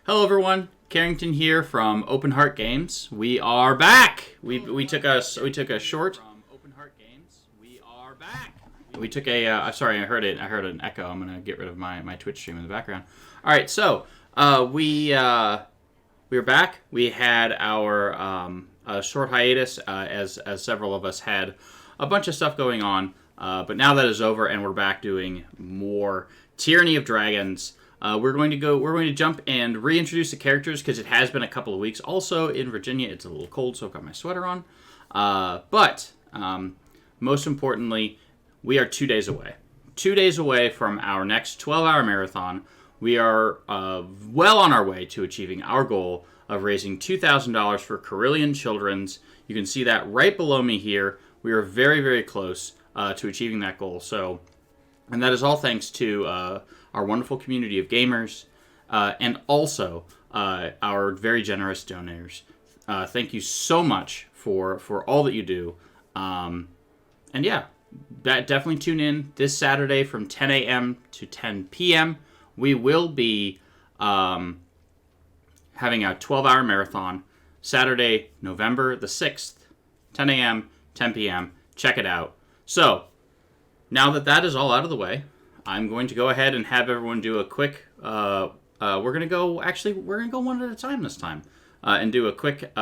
Hello, everyone. Carrington here from Open Heart Games. We are back. We took a short. We took a. Sorry, I heard it. I heard an echo. I'm gonna get rid of my Twitch stream in the background. All right, so we were back. We had our short hiatus as several of us had a bunch of stuff going on. But now that is over, and we're back doing more Tyranny of Dragons. We're going to jump and reintroduce the characters because it has been a couple of weeks. Also in Virginia, it's a little cold, so I've got my sweater on. But most importantly, we are 2 days away. 2 days away from our next 12-hour marathon. We are well on our way to achieving our goal of raising $2,000 for Carillion Children's. You can see that right below me here. We are very, very close to achieving that goal. And that is all thanks to our wonderful community of gamers and also our very generous donors. Thank you so much for all that you do. And yeah, definitely tune in this Saturday from 10 a.m. to 10 p.m. We will be having a 12-hour marathon Saturday, November the 6th, 10 a.m., 10 p.m. Check it out. So, now that is all out of the way, I'm going to go ahead and have everyone do a quick, we're going to go one at a time this time, and do a quick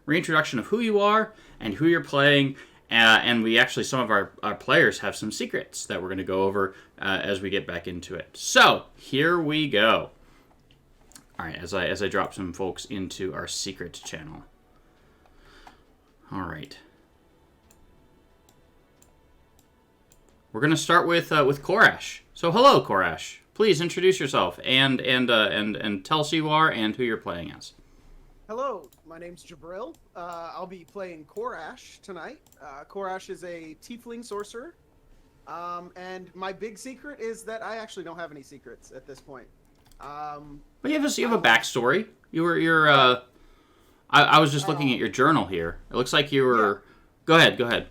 reintroduction of who you are and who you're playing, and we actually, some of our players have some secrets that we're going to go over as we get back into it. So, here we go. Alright, as I drop some folks into our secret channel. Alright. We're going to start with Korash. So hello, Korash. Please introduce yourself and tell us who you are and who you're playing as. Hello, my name's Jabril. I'll be playing Korash tonight. Korash is a tiefling sorcerer. And my big secret is that I actually don't have any secrets at this point. But you have a backstory. I was just looking at your journal here. It looks like you were. Yeah. Go ahead.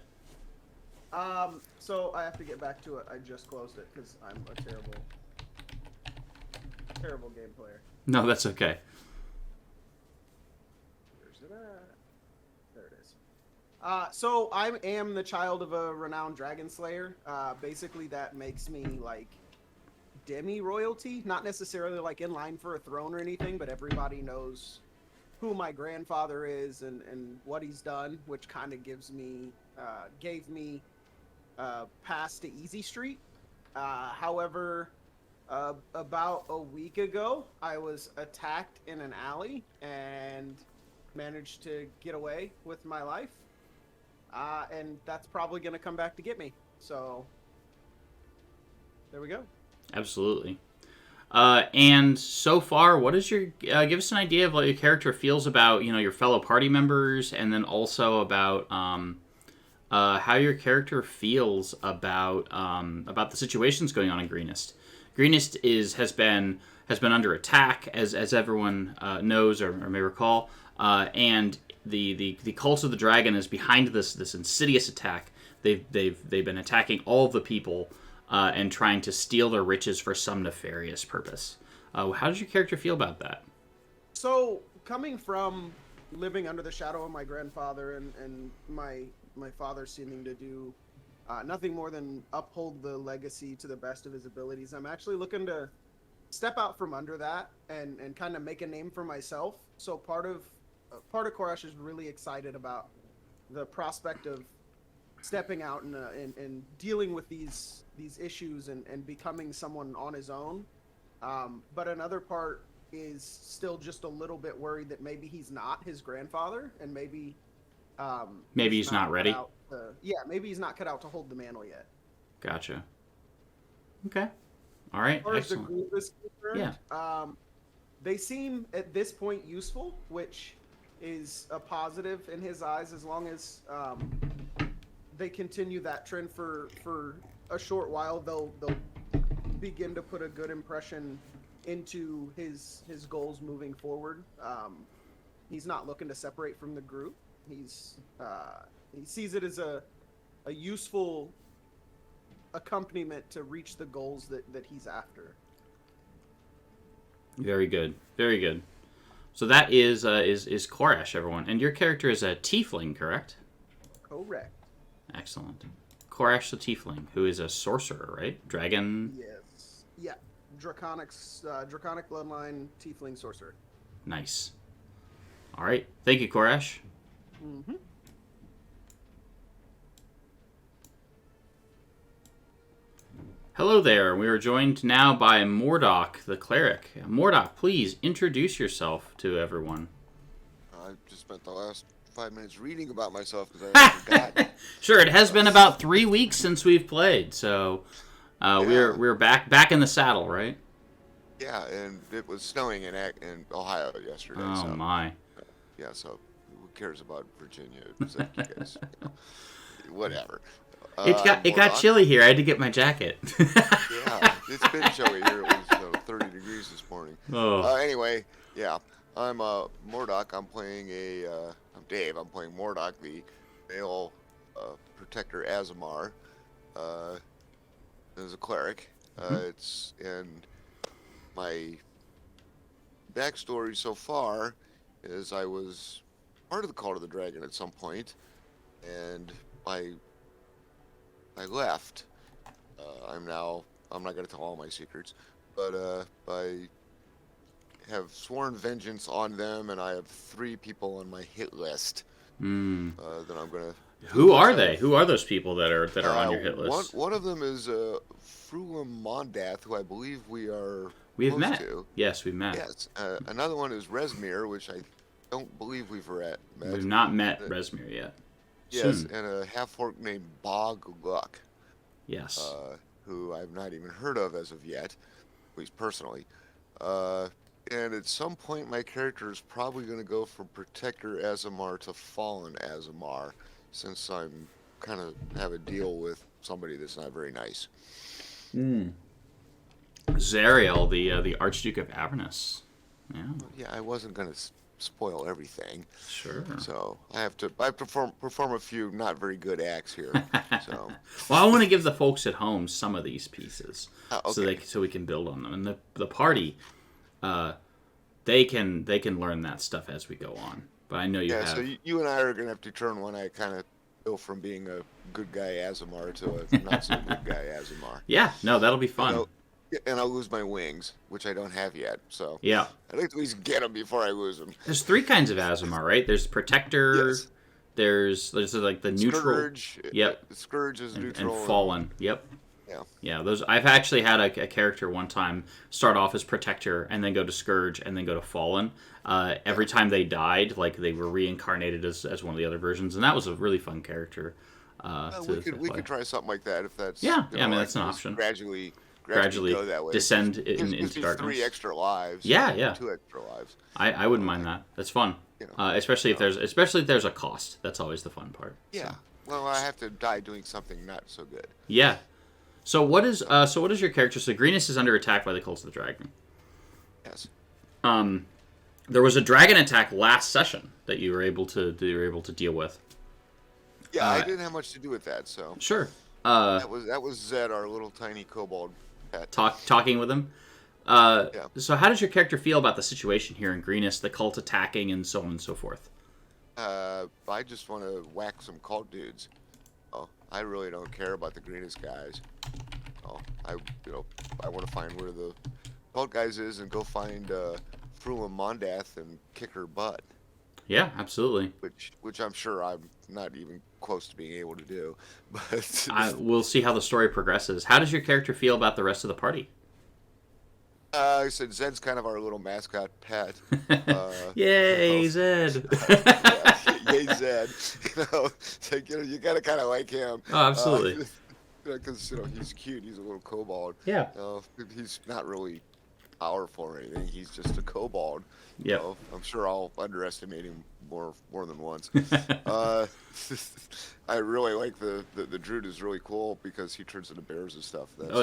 So I have to get back to it. I just closed it because I'm a terrible game player. No, that's okay. Where's it at? There it is. So I am the child of a renowned dragon slayer. Basically, that makes me like demi-royalty. Not necessarily like in line for a throne or anything, but everybody knows who my grandfather is and what he's done, which kind of gave me pass to Easy Street. However, about a week ago, I was attacked in an alley and managed to get away with my life. And that's probably going to come back to get me. So, there we go. Absolutely. And so far, what is your... give us an idea of what your character feels about, your fellow party members, and then also about... how your character feels about the situations going on in Greenest. Greenest has been under attack, as everyone knows or may recall, and the cult of the dragon is behind this insidious attack. They've been attacking all of the people and trying to steal their riches for some nefarious purpose. How does your character feel about that? So, coming from living under the shadow of my grandfather and my father seeming to do nothing more than uphold the legacy to the best of his abilities, I'm actually looking to step out from under that and kind of make a name for myself. So part of Korash is really excited about the prospect of stepping out and dealing with these issues and becoming someone on his own. But another part is still just a little bit worried that maybe he's not his grandfather, and maybe he's not ready. Maybe he's not cut out to hold the mantle yet. Gotcha. Okay. All right. As far as the Excellent. group is concerned, they seem at this point useful, which is a positive in his eyes, as long as they continue that trend for a short while. They'll begin to put a good impression into his goals moving forward. He's not looking to separate from the group. He sees it as a useful accompaniment to reach the goals that he's after. Very good. Very good. So that is Koresh, everyone. And your character is a tiefling, correct? Correct. Excellent. Koresh the tiefling, who is a sorcerer, right? Dragon. Yes. Yeah. Draconic bloodline tiefling sorcerer. Nice. All right. Thank you, Koresh. Mm-hmm. Hello there. We are joined now by Mordok, the cleric. Mordok, please introduce yourself to everyone. I just spent the last 5 minutes reading about myself because I forgot. Sure, it has been about 3 weeks since we've played, so we're back in the saddle, right? Yeah, and it was snowing in Ohio yesterday. Oh so, my! Yeah, so who cares about Virginia? It's like, you guys, whatever. It got chilly here. I had to get my jacket. Yeah, it's been chilly here. It was 30 degrees this morning. Oh. Anyway, yeah, I'm Mordok. I'm Dave. I'm playing Mordok, the male protector Azamar, as a cleric. It's in my backstory so far is I was part of the Cult of the Dragon at some point, and I left. I'm not going to tell all my secrets, but I have sworn vengeance on them, and I have 3 people on my hit list that I'm going to. Who are they? Who are those people that are on your hit list? One of them is Frulam Mondath, who I believe we are. We have close met. To. Yes, we've met. Yes. Another one is Resmir, which I don't believe we've met. We've not met Resmir yet. Yes, Soon. and a half-orc named Bog Luck. Yes. Who I've not even heard of as of yet, at least personally. And at some point, my character is probably going to go from Protector Azamar to Fallen Azamar, since I'm kind of have a deal with somebody that's not very nice. Zariel, the Archduke of Avernus. Yeah. Yeah, I wasn't going to spoil everything. Sure. So I perform a few not very good acts here. So. Well, I want to give the folks at home some of these pieces, okay. so we can build on them. And the party, they can learn that stuff as we go on. But I know you have. Yeah, so you and I are gonna have to turn when I kind of go from being a good guy Azamar to a not so good guy Azamar. Yeah, no, that'll be fun. And I'll lose my wings, which I don't have yet. So yeah, I'd like to at least get them before I lose them. There's 3 kinds of Azamar, right? There's Protector. Yes. There's like the neutral. Scourge. Yep. Scourge is neutral. And Fallen. Yep. Yeah. Yeah. Those I've actually had a character one time start off as Protector and then go to Scourge and then go to Fallen. Every time they died, like they were reincarnated as one of the other versions, and that was a really fun character. We could try something like that if that's I mean that's an option. Gradually go that way. Descend into darkness. 3 extra lives. Yeah. 2 extra lives. I wouldn't mind that. That's fun. Especially if there's a cost. That's always the fun part. Yeah. So. Well, I have to die doing something not so good. Yeah. So what is your character? So Greenus is under attack by the Cult of the Dragon. Yes. There was a dragon attack last session that you were able to deal with. Yeah, I didn't have much to do with that, so. Sure. That was Zed, our little tiny kobold pet. Talking with him. Yeah. So how does your character feel about the situation here in Greenus, the cult attacking, and so on and so forth? I just want to whack some cult dudes. Oh, I really don't care about the greenest guys. Oh, I want to find where the cult guys is and go find Frulam Mondath and kick her butt. Yeah, absolutely. Which I'm sure I'm not even close to being able to do. But we'll see how the story progresses. How does your character feel about the rest of the party? I said Zed's kind of our little mascot pet. Yay, Zed! Yay, Zed! You gotta kind of like him. Oh, absolutely. Because he's cute. He's a little kobold. Yeah. He's not really powerful or anything. He's just a kobold. Yeah. I'm sure I'll underestimate him more than once. I really like the Druid is really cool because he turns into bears and stuff. That's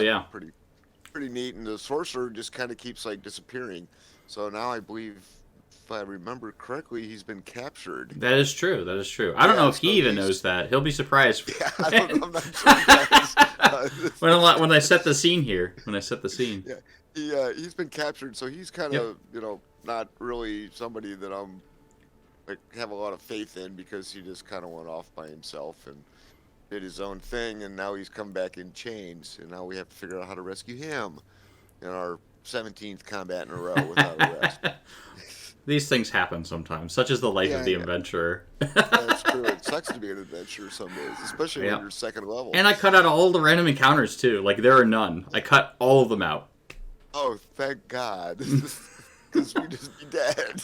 pretty neat. And the sorcerer just kind of keeps like disappearing. So now I believe, if I remember correctly, he's been captured. That is true. I don't know if he even knows that. He'll be surprised. Yeah, I'm not sure he does. when I set the scene here. Yeah. he's been captured, so he's kind Yep. of not really somebody that I'm like have a lot of faith in because he just kind of went off by himself and did his own thing, and now he's come back in chains, and now we have to figure out how to rescue him in our 17th combat in a row without a rest. These things happen sometimes, such is the life of Yeah, the yeah, adventurer. that's true. It sucks to be an adventurer some days, especially when Yeah. you're second level. And I cut out all the random encounters too. Like there are none. I cut all of them out. Oh, thank God, because we'd just be dead.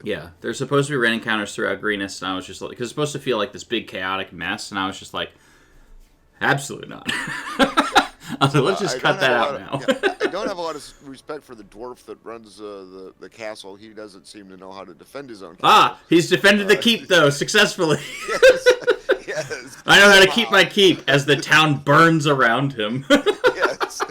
Yeah, there's supposed to be random encounters throughout Greenest, and I was just like, because it's supposed to feel like this big chaotic mess, and I was just like, absolutely not. I was like, let's just cut that out now. I don't have a lot of respect for the dwarf that runs the castle. He doesn't seem to know how to defend his own castle. He's defended the keep though successfully. Yes, yes. I know how to keep my keep as the town burns around him. Yes,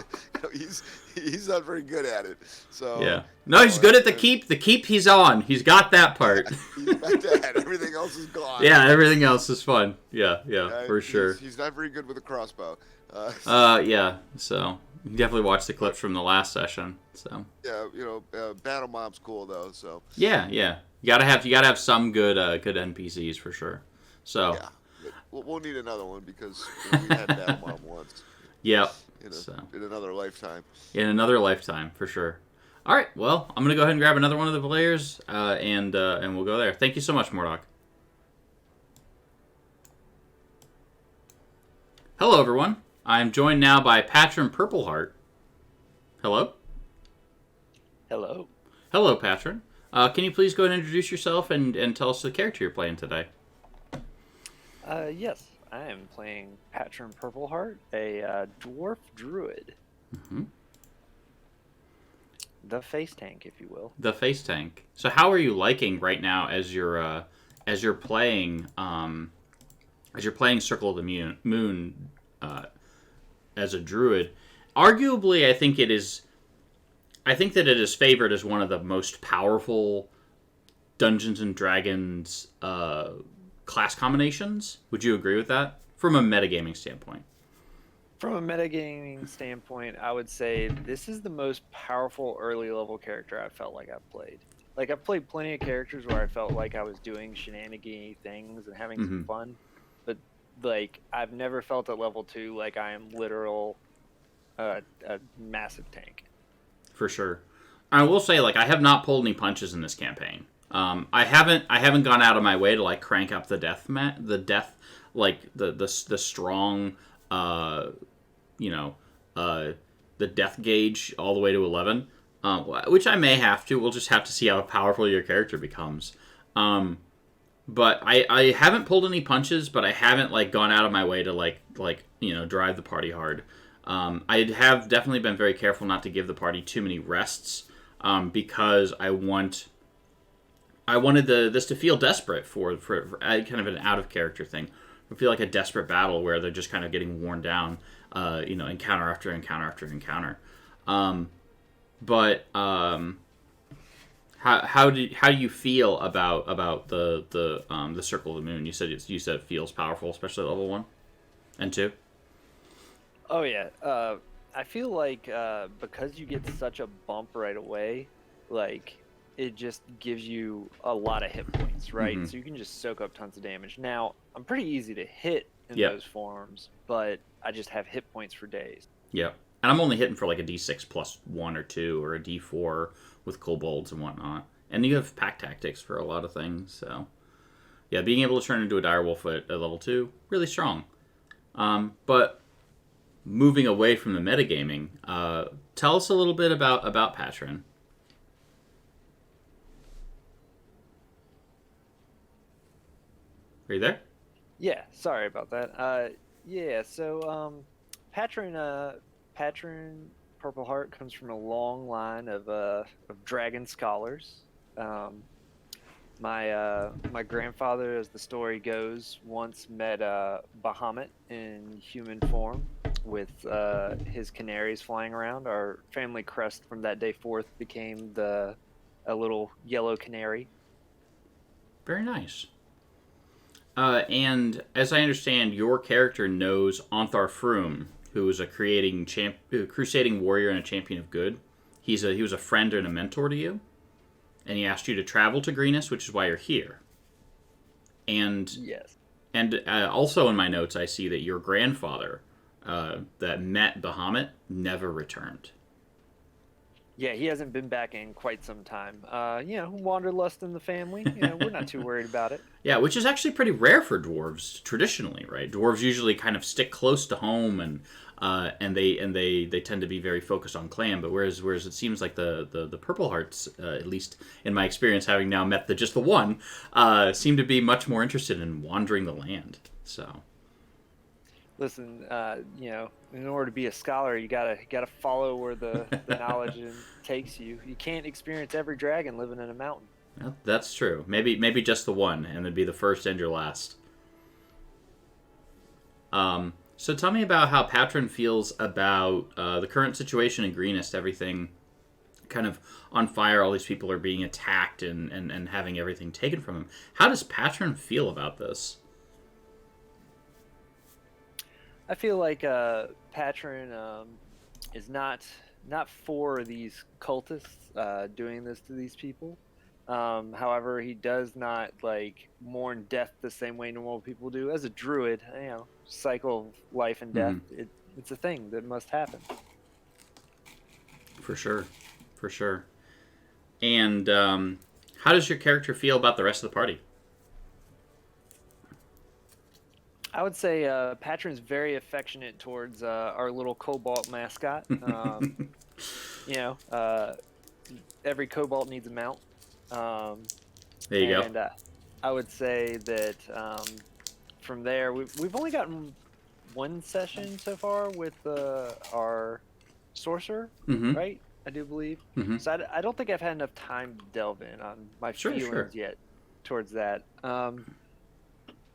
he's not very good at it. So yeah, no, he's good at the keep. The keep he's on. He's got that part. He's got that. Everything else is gone. Yeah, everything else is fun. Yeah, for sure. He's not very good with a crossbow. Yeah. So you definitely watch the clips from the last session. So yeah, Battle Mob's cool though. So yeah. You gotta have some good NPCs for sure. So yeah, we'll need another one because we had Battle Mob once. Yep. In another lifetime. In another lifetime, for sure. All right, well, I'm gonna go ahead and grab another one of the players, and we'll go there. Thank you so much, Mordock. Hello, everyone. I'm joined now by Patron Purpleheart. Hello. Hello. Hello, Patron. Can you please go ahead and introduce yourself and tell us the character you're playing today? Yes, I am playing Patron Purpleheart, a dwarf druid. Mm-hmm. The face tank, if you will. The face tank. So, how are you liking right now as you're playing Circle of the Moon as a druid? Arguably, I think that it is favored as one of the most powerful Dungeons and Dragons class combinations. Would you agree with that from a metagaming standpoint? From a metagaming standpoint, I would say this is the most powerful early level character I felt like I've played. Like, I've played plenty of characters where I felt like I was doing shenanigan things and having some fun, but like I've never felt at level 2 like I am literal a massive tank. For sure. I will say, like, I have not pulled any punches in this campaign. I haven't gone out of my way to like crank up the strong, the death gauge all the way to 11, which I may have to. We'll just have to see how powerful your character becomes. But I haven't pulled any punches, but I haven't like gone out of my way to drive the party hard. I have definitely been very careful not to give the party too many rests, because I wanted this to feel desperate for kind of an out of character thing. I feel like a desperate battle where they're just kind of getting worn down, encounter after encounter after encounter. How do you feel about the Circle of the Moon? You said it feels powerful, especially at level 1 and 2. Oh yeah, I feel like because you get such a bump right away, like it just gives you a lot of hit points, right? So you can just soak up tons of damage. Now, I'm pretty easy to hit in those forms, but I just have hit points for days. Yeah, and I'm only hitting for like a D6 plus 1 or 2 or a D4 with kobolds and whatnot. And you have pack tactics for a lot of things, so yeah, being able to turn into a direwolf at level 2, really strong. But moving away from the metagaming, tell us a little bit about Patron. Are you there? Yeah, sorry about that. Patron Purpleheart comes from a long line of dragon scholars. My grandfather, as the story goes, once met Bahamut in human form with his canaries flying around. Our family crest from that day forth became a little yellow canary. Very nice. And as I understand, your character knows Ontharr Froom, who is a crusading warrior and a champion of good. he was a friend and a mentor to you, and he asked you to travel to Greenest, which is why you're here. And Yes. Also in my notes, I see that your grandfather that met Bahamut never returned. Yeah, he hasn't been back in quite some time. Wanderlust in the family. We're not too worried about it. Yeah, which is actually pretty rare for dwarves traditionally, right? Dwarves usually kind of stick close to home, and they tend to be very focused on clan. But whereas it seems like the Purple Hearts, at least in my experience, having now met just the one, seem to be much more interested in wandering the land. So. Listen, in order to be a scholar, you gotta follow where the knowledge takes you. You can't experience every dragon living in a mountain. That's true. Maybe just the one, and it'd be the first and your last. So tell me about how Patron feels about the current situation in Greenest. Everything kind of on fire. All these people are being attacked and having everything taken from them. How does Patron feel about this? I feel like Patron is not for these cultists doing this to these people. However, he does not mourn death the same way normal people do. As a druid, cycle of life and death. It's a thing that must happen. For sure. And how does your character feel about the rest of the party? I would say Patron's very affectionate towards our little cobalt mascot. Every cobalt needs a mount. There you go. And I would say that from there, we've only gotten one session so far with our sorcerer, right? I do believe. So I don't think I've had enough time to delve in on my feelings yet towards that. Our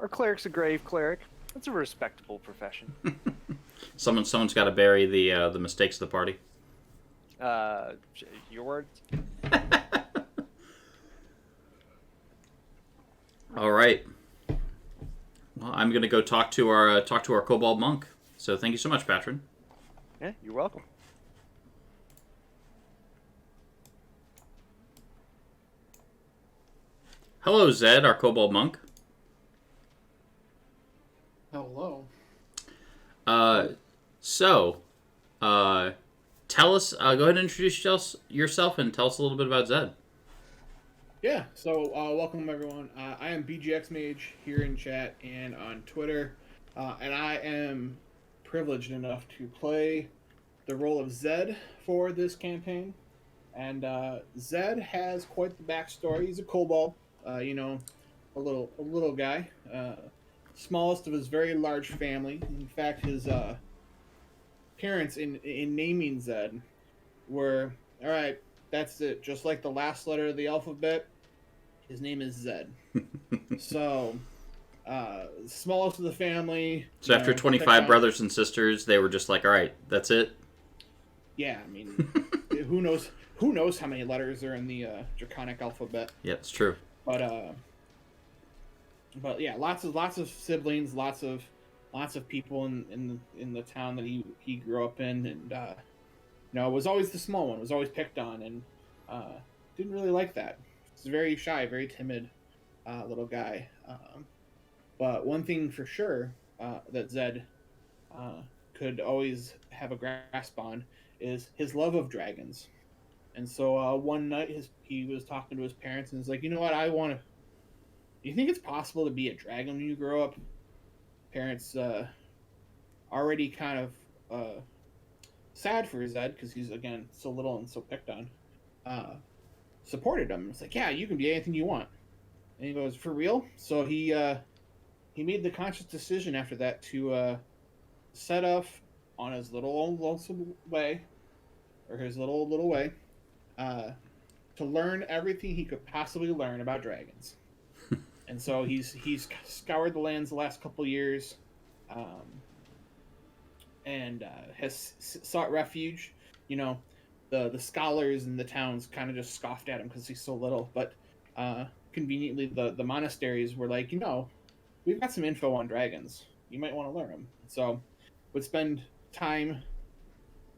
cleric's a grave cleric. It's a respectable profession. Someone's got to bury the mistakes of the party. Your words. All right. Well, I'm gonna go talk to our kobold monk. So thank you so much, Patron. Yeah, you're welcome. Hello, Zed, our kobold monk. Hello. Tell us. Go ahead and introduce yourself and tell us a little bit about Zed. Yeah, so welcome everyone. I am BGX Mage here in chat and on Twitter, and I am privileged enough to play the role of Zed for this campaign. And Zed has quite the backstory. He's a kobold, a little guy, smallest of his very large family. In fact, his parents in naming Zed were, all right, that's it. Just like the last letter of the alphabet, his name is Zed. So, smallest of the family. So after 25 brothers and sisters, they were just like, all right, that's it? Yeah, I mean, who knows how many letters are in the Draconic alphabet. Yeah, it's true. But yeah, lots of siblings, lots of people in the town that he grew up in, and was always the small one, was always picked on, and didn't really like that. He's very shy, very timid little guy. But one thing for sure that Zed could always have a grasp on is his love of dragons. And so one night he was talking to his parents and was like, you know what, do you think it's possible to be a dragon when you grow up? Parents already kind of sad for Zed because he's, again, so little and so picked on, supported him. It's like, yeah, you can be anything you want. And he goes, for real? So he made the conscious decision after that to set off on his little lonesome way, or his little way, to learn everything he could possibly learn about dragons. And so he's scoured the lands the last couple years, and has sought refuge. The scholars in the towns kind of just scoffed at him because he's so little. But conveniently, the monasteries were like, we've got some info on dragons. You might want to learn them. So would spend time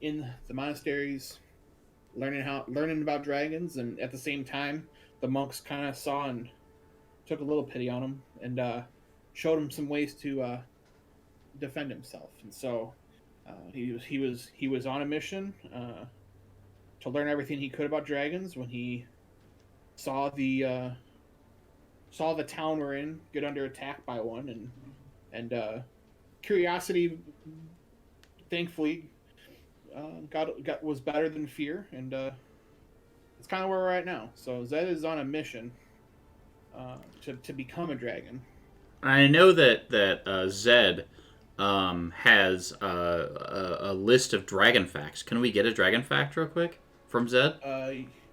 in the monasteries, learning about dragons, and at the same time, the monks kind of saw and took a little pity on him and showed him some ways to defend himself. And so he was on a mission to learn everything he could about dragons when he saw the town we're in get under attack by one, and curiosity, thankfully, was better than fear, and it's kind of where we're at now. So Zed is on a mission to become a dragon. I know that Zed has a list of dragon facts. Can we get a dragon fact real quick from Zed?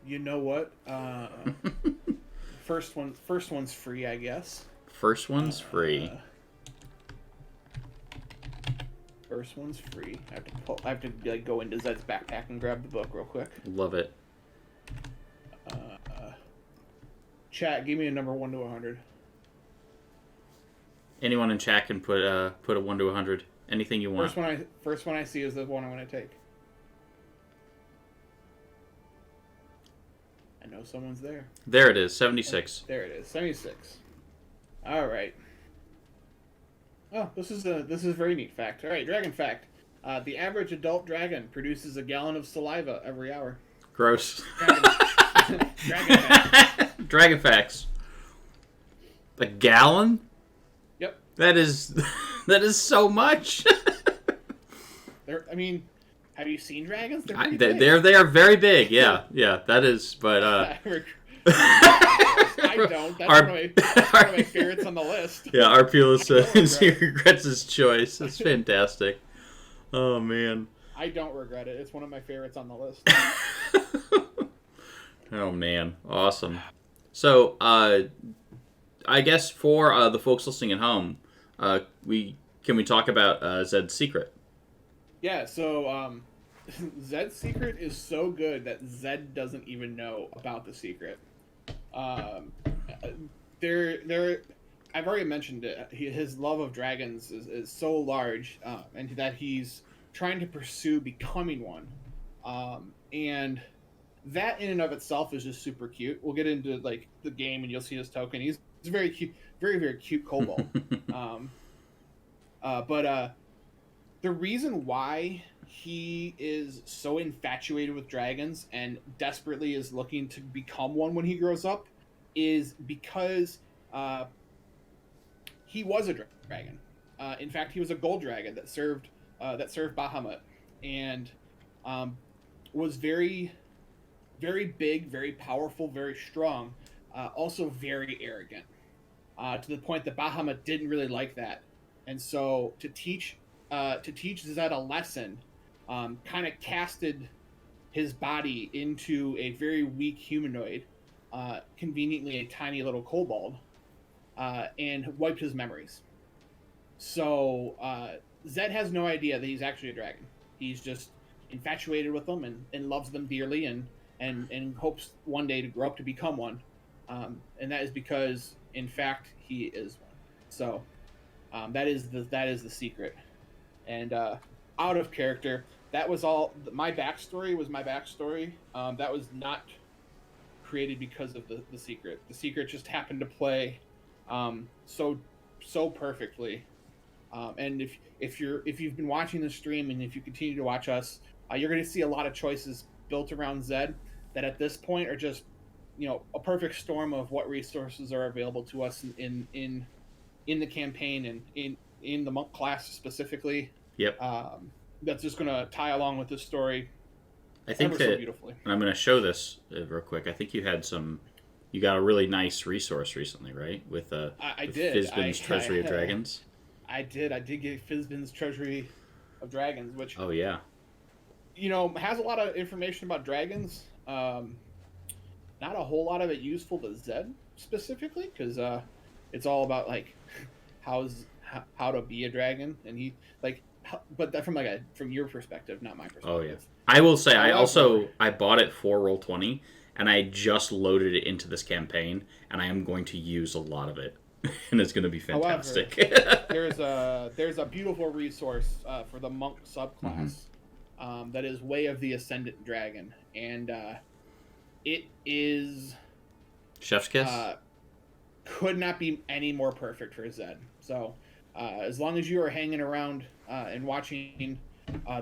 You know what? First one's free, I guess. First one's free. First one's free. I have to like go into Zed's backpack and grab the book real quick. Love it. Chat, give me a number 1 to 100. Anyone in chat can put a 1 to 100. Anything you want. First one I see is the one I'm going to take. I know someone's there. There it is, 76. There it is, 76. All right. Oh, this is a very neat fact. All right, dragon fact. The average adult dragon produces a gallon of saliva every hour. Gross. Dragon fact. Dragon facts. A gallon? Yep. That is so much. I mean, have you seen dragons? They're pretty they big. are very big. Yeah, that is. But I don't. That's one of my favorites on the list. Yeah, Arpula says he regrets his choice. That's fantastic. Oh man. I don't regret it. It's one of my favorites on the list. Oh man, awesome. So, I guess for the folks listening at home, can we talk about Zed's secret? Yeah. So Zed's secret is so good that Zed doesn't even know about the secret. I've already mentioned it. His love of dragons is so large, and that he's trying to pursue becoming one. And that in and of itself is just super cute. We'll get into like the game, and you'll see his token. He's very cute, very very cute kobold. But the reason why he is so infatuated with dragons and desperately is looking to become one when he grows up is because he was a dragon. In fact, he was a gold dragon that served Bahamut, and was very, very big, very powerful, very strong, also very arrogant, to the point that Bahamut didn't really like that, and so to teach Zed a lesson, kind of casted his body into a very weak humanoid, conveniently a tiny little kobold, and wiped his memories. So Zed has no idea that he's actually a dragon. He's just infatuated with them and loves them dearly, and hopes one day to grow up to become one. And that is because, in fact, he is one. So that is the secret. And out of character, that was all. My backstory was my backstory. That was not created because of the secret. The secret just happened to play so perfectly. And if you've been watching the stream, and if you continue to watch us, you're going to see a lot of choices built around Zed that at this point are just, a perfect storm of what resources are available to us in the campaign and in the monk class specifically. Yep. That's just going to tie along with this story. I think that, so beautifully. And I'm going to show this real quick. I think you got a really nice resource recently, right? With I did. Fizbin's Treasury of Dragons. I did get Fizbin's Treasury of Dragons, which yeah, has a lot of information about dragons. Not a whole lot of it useful to Zed specifically, because it's all about like how to be a dragon, and he but that from your perspective, not my perspective. Oh yeah, I will say I bought it for Roll20, and I just loaded it into this campaign, and I am going to use a lot of it, and it's going to be fantastic. However, there's a beautiful resource for the monk subclass, that is Way of the Ascendant Dragon, and it is Chef's kiss. Could not be any more perfect for Zed. So as long as you are hanging around and watching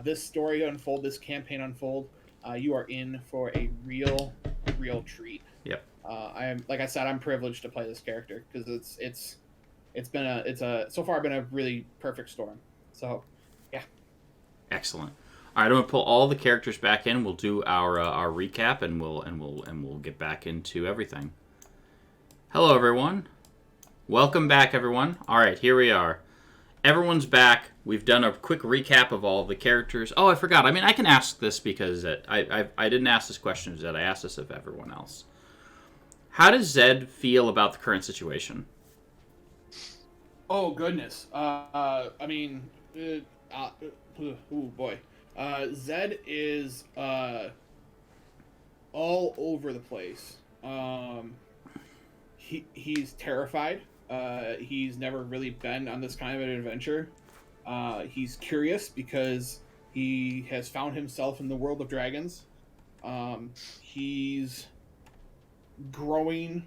this story unfold, this campaign unfold, you are in for a real treat. I am, like I said, I'm privileged to play this character because it's so far been a really perfect storm. So, yeah. Excellent. All right, I'm gonna pull all the characters back in. We'll do our recap, and we'll get back into everything. Hello, everyone. Welcome back, everyone. All right, here we are. Everyone's back. We've done a quick recap of all of the characters. Oh, I forgot. I mean, I can ask this because I didn't ask this question of Zed. I asked this of everyone else. How does Zed feel about the current situation? Oh goodness. I mean, oh boy. Zed is all over the place. He's terrified. He's never really been on this kind of an adventure. He's curious because he has found himself in the world of dragons. He's growing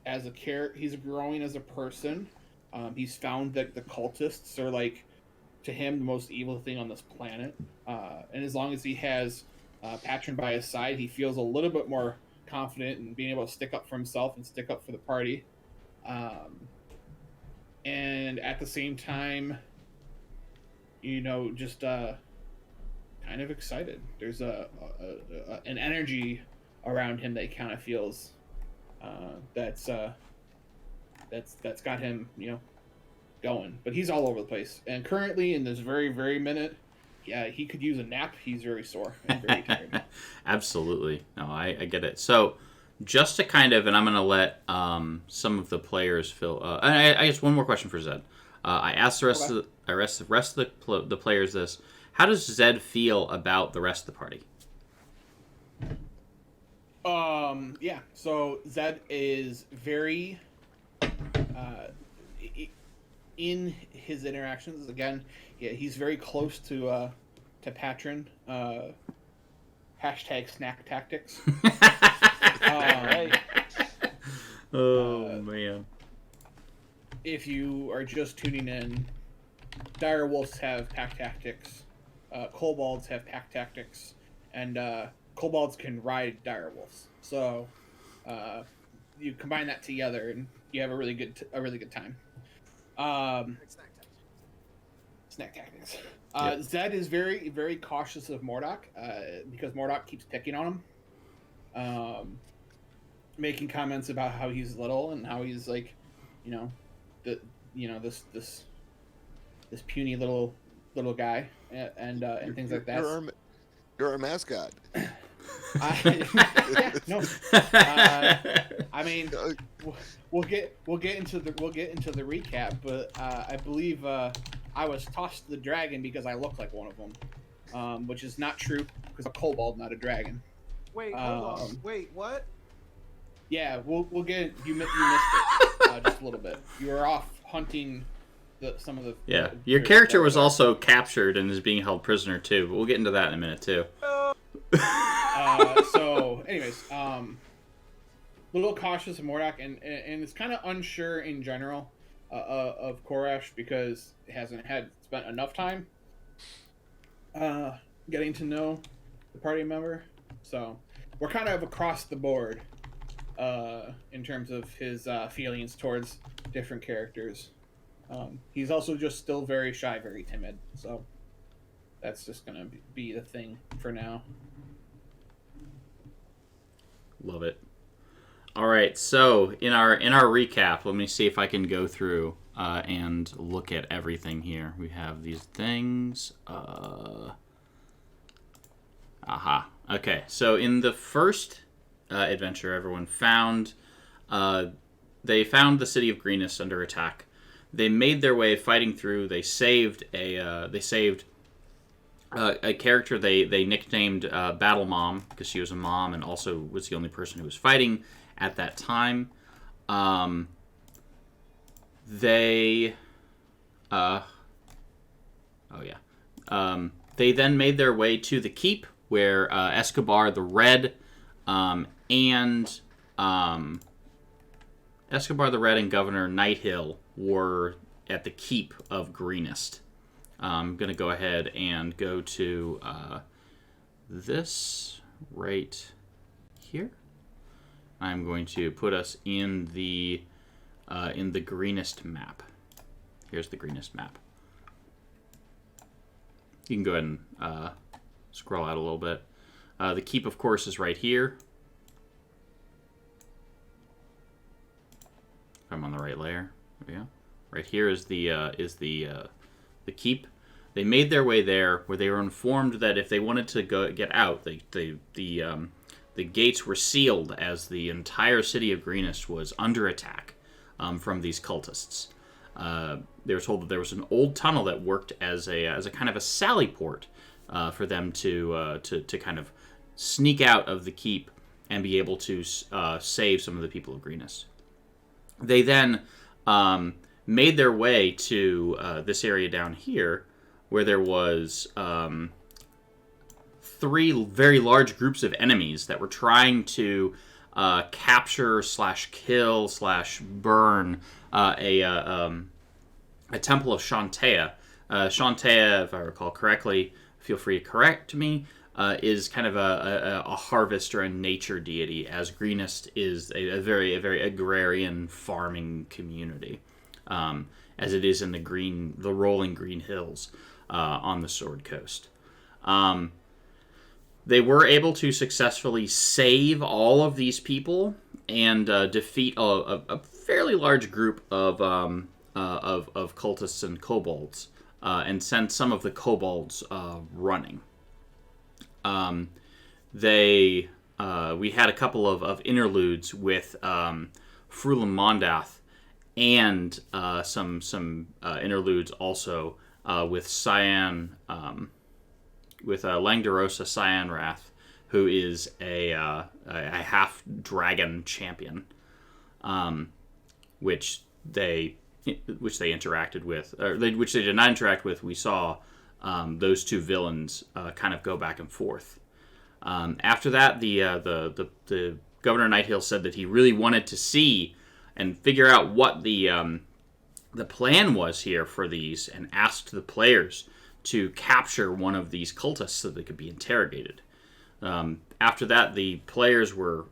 as a he's growing as a person. He's found that the cultists are, like, to him, the most evil thing on this planet. And as long as he has Patron by his side, he feels a little bit more confident in being able to stick up for himself and stick up for the party. And at the same time, just kind of excited. There's an energy around him that he kind of feels that's got him, going. But he's all over the place. And currently, in this very, very minute, yeah, he could use a nap. He's very sore and very tired. Absolutely. No, I get it. So, just to kind of, and I'm going to let some of the players fill. I guess one more question for Zed. I asked the rest of the players this. How does Zed feel about the rest of the party? Yeah. So Zed is very in his interactions. Again, yeah, he's very close to Patron. Hashtag snack tactics. Right. Man. If you are just tuning in, dire wolves have pack tactics, kobolds have pack tactics, and kobolds can ride dire wolves. So you combine that together, and you have a really good time. Snack tactics. Yep. Zed is very, very cautious of Mordok because Mordok keeps picking on him, making comments about how he's little and how he's, like, this puny little guy and things like that. You're our mascot. I mean, we'll get into the recap, but I believe I was tossed to the dragon because I look like one of them, which is not true because I'm a kobold, not a dragon. Wait, hold on. Wait, what? Yeah, we'll get. You missed it just a little bit. You were off hunting some of the. Yeah, your character was also captured and is being held prisoner too. But we'll get into that in a minute too. So, anyways, a little cautious of Mordok, and it's kind of unsure in general of Koresh because it hasn't spent enough time getting to know the party member. So we're kind of across the board in terms of his feelings towards different characters. He's also just still very shy, very timid. So that's just gonna be the thing for now. Love it. All right, so in our recap, let me see if I can go through and look at everything here. We have these things. Okay, so in the first adventure, everyone found they found the city of Greenest under attack. They made their way fighting through. They saved a character they nicknamed Battle Mom because she was a mom and also was the only person who was fighting at that time. They then made their way to the keep, where Escobar the Red and Governor Nighthill were at the keep of Greenest. I'm going to go ahead and go to this right here. I'm going to put us in the Greenest map. Here's the Greenest map. You can go ahead and scroll out a little bit. The keep, of course, is right here. If I'm on the right layer, there we go. Right here is the keep. They made their way there, where they were informed that if they wanted to get out, the gates were sealed as the entire city of Greenest was under attack from these cultists. They were told that there was an old tunnel that worked as a kind of a sally port for them to kind of sneak out of the keep and be able to save some of the people of Greenest. They then made their way to this area down here, where there was 3 very large groups of enemies that were trying to capture / kill / burn a temple of Shantea. Shantea, if I recall correctly, feel free to correct me, is kind of a harvest or a nature deity, as Greenest is a very agrarian farming community, as it is in the rolling green hills on the Sword Coast. They were able to successfully save all of these people and defeat a fairly large group of cultists and kobolds, and send some of the kobolds running. We had a couple of interludes with Frulam Mondath, and some interludes also with Cyan, with Langdorosa Cyanrath, who is a half dragon champion, which they interacted with, which they did not interact with. We saw those 2 villains kind of go back and forth. After that, the Governor Nighthill said that he really wanted to see and figure out what the plan was here for these, and asked the players to capture one of these cultists so they could be interrogated. After that, the players were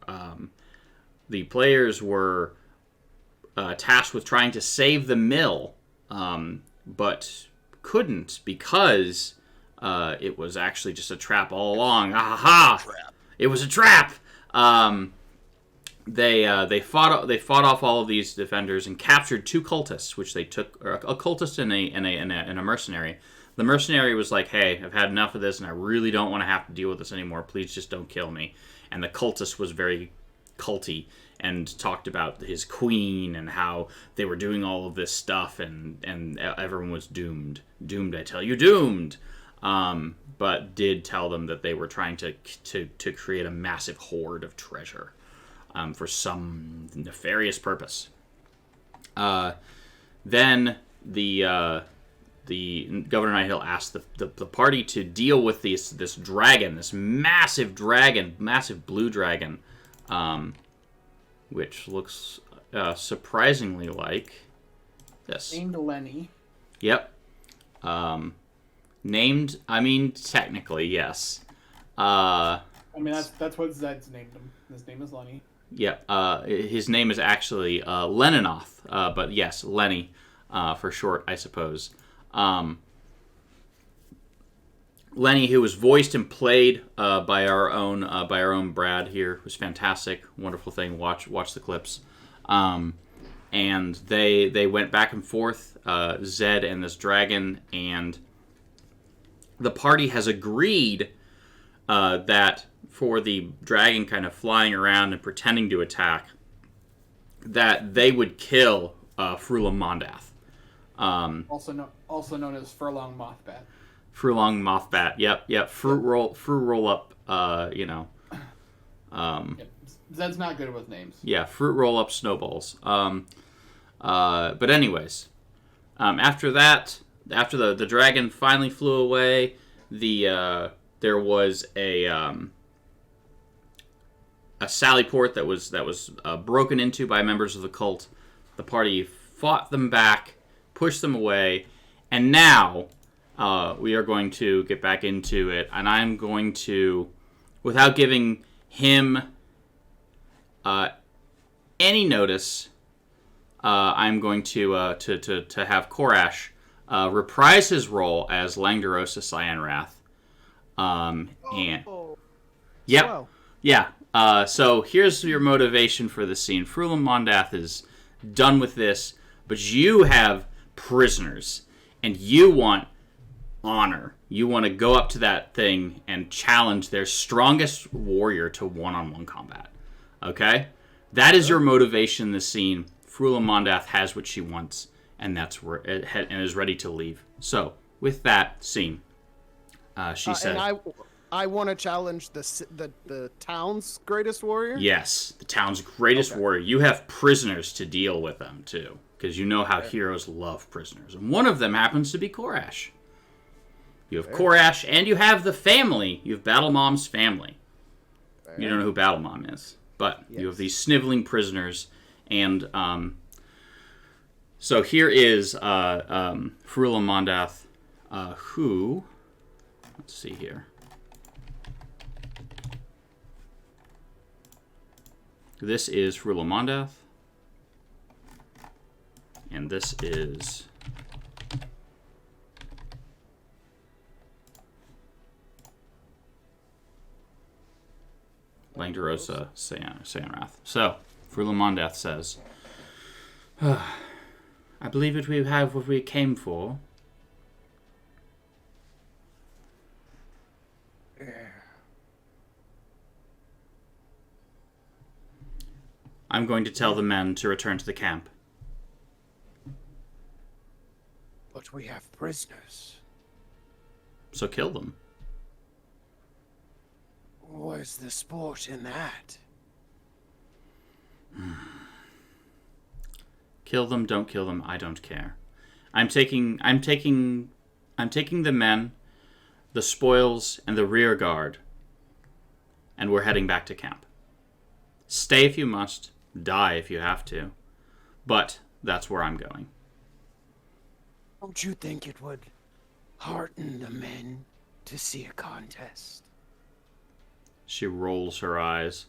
tasked with trying to save the mill, but couldn't, because it was actually just a trap all along. Aha! It was a trap. They fought off all of these defenders and captured 2 cultists, which they took, or a cultist and a mercenary. The mercenary was like, "Hey, I've had enough of this, and I really don't want to have to deal with this anymore. Please just don't kill me." And the cultist was very culty and talked about his queen and how they were doing all of this stuff, and everyone was doomed. Doomed, I tell you, doomed. But did tell them that they were trying to create a massive hoard of treasure for some nefarious purpose. Then the Governor Nighthill asked the party to deal with this dragon, this massive blue dragon, which looks surprisingly like this. Named Lenny. Yep. Named, I mean, technically, yes. I mean, that's what Zed's named him. His name is Lenny. Yep. His name is actually Leninoth, but yes, Lenny for short, I suppose. Lenny, who was voiced and played by our own Brad here, was fantastic, wonderful thing. Watch the clips, and they went back and forth, Zed and this dragon, and the party has agreed that for the dragon kind of flying around and pretending to attack, that they would kill Frulam Mondath. Also known as Furlong Mothbat. Furlong Mothbat. Yep. Fruit roll up. Zed's not good with names. Yeah, fruit roll up snowballs. But anyways, after that, after the dragon finally flew away, the there was a sally port that was broken into by members of the cult. The party fought them back, pushed them away, and now we are going to get back into it. And I'm going to, without giving him any notice, I'm going to have Korash reprise his role as Langdorosa Cyanrath. And yep, Wow. yeah. So here's your motivation for the scene. Frulam Mondath is done with this, but you have prisoners, and you want honor. You want to go up to that thing and challenge their strongest warrior to one-on-one combat. Okay? That is your motivation in the scene. Frulam Mondath has what she wants, and that's where and is ready to leave. So, with that scene, she said, And I want to challenge the town's greatest warrior. yes, the town's greatest warrior. You have prisoners to deal with them, too, because you know how heroes love prisoners. And one of them happens to be Korash. You have Korash, and you have the family. You have Battle Mom's family. You don't know who Battle Mom is, but you have these sniveling prisoners. And so here is Frulam Mondath, who, let's see here. This is Frulam Mondath, and this is Langdorosa Cyanrath. So, Frulam Mondath says, I believe that we have what we came for. I'm going to tell the men to return to the camp. But we have prisoners. So kill them. Where's the sport in that? Kill them, don't kill them, I don't care. I'm taking the men, the spoils, and the rear guard, and we're heading back to camp. Stay if you must, die if you have to, but that's where I'm going. Don't you think it would hearten the men to see a contest? She rolls her eyes.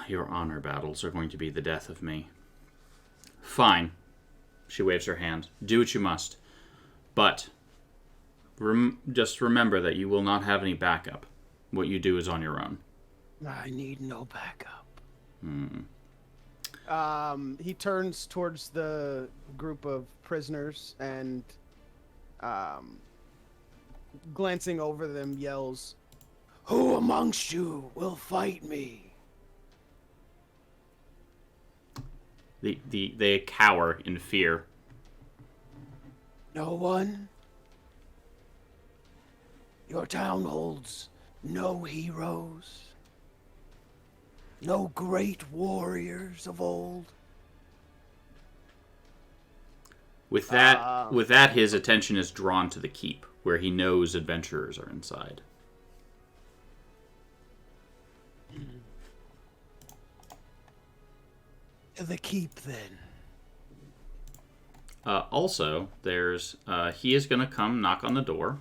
Your honor battles are going to be the death of me. Fine. She waves her hand. Do what you must. But just remember that you will not have any backup. What you do is on your own. I need no backup. He turns towards the group of prisoners and, glancing over them, yells, "Who amongst you will fight me?" They cower in fear. No one? Your town holds no heroes? No great warriors of old? With that, his attention is drawn to the keep, where he knows adventurers are inside. To the keep, then. Also, there's he is gonna come knock on the door.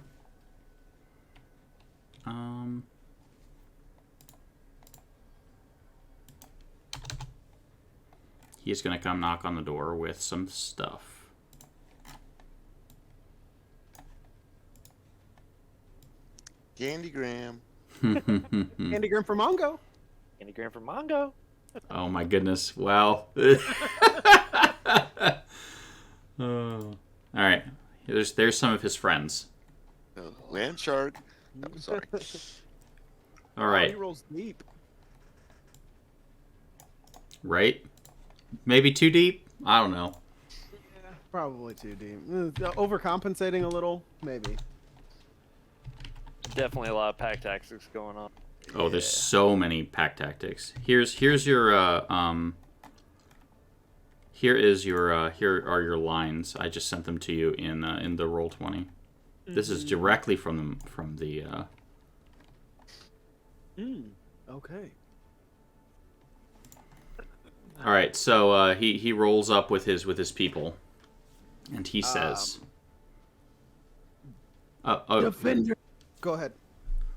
He is gonna come knock on the door with some stuff. Candygram. Candygram for Mongo. Candygram for Mongo. Oh my goodness! Wow. All right. There's some of his friends. Land shark. I'm sorry. All right. He rolls deep. Right? Maybe too deep? I don't know. Probably too deep. Overcompensating a little, maybe. Definitely a lot of pack tactics going on. Oh, there's so many pack tactics. Here are your lines. I just sent them to you in the Roll20. This is directly from the. Okay. All right, so he rolls up with his people, and he says, Defender. Go ahead.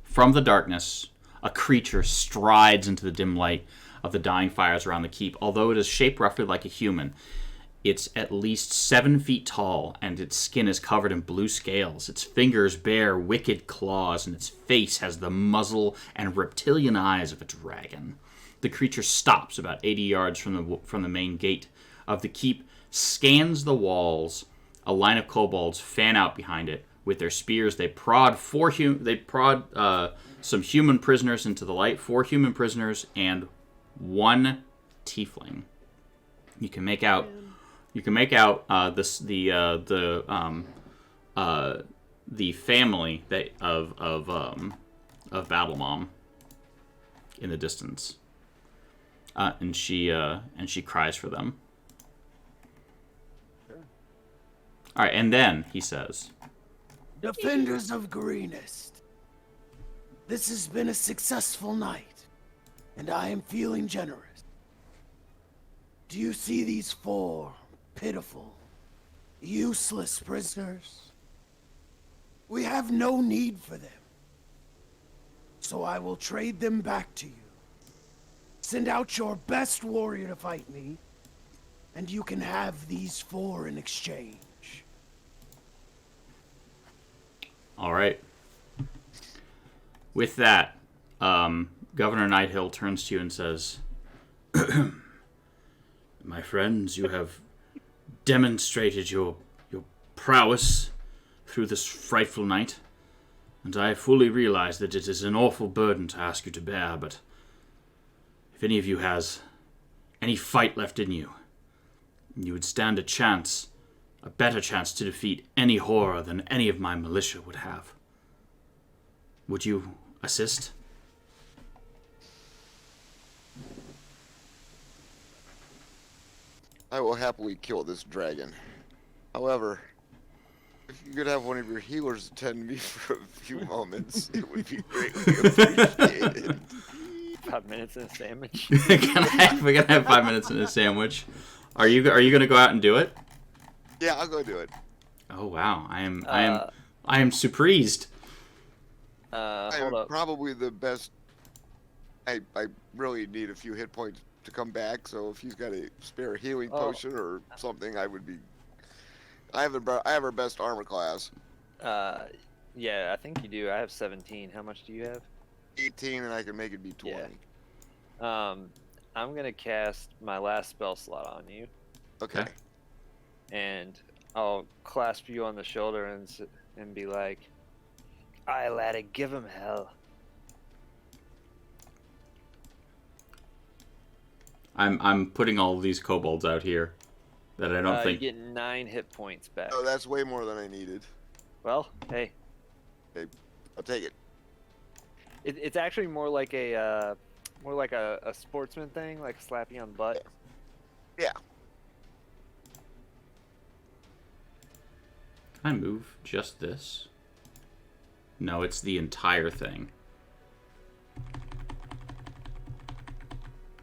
"From the darkness, a creature strides into the dim light of the dying fires around the keep. Although it is shaped roughly like a human, it's at least 7 feet tall, and its skin is covered in blue scales. Its fingers bear wicked claws, and its face has the muzzle and reptilian eyes of a dragon. The creature stops about 80 yards from the main gate of the keep, scans the walls. A line of kobolds fan out behind it. With their spears, they prod some human prisoners into the light. 4 human prisoners and 1 tiefling. You can make out the family of Battle Mom in the distance, and she cries for them. All right, and then he says, Defenders of Greenest, this has been a successful night, and I am feeling generous. Do you see these 4 pitiful, useless prisoners? We have no need for them, so I will trade them back to you. Send out your best warrior to fight me, and you can have these 4 in exchange. all right. With that, Governor Nighthill turns to you and says, my friends, you have demonstrated your prowess through this frightful night, and I fully realize that it is an awful burden to ask you to bear, but if any of you has any fight left in you, you would stand a better chance to defeat any horror than any of my militia would have. Would you assist? I will happily kill this dragon. However, if you could have one of your healers attend me for a few moments, it would be greatly appreciated. 5 minutes and a sandwich. We're gonna have 5 minutes in a sandwich. Are you gonna go out and do it? Yeah, I'll go do it. Oh wow, I am surprised. I Hold am up. probably the best. I really need a few hit points to come back, so if he's got a spare healing potion or something, I would be. I have our best armor class. Yeah, I think you do. I have 17. How much do you have? 18, and I can make it be 20. Yeah. I'm gonna cast my last spell slot on you, Okay. and I'll clasp you on the shoulder and be like, "Aye, laddie, give him hell." I'm putting all of these kobolds out here that I don't You think. get 9 hit points back. Oh, that's way more than I needed. Well, hey, I'll take it. it's actually more like a sportsman thing, like a slap you on the butt. Yeah. Can I move just this? No, it's the entire thing.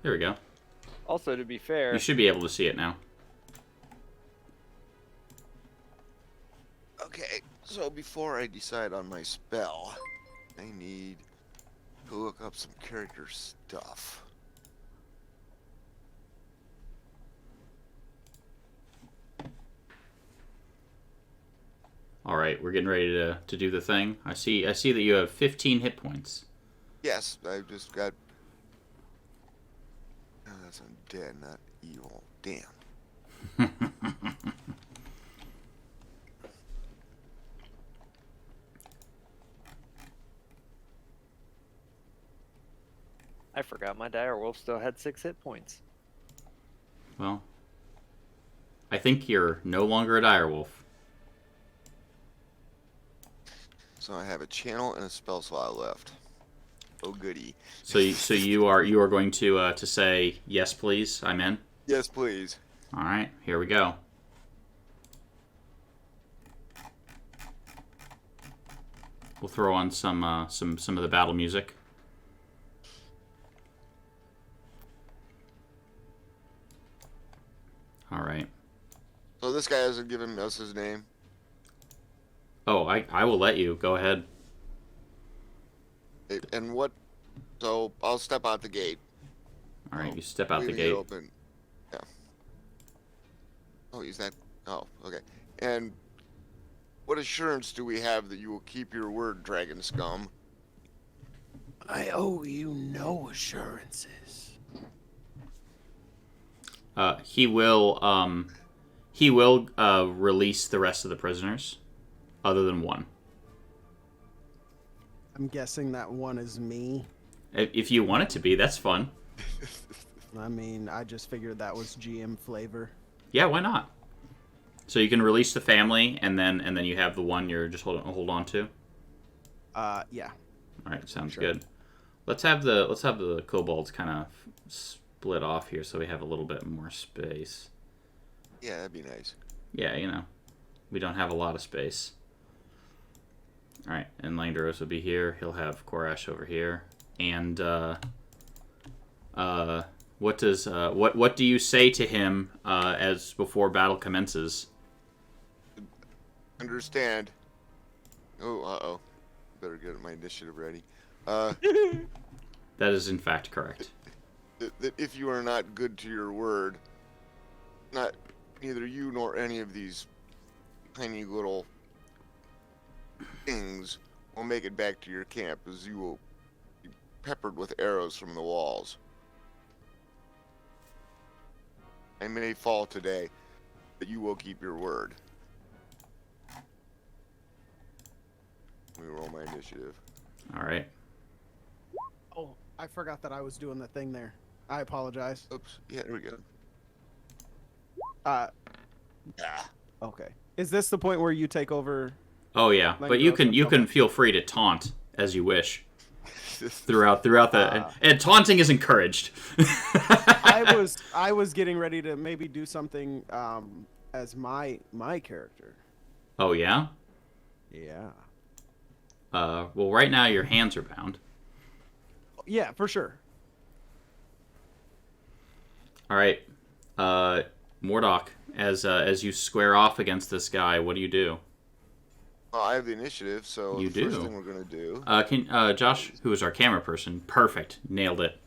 There we go. Also, to be fair, You should be able to see it now. Okay, so before I decide on my spell, I need to look up some character stuff. All right, we're getting ready to do the thing. I see that you have 15 hit points. Yes, I've just got. Oh, that's undead, not evil. Damn. I forgot my direwolf still had 6 hit points. Well, I think you're no longer a direwolf. So I have a channel and a spell slot left. Oh goody. So you are going to say yes, please. I'm in. Yes, please. All right, here we go. We'll throw on some of the battle music. All right. So this guy hasn't given us his name. Oh, I will let you. Go ahead. And what? So I'll step out the gate. All right, you step out the Leaving it gate. open. Yeah. Oh, is that? Oh, okay. And what assurance do we have that you will keep your word, dragon scum? I owe you no assurances. He will release the rest of the prisoners, other than one. I'm guessing that one is me. If you want it to be, that's fun. I mean, I just figured that was GM flavor. Yeah, why not? So you can release the family, and then you have the one you're just hold on to. Yeah. All right, sounds Sure. good. Let's have the kobolds kind of split off here, so we have a little bit more space. Yeah, that'd be nice. Yeah, we don't have a lot of space. All right, and Langdaros will be here. He'll have Korash over here, and what do you say to him as before battle commences? Understand. Oh, uh-oh. Better get my initiative ready. That is in fact correct. That if you are not good to your word, neither you nor any of these tiny little things will make it back to your camp, as you will be peppered with arrows from the walls. I may fall today, but you will keep your word. Let me roll my initiative. All right. Oh, I forgot that I was doing the thing there. I apologize. Oops. Yeah, there we go. Uh, Ah. okay. Is this the point where you take over? Oh yeah, but you can feel free to taunt as you wish throughout the and taunting is encouraged. I was getting ready to maybe do something as my character. Oh yeah. Yeah. Well, right now your hands are bound. Yeah, for sure. All right, Mordok, as you square off against this guy, what do you do? Well, I have the initiative, so You the first do. thing we're gonna do. Can Josh, who is our camera person, perfect, nailed it.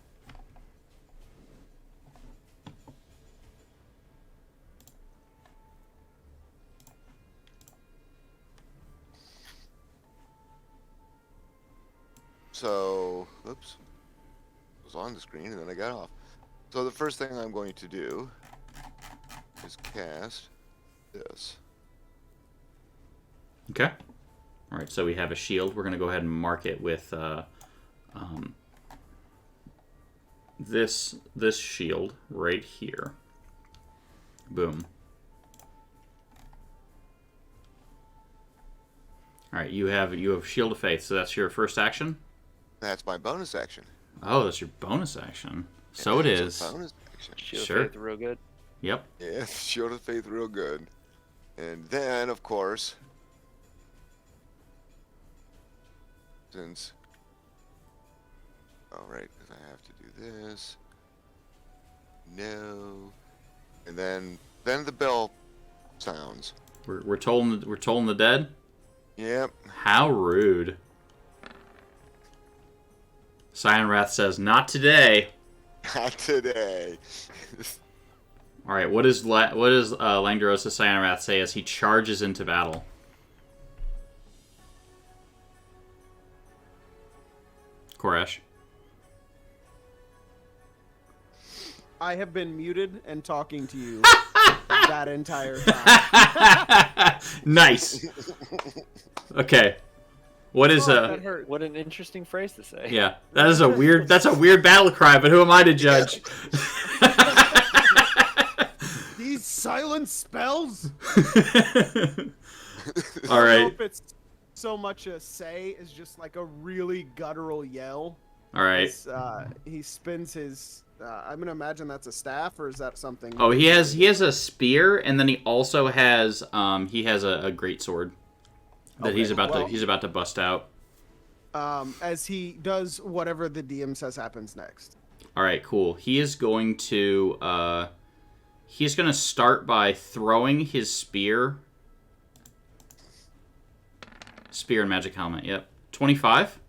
So, oops, it was on the screen and then I got off. So the first thing I'm going to do is cast this. Okay. All right, so we have a shield. We're going to go ahead and mark it with this shield right here. Boom. All right, you have Shield of Faith, so that's your first action? That's my bonus action. Oh, that's your bonus action. So it It's a is. bonus action. Shield Sure. Faith, real good. Yep. Yeah, Shield of Faith, real good. And then, of course, since, all right, because I have to do this. No, and then the bell sounds. We're tolling the dead? Yep. How rude. Cyanwrath says, "Not today." Not today. All right, what does Langdaros of Cyanwrath say as he charges into battle? Koresh. I have been muted and talking to you that entire time. Nice. Okay. What is That hurt. What an interesting phrase to say. Yeah, that's a weird battle cry, but who am I to judge? These silent spells? All I don't know right. if it's so much a say as just like a really guttural yell. All right. He spins his. I'm gonna imagine that's a staff, or is that something? Oh, he has a spear, and then he also has a great sword that Okay, he's about well- to bust out. as he does whatever the DM says happens next. All right, cool. He is going to start by throwing his spear. Spear and magic helmet. Yep. 25.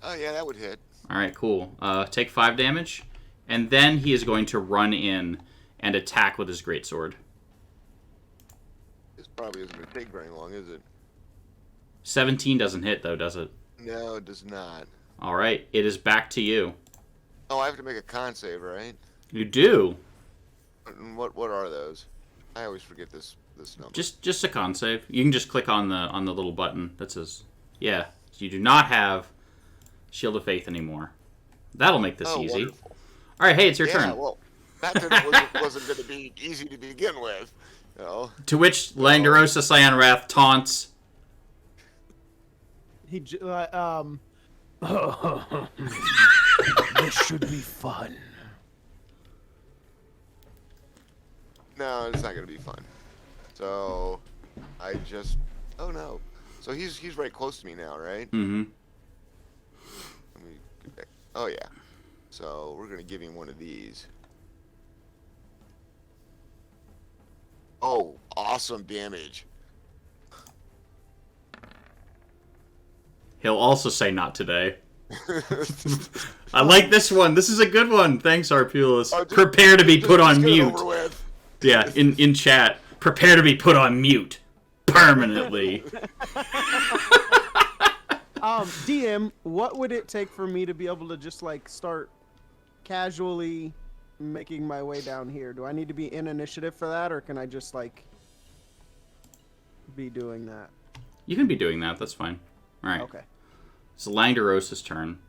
Oh yeah, that would hit. All right, cool. Take 5 damage, and then he is going to run in and attack with his greatsword. This probably isn't going to take very long, is it? 17 doesn't hit though, does it? No, it does not. All right, it is back to you. Oh, I have to make a con save, right? You do. And what are those? I always forget this number. Just a con save. You can just click on the little button that says, yeah. You do not have Shield of Faith anymore. That'll make this easy. Wonderful. All right, hey, it's your Yeah, turn. well, not that it wasn't going to be easy to begin with. You know? To which Langdorosa Cyanwrath taunts. This should be fun. No, it's not going to be fun. So, I just... Oh, no. So he's right close to me now, right? Mm-hmm. Let me get back. Oh, yeah. So, we're going to give him one of these. Oh, awesome damage. He'll also say not today. I like this one. This is a good one. Thanks, Arpulus. Prepare to be put on Just get it mute. over with. Yeah, in chat. Prepare to be put on mute. Permanently. DM, what would it take for me to be able to just like start casually making my way down here? Do I need to be in initiative for that, or can I just like be doing that? You can be doing that. That's fine. All right. Okay. It's Langdorosa's turn.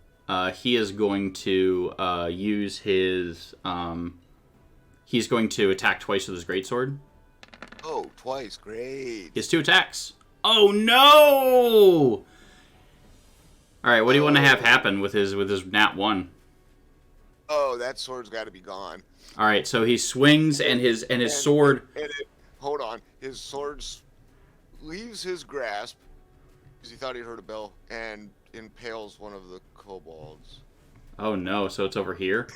He is going to use his... he's going to attack twice with his greatsword. Oh, twice. Great. He has 2 attacks. Oh, no! All right, what do you want to have happen with his nat 1? Oh, that sword's got to be gone. All right, so he swings and his sword... Hold on. His sword leaves his grasp, because he thought he heard a bell, and impales one of the kobolds. Oh, no, so it's over here?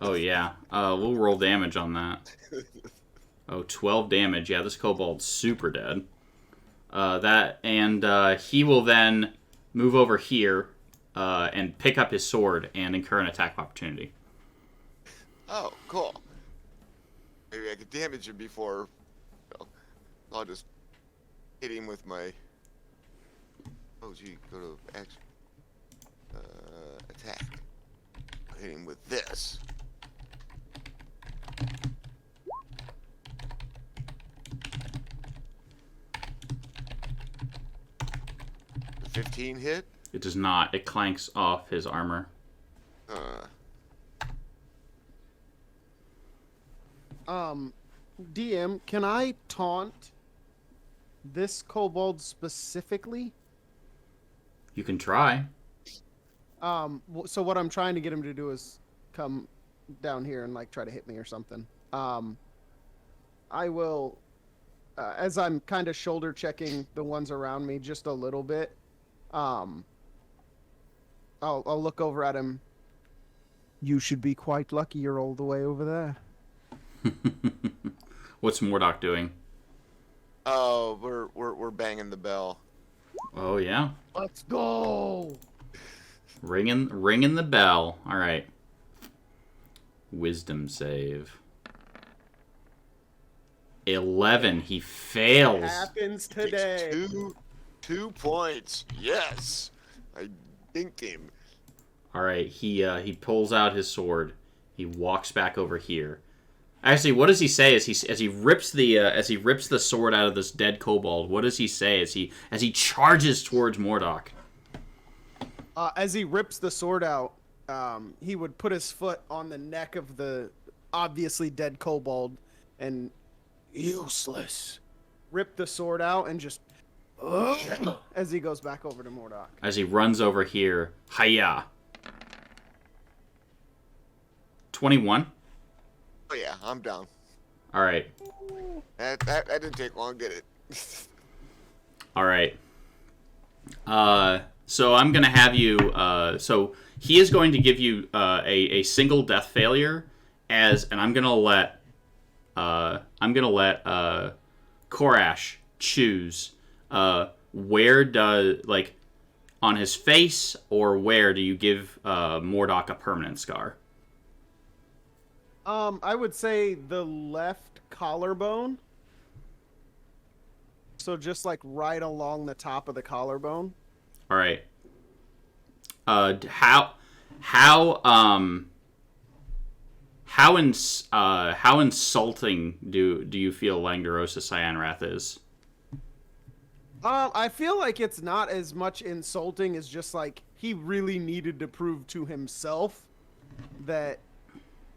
Oh, yeah. We'll roll damage on that. Oh, 12 damage. Yeah, this kobold's super dead. He will then move over here and pick up his sword and incur an attack of opportunity. Oh, cool. Maybe I could damage him before... I'll just hit him with my... Oh, gee, go to action. Attack. I'll hit him with this. 15 hit? It does not. It clanks off his armor. DM, can I taunt this kobold specifically? You can try. So what I'm trying to get him to do is come down here and like try to hit me or something. I will, as I'm kind of shoulder checking the ones around me just a little bit. I'll look over at him. You should be quite lucky you're all the way over there. What's Mordok doing? Oh, we're banging the bell. Oh yeah. Let's go. Ringing the bell. All right. Wisdom save. 11. He fails. Happens today. Takes 2 points. Yes, I dinked him. All right. He pulls out his sword. He walks back over here. Actually, what does he say as he rips the sword out of this dead kobold? What does he say as he charges towards Mordok? As he rips the sword out, he would put his foot on the neck of the obviously dead kobold and Useless. rip the sword out and just as he goes back over to Mordok. As he runs over here, hiya. 21. Oh yeah, I'm down. All right. That didn't take long, did it? All right. So I'm going to have you. So he is going to give you a single death failure and I'm going to let Korash choose where does on his face or where do you give Mordok a permanent scar? I would say the left collarbone. So just like right along the top of the collarbone. All right. How insulting do you feel Langdorosa Cyanrath is? I feel like it's not as much insulting as just like he really needed to prove to himself that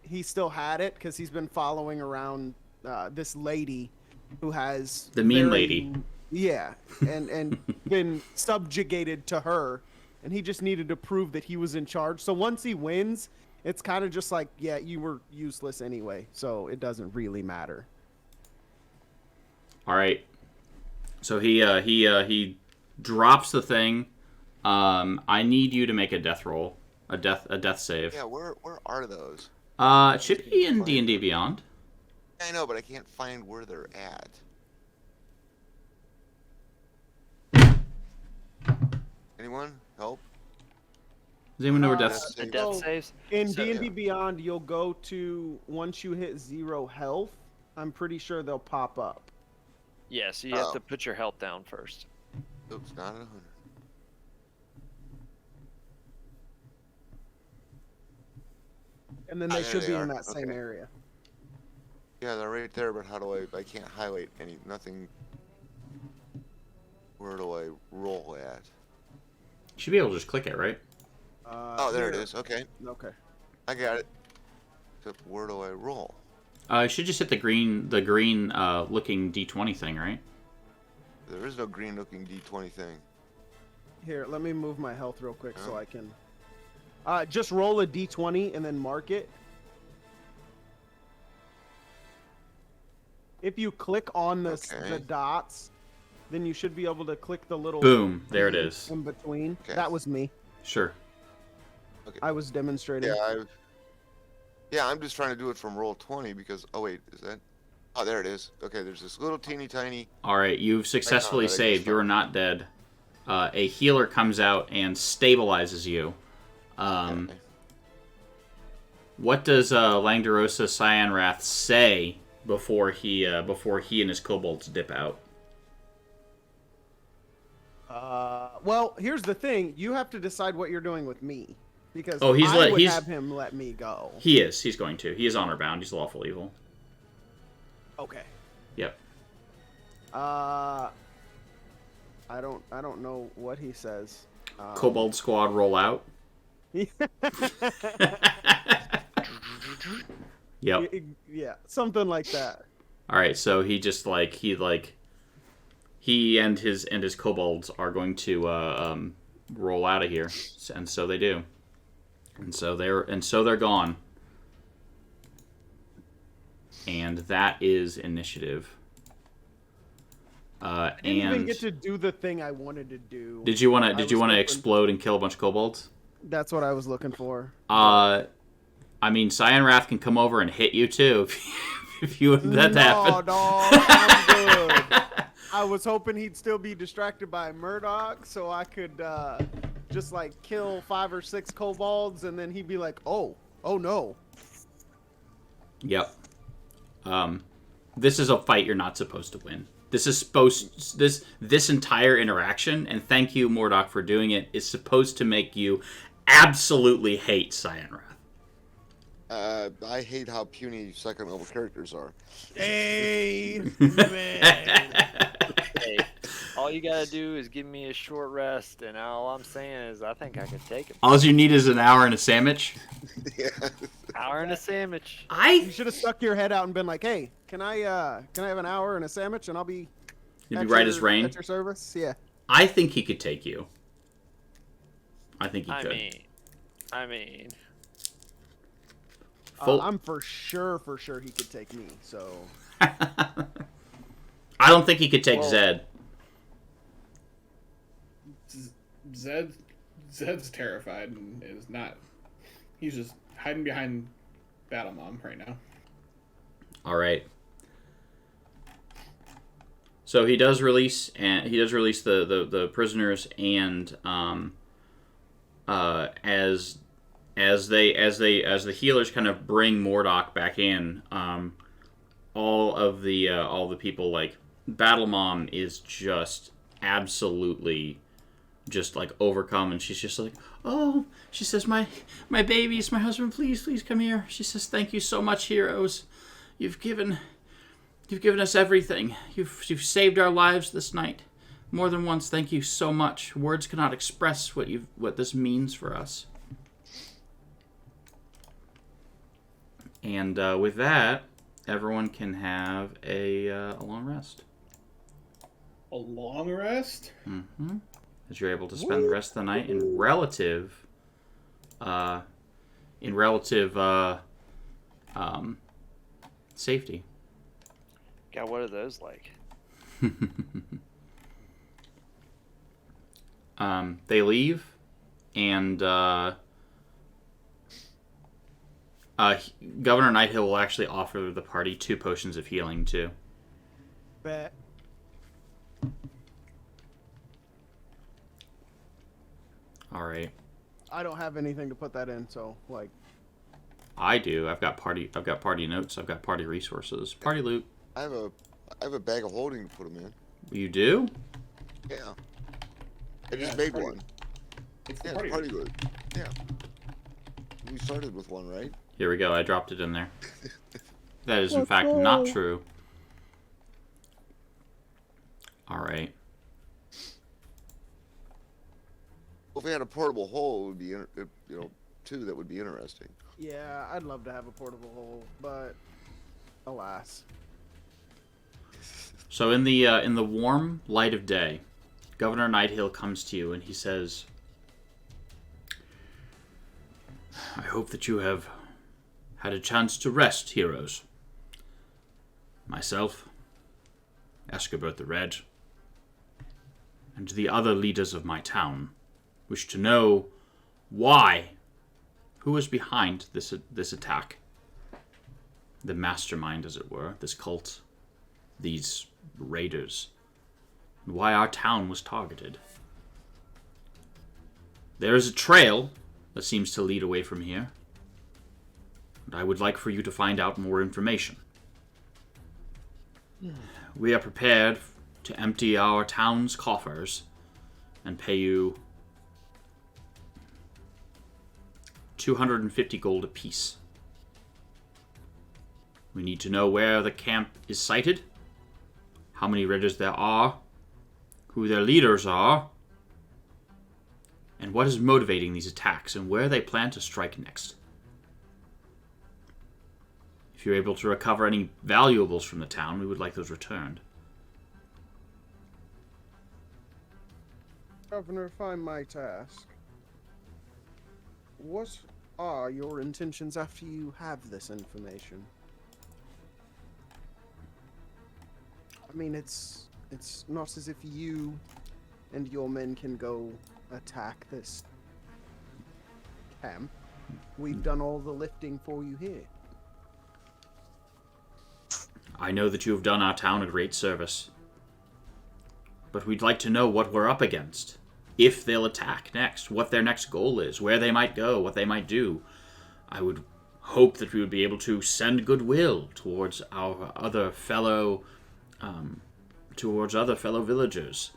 he still had it because he's been following around this lady who has The mean lady. Yeah, and been subjugated to her, and he just needed to prove that he was in charge. So once he wins, it's kind of just like, yeah, you were useless anyway, so it doesn't really matter. All right. So he drops the thing. I need you to make a death roll, a death save. Yeah, where are those? It should be in D&D Beyond. I know, but I can't find where they're at. Anyone help? Does anyone know where death? Death The save. death saves. In So, D&D yeah. Beyond, you'll go to once you hit 0 health. I'm pretty sure they'll pop up. Yeah, so you have Oh. to put your health down first. Oops, not 100. And then Ah, they there should they be are. in that same Okay. area. Yeah, they're right there, but how do I can't highlight nothing. Where do I roll at? You should be able to just click it, right? Oh, there it Here. is. Okay, Okay. I got it. Except where do I roll? You should just hit the green looking D20 thing, right? There is no green looking D20 thing. Here, let me move my health real quick so Huh? I can. Just roll a d20 and then mark it. If you click on the Okay. dots, then you should be able to click the little. Boom, there it thing is. In between. Okay. That was me. Sure. I was demonstrating. Yeah, I'm just trying to do it from roll 20 because oh wait, is that? Oh, there it is. Okay, there's this little teeny tiny. All right, you've successfully that I saved. just You're found. not dead. A healer comes out and stabilizes you. Okay. What does Langdorosa Cyanrath say before he and his kobolds dip out? Well, here's the thing. You have to decide what you're doing with me, because Oh, I would have him let me go. He is. He's going to. He is honor bound. He's lawful evil. Okay. Yep. I don't know what he says. Kobold squad roll out. Yep. Yeah, something like that. All right. So he just he and his kobolds are going to roll out of here, and so they do, and so they're gone, and that is initiative. I didn't even get to do the thing I wanted to do. Did you want I to was hoping- explode and kill a bunch of kobolds? That's what I was looking for. I mean, Cyanrath can come over and hit you too if you want that to happen. No, I'm good. I was hoping he'd still be distracted by Murdoch, so I could just like kill 5 or 6 kobolds, and then he'd be like, "Oh no." Yep. This is a fight you're not supposed to win. This is this entire interaction, and thank you, Mordok, for doing it, is supposed to make you absolutely hate Cyanrath. I hate how puny second level characters are. Hey, man. Hey, all you gotta do is give me a short rest, and all I'm saying is I think I could take him. All you need is an hour and a sandwich. Yeah. Hour and a sandwich. You should have stuck your head out and been like, "Hey, can I have an hour and a sandwich, and I'll be You'd be right as rain. at your service?" Yeah. I think he could take you. I think he I could. mean, I'm for sure he could take me. So I don't think he could take Well- Zed. Zed's Zed's terrified and is not. He's just hiding behind Battle Mom right now. All right. So he does release the prisoners, and as the healers kind of bring Mordok back in, all the people, like Battle Mom is just absolutely just like overcome, and she's just like, oh, she says, my babies, my husband, please come here. She says, thank you so much, heroes. You've given us everything. You've saved our lives this night more than once. Thank you so much. Words cannot express what this means for us. And with that, everyone can have a long rest. A long rest? Mm-hmm. As you're able to spend the rest of the night in relative safety. God, what are those like? They leave, and Governor Nighthill will actually offer the party 2 potions of healing too. Bet. All right. I don't have anything to put that in, so like. I do. I've got party notes. I've got party resources. Party loot. I have a bag of holding to put them in. You do? Yeah. I just it's made party- one. It's Yeah, the it's party. party good. Yeah. We started with one, right? Here we go. I dropped it in there. That is in fact not true. All right. Well, if we had a portable hole, it would be, too. That would be interesting. Yeah, I'd love to have a portable hole, but alas. So in the warm light of day, Governor Nighthill comes to you and he says, I hope that you have had a chance to rest, heroes. Myself, Escobert the Red, and the other leaders of my town wish to know who is behind this attack. The mastermind, as it were, this cult, these raiders, and why our town was targeted. There is a trail that seems to lead away from here, and I would like for you to find out more information. We are prepared to empty our town's coffers and pay you 250 gold apiece. We need to know where the camp is sited, how many raiders there are, who their leaders are, and what is motivating these attacks, and where they plan to strike next. If you're able to recover any valuables from the town, we would like those returned. Governor, if I might ask, what are your intentions after you have this information? I mean, it's not as if you and your men can go attack this camp. We've done all the lifting for you here. I know that you have done our town a great service, but we'd like to know what we're up against. If they'll attack next, what their next goal is, where they might go, what they might do. I would hope that we would be able to send goodwill towards our other fellow villagers.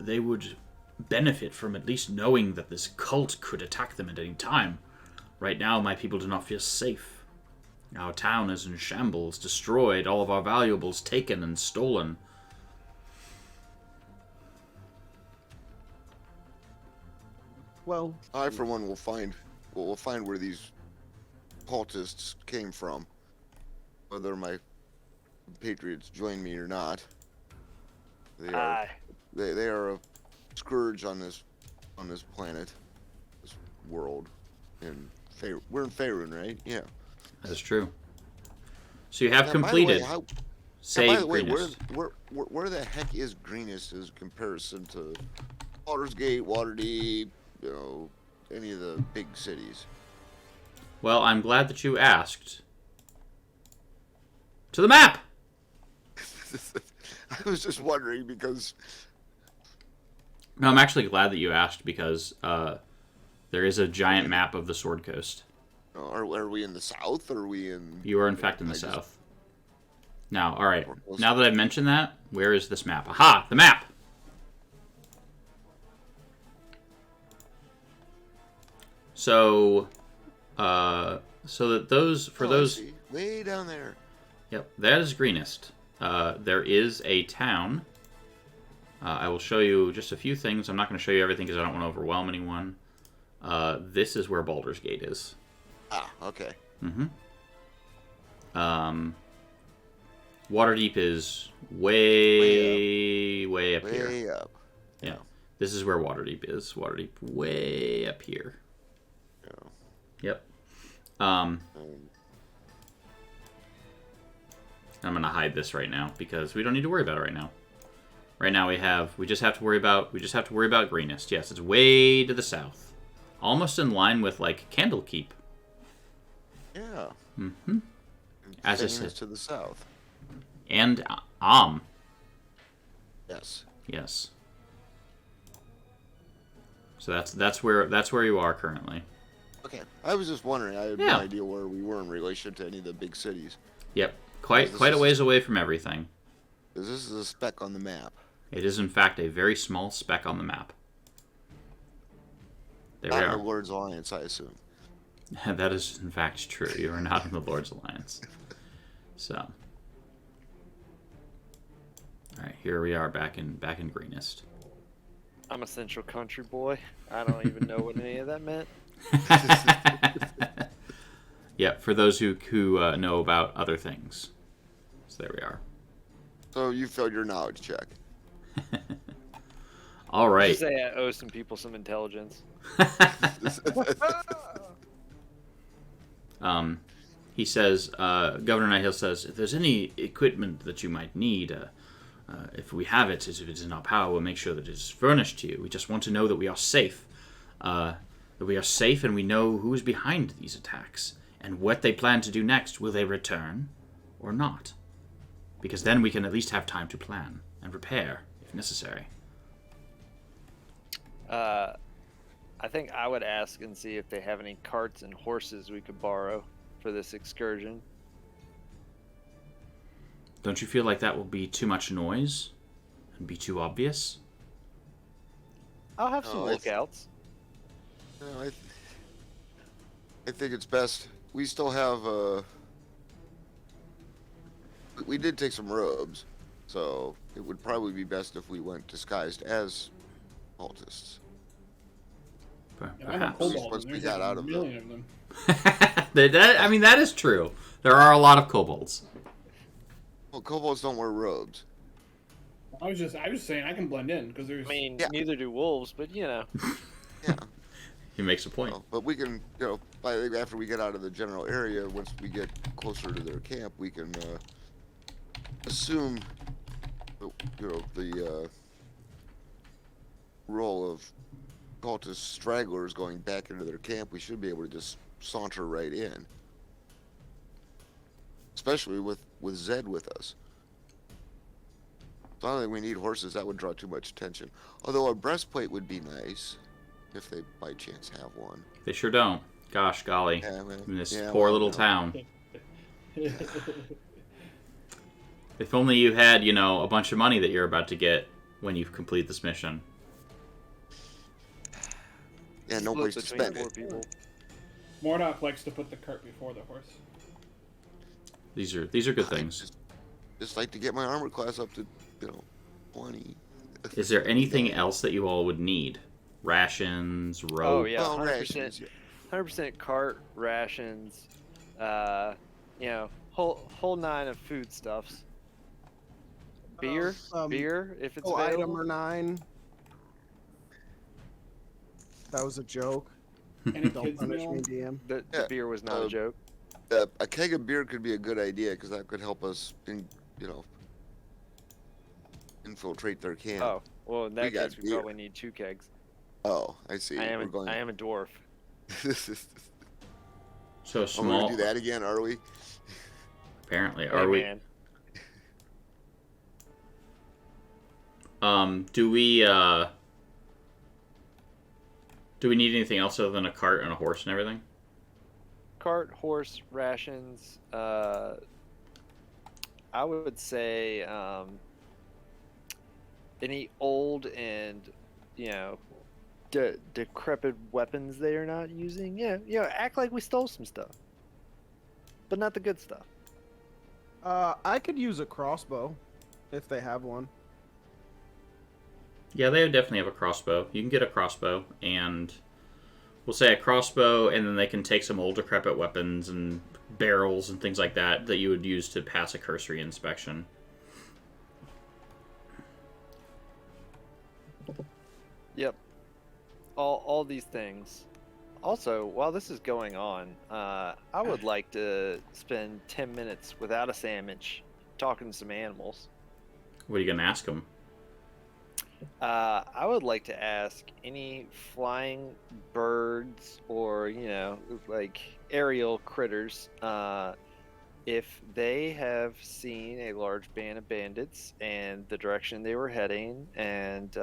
They would benefit from at least knowing that this cult could attack them at any time. Right now, my people do not feel safe. Our town is in shambles, destroyed, all of our valuables taken and stolen. Well, I, for one, will find where these cultists came from, whether my patriots join me or not. They are a scourge on this planet, this world. And we're in Faerun, right? Yeah. That's true. So you have Now, completed. by Save the way, Greenest. where the heck is Greenest as comparison to Baldur's Gate, Waterdeep, any of the big cities. Well, I'm glad that you asked. To the map! I was just wondering because. No, I'm actually glad that you asked because there is a giant map of the Sword Coast. Are we in the south? Or are we in? You are in fact in the south. Now, all right. Now that I've mentioned that, where is this map? Aha! The map. So, so that those I see. Way down there. Yep, that is greenest. There is a town. I will show you just a few things. I'm not going to show you everything because I don't want to overwhelm anyone. This is where Baldur's Gate is. Ah, okay. Waterdeep is way up here. Way up. Yeah. This is where Waterdeep is. Waterdeep way up here. Yeah. Yep. I'm going to hide this right now because we don't need to worry about it right now. Right now we just have to worry about greenest. Yes, it's way to the south. Almost in line with like Candlekeep. Yeah. As I Same said. as to the south. And Yes. Yes. So that's where you are currently. Okay. I was just wondering. I had Yeah. no idea where we were in relation to any of the big cities. Yep. Quite a ways away from everything. Because this is a speck on the map. It is in fact a very small speck on the map. There we Not in are. the Lord's Alliance, I assume. That is in fact true. You are not in the Lord's Alliance. So, all right, here we are back in greenest. I'm a central country boy. I don't even know what any of that meant. Yeah, for those who know about other things. So there we are. So you failed your knowledge check. All right. Just say I owe some people some intelligence. He says, Governor Nighthill says, if there's any equipment that you might need, if we have it, if it's in our power, we'll make sure that it's furnished to you. We just want to know that we are safe. That we are safe and we know who is behind these attacks and what they plan to do next. Will they return or not? Because then we can at least have time to plan and prepare if necessary. I think I would ask and see if they have any carts and horses we could borrow for this excursion. Don't you feel like that will be too much noise and be too obvious? I'll have some Oh, lookouts. No, I think it's best. We still have. We did take some robes, so it would probably be best if we went disguised as cultists. I'm a Perhaps. kobold, Once and we there's got like out a of million of them. That is true. There are a lot of kobolds. Well, kobolds don't wear robes. I was just saying I can blend in because there's. I mean, Yeah. neither do wolves, but you know. Yeah. He makes a point. But we can, after we get out of the general area, once we get closer to their camp, we can assume, the role of cultist stragglers going back into their camp. We should be able to just saunter right in, especially with Zed with us. So I don't think we need horses. That would draw too much attention. Although a breastplate would be nice, if they by chance have one. They sure don't. Gosh golly. Yeah, man. In this Yeah, poor well, little no. town. If only you had, a bunch of money that you're about to get when you complete this mission. Yeah, no Split place to between spend four it. people. Mordok likes to put the cart before the horse. These are good things. Just like to get my armor class up to, 20. Is there anything else that you all would need? Rations, rope? Oh yeah, Well, 100%. rations, yeah. 100% cart rations. Whole nine of foodstuffs. Beer, beer if it's Item available. or 9. That was a joke. Any Don't kids punish meal? me, DM. The Yeah, beer was not a uh, joke. A keg of beer could be a good idea because that could help us in, infiltrate their camp. Oh, well, in We that got case, we beer. probably need 2 kegs. Oh, I see. I am We're going. I am a dwarf. So Oh, we're small. gonna do that again, are we? Apparently, Hey, are we? man. Do we need anything else other than a cart and a horse and everything? Cart, horse, rations. I would say any old and decrepit weapons they are not using. Yeah, act like we stole some stuff, but not the good stuff. I could use a crossbow if they have one. Yeah, they definitely have a crossbow. You can get a crossbow, and we'll say a crossbow, and then they can take some old decrepit weapons and barrels and things like that that you would use to pass a cursory inspection. Yep. All these things. Also, while this is going on, I would like to spend 10 minutes without a sandwich talking to some animals. What are you going to ask them? I would like to ask any flying birds or, like aerial critters, if they have seen a large band of bandits and the direction they were heading, and,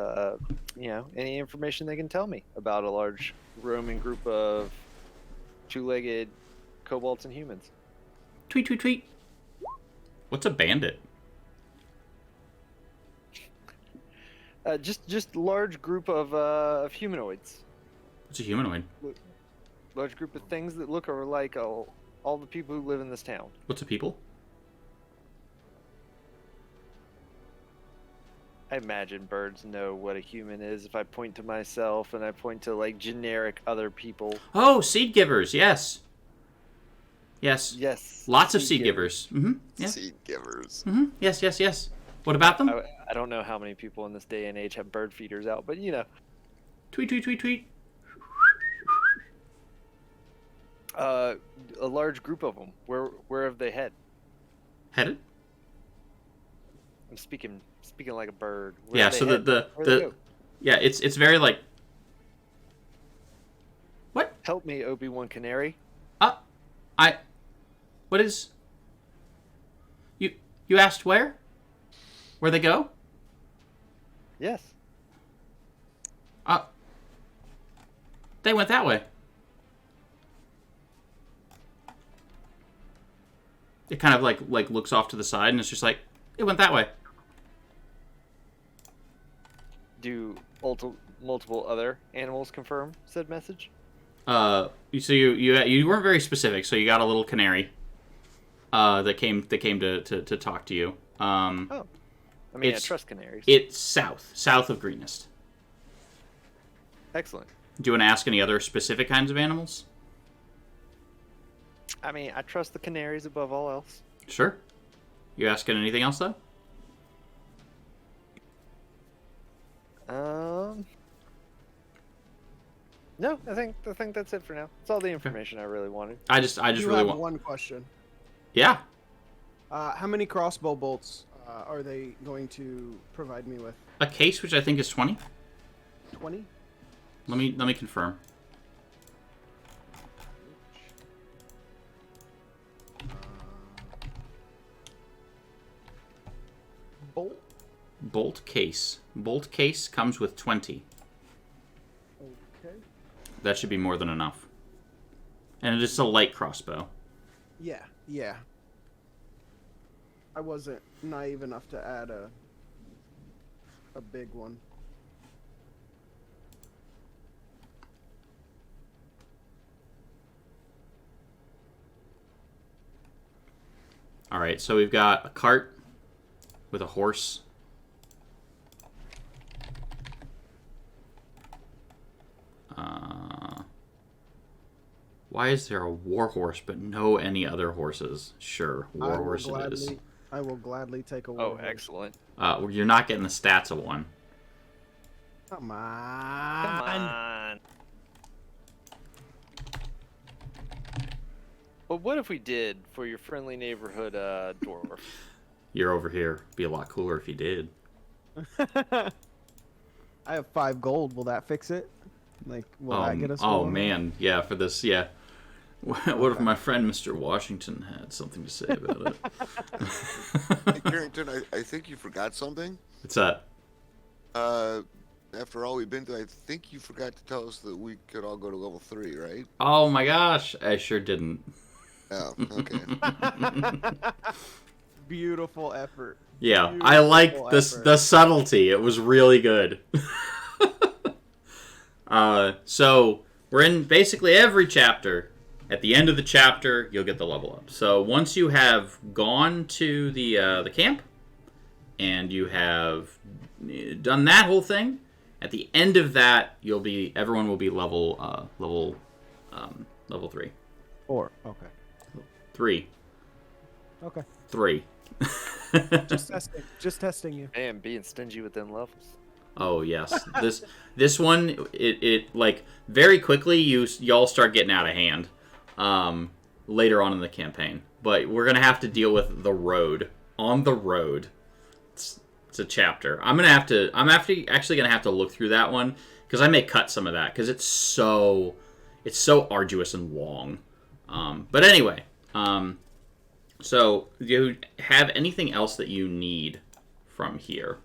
any information they can tell me about a large roaming group of 2-legged kobolds and humans. Tweet, tweet, tweet. What's a bandit? Just large group of humanoids. What's a humanoid? Large group of things that look like all the people who live in this town. What's a people? I imagine birds know what a human is if I point to myself and I point to like generic other people. Oh, seed givers. Yes. Yes. Yes. Lots of seed givers. Mm-hmm. Yeah. Seed givers. Mm-hmm. Yes, yes, yes. What about them? I don't know how many people in this day and age have bird feeders out, but Tweet, tweet, tweet, tweet. a large group of them. Where have they head? Headed? I'm speaking like a bird. Where Yeah, have they so head? Where'd they the go? yeah, it's very like what? Help me, Obi-Wan Canary. What is you asked where? Where they go? Yes. They went that way. It kind of like looks off to the side and it's just like it went that way. Do multiple other animals confirm said message? So you weren't very specific, so you got a little canary that came to talk to you. Oh. I mean, I It's- trust canaries. It's south of Greenest. Excellent. Do you want to ask any other specific kinds of animals? I mean, I trust the canaries above all else. Sure. You asking anything else though? No, I think that's it for now. It's all the information I really wanted. I just You really have want. one question. Yeah. How many crossbow bolts are they going to provide me with? A case, which I think is 20. 20? Let me confirm. Bolt? Bolt case. Bolt case comes with 20. Okay. That should be more than enough. And it's a light crossbow. Yeah. I wasn't naive enough to add a big one. All right, so we've got a cart with a horse. Why is there a war horse but no any other horses? Sure, war horse it is. I will gladly take a Oh, war horse. excellent. You're not getting the stats of one. Come Come on. on. But what if we did for your friendly neighborhood dwarf? You're over here. Be a lot cooler if you did. I have 5 gold. Will that fix it? Like, will that get us? Oh going? man, yeah. For this, yeah. What if my friend Mr. Washington had something to say about it? Hey, Carrington, I think you forgot something. What's that? After all we've been through, I think you forgot to tell us that we could all go to level 3, right? Oh my gosh, I sure didn't. Oh, okay. Beautiful effort. Yeah, I like Beautiful this effort. the subtlety. It was really good. So we're in basically every chapter. At the end of the chapter, you'll get the level up. So once you have gone to the camp and you have done that whole thing, at the end of that, everyone will be level 3. 4. Okay. 3. Okay. 3. Just testing. Just testing you. Man, being stingy with them levels. Oh yes, this one it like very quickly y'all start getting out of hand later on in the campaign, but we're gonna have to deal with the road. On the road, it's a chapter. I'm actually gonna have to look through that one because I may cut some of that because it's so arduous and long. But anyway, so do you have anything else that you need from here?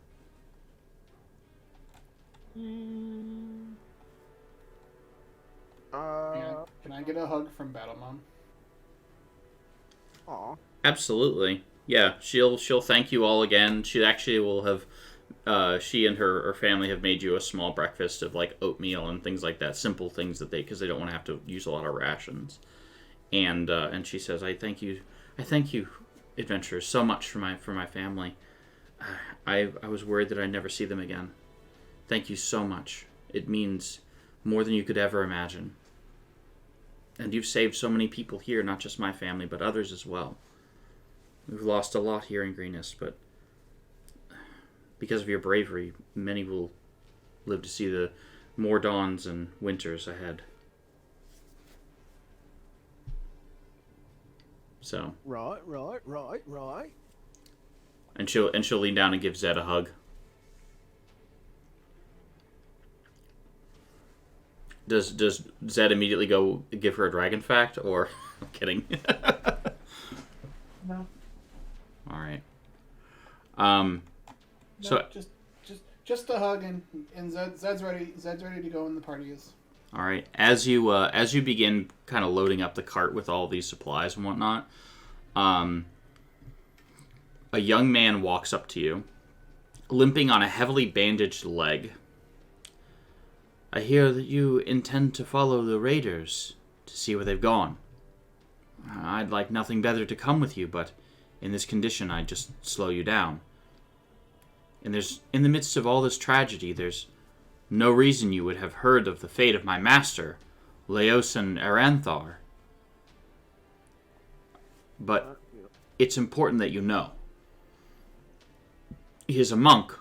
Can I get a hug from Battle Mom? Aw. Absolutely. Yeah, she'll thank you all again. She actually will have she and her family have made you a small breakfast of like oatmeal and things like that, simple things that because they don't want to have to use a lot of rations. And she says, I thank you, adventurers, so much for my family. I was worried that I'd never see them again. Thank you so much. It means more than you could ever imagine. And you've saved so many people here, not just my family, but others as well. We've lost a lot here in Greenest, but because of your bravery, many will live to see the more dawns and winters ahead. So. Right. And she'll lean down and give Zed a hug. Does Zed immediately go give her a dragon fact, or I'm kidding? No. All right. No, So just a hug, and Zed's ready. Zed's ready to go, and the party is. all right. As you begin kind of loading up the cart with all these supplies and whatnot, a young man walks up to you, limping on a heavily bandaged leg. I hear that you intend to follow the raiders to see where they've gone. I'd like nothing better to come with you, but in this condition I'd just slow you down. And in the midst of all this tragedy, there's no reason you would have heard of the fate of my master, Laosan Aranthar. But it's important that you know. He is a monk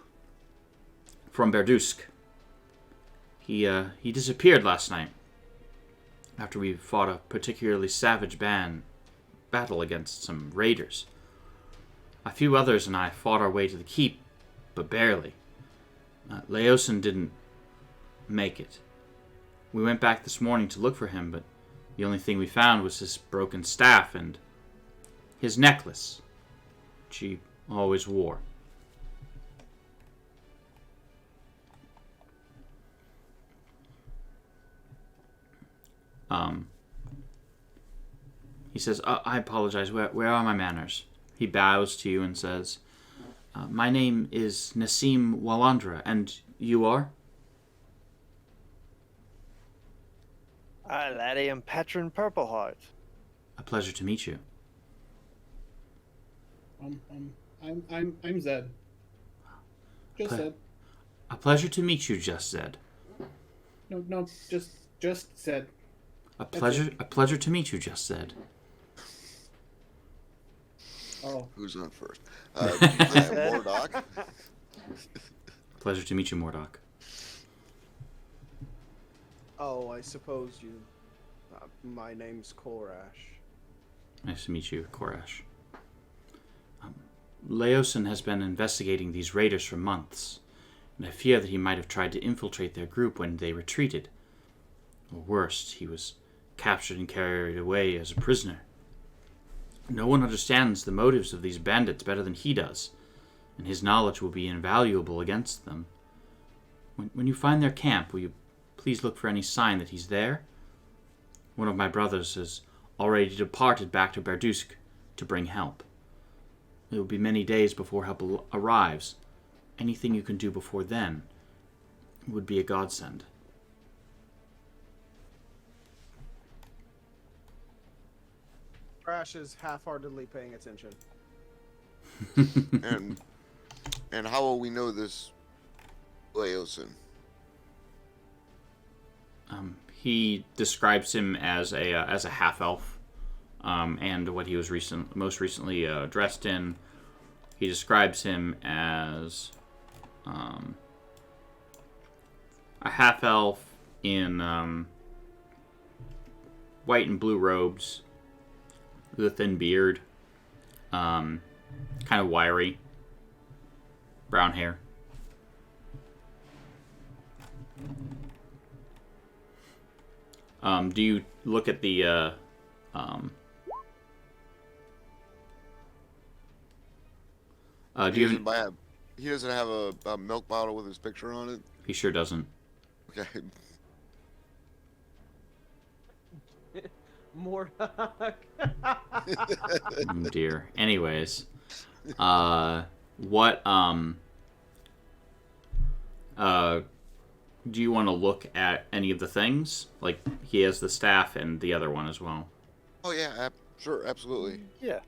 from Berdusk. He disappeared last night after we fought a particularly savage battle against some raiders. A few others and I fought our way to the keep, but barely. Laosan didn't make it. We went back this morning to look for him, but the only thing we found was his broken staff and his necklace, which he always wore. He says, I apologize, where are my manners? He bows to you and says, my name is Nassim Walandra, and you are? Laddie and Patron Purpleheart. A pleasure to meet you. I'm Zed. Just Zed. A pleasure to meet you, just Zed. No, just Zed. A pleasure to meet you, just Zed. Oh. Who's on first? Mordock. Pleasure to meet you, Mordock. Oh, I suppose you. My name's Korash. Nice to meet you, Korash. Laosin has been investigating these raiders for months, and I fear that he might have tried to infiltrate their group when they retreated. Or worse, he was captured and carried away as a prisoner. No one understands the motives of these bandits better than he does, and his knowledge will be invaluable against them. When you find their camp, will you please look for any sign that he's there? One of my brothers has already departed back to Berdusk to bring help. It will be many days before help arrives. Anything you can do before then would be a godsend. Crash is half-heartedly paying attention. And how will we know this Laosin? He describes him as a half elf, and what he was most recently dressed in. He describes him as a half elf in white and blue robes, with a thin beard, kind of wiry, brown hair. Do you look at the do you have, He doesn't have a milk bottle with his picture on it? he sure doesn't. Okay. More. Oh dear. Anyways, what do you want to look at any of the things? Like, he has the staff and the other one as well. Oh, yeah, sure, absolutely. Yeah.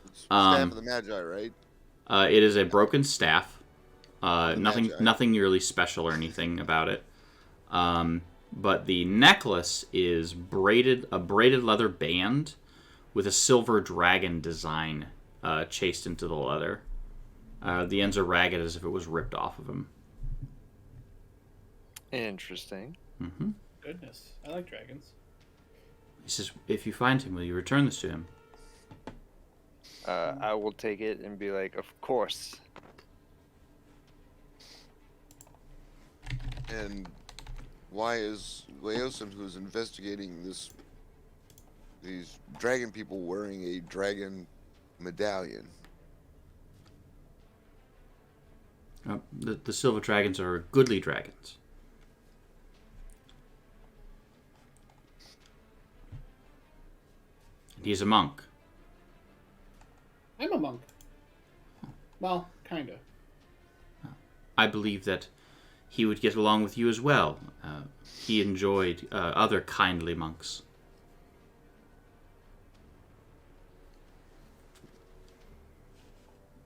It's Staff of the Magi, right? It is a broken staff. The Nothing Magi. really special or anything about it. But the necklace is a braided leather band with a silver dragon design chased into the leather. The ends are ragged as if it was ripped off of him. Interesting. Mm-hmm. Goodness, I like dragons. He says, if you find him, will you return this to him? I will take it and be like, of course. And why is Laosin, who's investigating these dragon people, wearing a dragon medallion? The silver dragons are goodly dragons. He's a monk. I'm a monk. Well, kinda. I believe that he would get along with you as well. He enjoyed other kindly monks.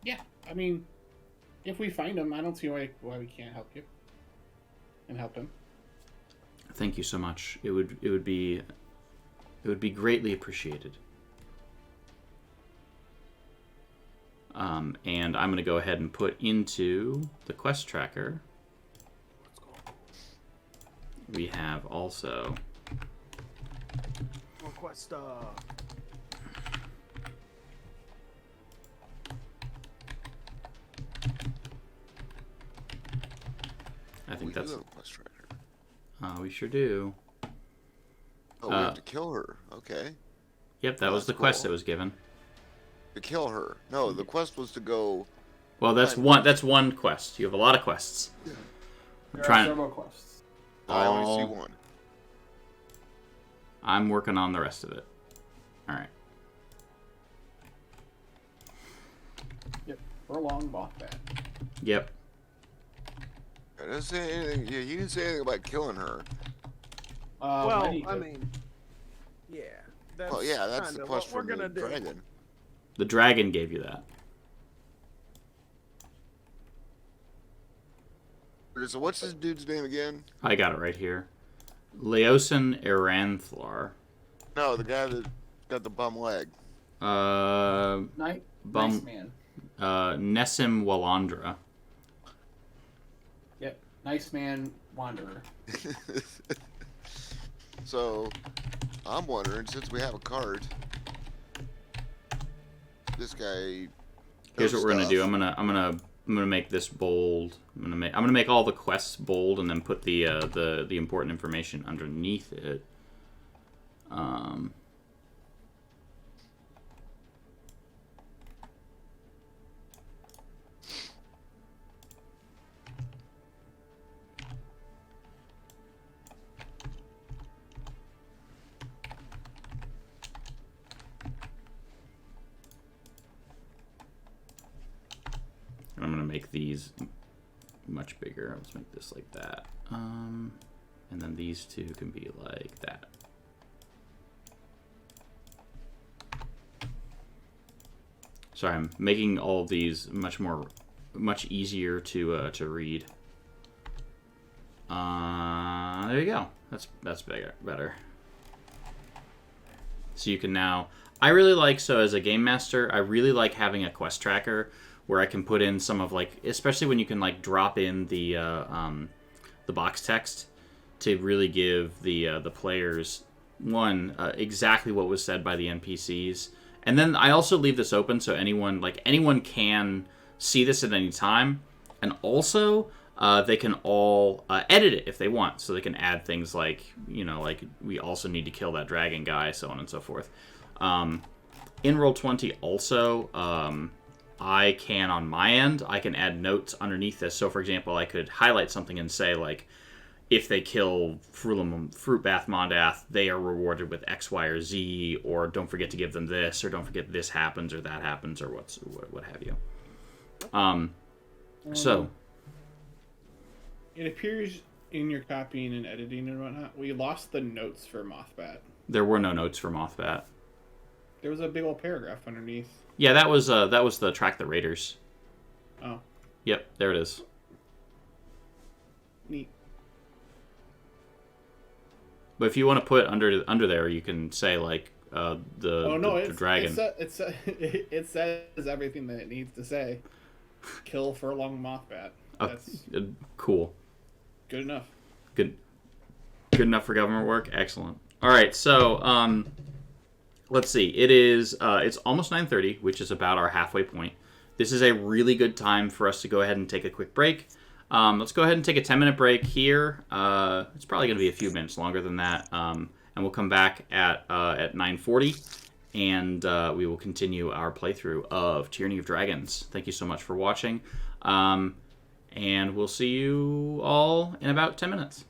Yeah, I mean, if we find him, I don't see why we can't help you. And help him. Thank you so much. It would be greatly appreciated. And I'm going to go ahead and put into the quest tracker. We have also Request. I think We do that's have a quest tracker. we sure do. Oh, we have to kill her. Okay. Yep, that was the That's quest cool. that was given. To kill her. No, the quest was to go. Well, that's one quest. You have a lot of quests. I'm There trying. are several quests. I only Oh. see one. I'm working on the rest of it. All right. Yep, Furlong bought that. Yep. I didn't say anything. Yeah, you didn't say anything about killing her. Well, need I to- mean, yeah. That's Well, yeah, that's the kinda quest what we're from the gonna do. dragon. The dragon gave you that. So what's this dude's name again? I got it right here. Laosin Eranthlar. No, the guy that got the bum leg. Nice Bum. man. Nessim Walandra. Yep, nice man, wanderer. So, I'm wondering, since we have a card, this guy Here's what we're gonna do. I'm gonna make this bold. I'm gonna make all the quests bold, and then put the important information underneath it. And I'm going to make these much bigger. Let's make this like that. And then these two can be like that. Sorry, I'm making all of these much easier to read. There you go. That's better. So you can now. I really like, so as a game master, I really like having a quest tracker where I can put in some of, like, especially when you can, like, drop in the box text to really give the players, one, exactly what was said by the NPCs. And then I also leave this open so anyone can see this at any time. And also, they can all edit it if they want. So they can add things like, like, we also need to kill that dragon guy, so on and so forth. In Roll20 also, I can, on my end, I can add notes underneath this. So, for example, I could highlight something and say, like, if they kill Fruitbath Mondath, they are rewarded with X, Y, or Z, or don't forget to give them this, or don't forget this happens, or that happens, or what have you. So. It appears in your copying and editing and whatnot, we lost the notes for Mothbat. There were no notes for Mothbat. There was a big old paragraph underneath. Yeah, that was the Track the Raiders. Oh. Yep, there it is. Neat. But if you want to put under there, you can say like the dragon. It says everything that it needs to say. Kill Furlong Mothbat. That's cool. Good enough. Good enough for government work. Excellent. All right, so let's see. It's almost 9:30, which is about our halfway point. This is a really good time for us to go ahead and take a quick break. Let's go ahead and take a 10-minute break here. It's probably going to be a few minutes longer than that, and we'll come back at 9:40, and we will continue our playthrough of Tyranny of Dragons. Thank you so much for watching, and we'll see you all in about 10 minutes.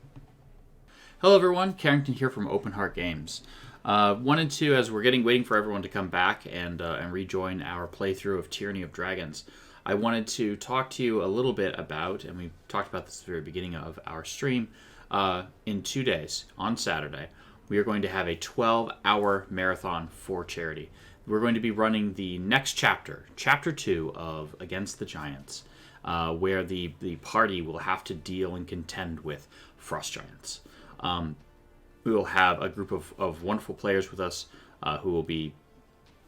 Hello, everyone. Carrington here from Open Heart Games. Wanted to, as we're waiting for everyone to come back and rejoin our playthrough of Tyranny of Dragons, I wanted to talk to you a little bit about, and we talked about this at the very beginning of our stream, in 2 days, on Saturday, we are going to have a 12-hour marathon for charity. We're going to be running the next chapter, Chapter 2 of Against the Giants, where the party will have to deal and contend with frost giants. We will have a group of wonderful players with us who will be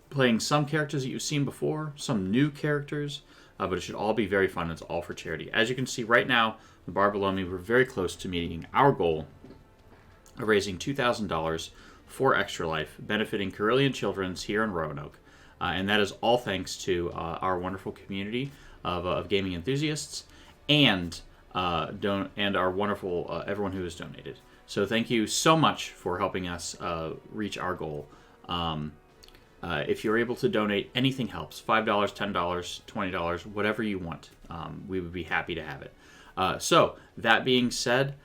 playing some characters that you've seen before, some new characters, but it should all be very fun. It's all for charity. As you can see right now, the bar below me, we're very close to meeting our goal of raising $2,000 for Extra Life, benefiting Carillion Children's here in Roanoke. And that is all thanks to our wonderful community of gaming enthusiasts and our wonderful everyone who has donated. So thank you so much for helping us reach our goal. If you're able to donate, anything helps. $5, $10, $20, whatever you want. We would be happy to have it. So that being said,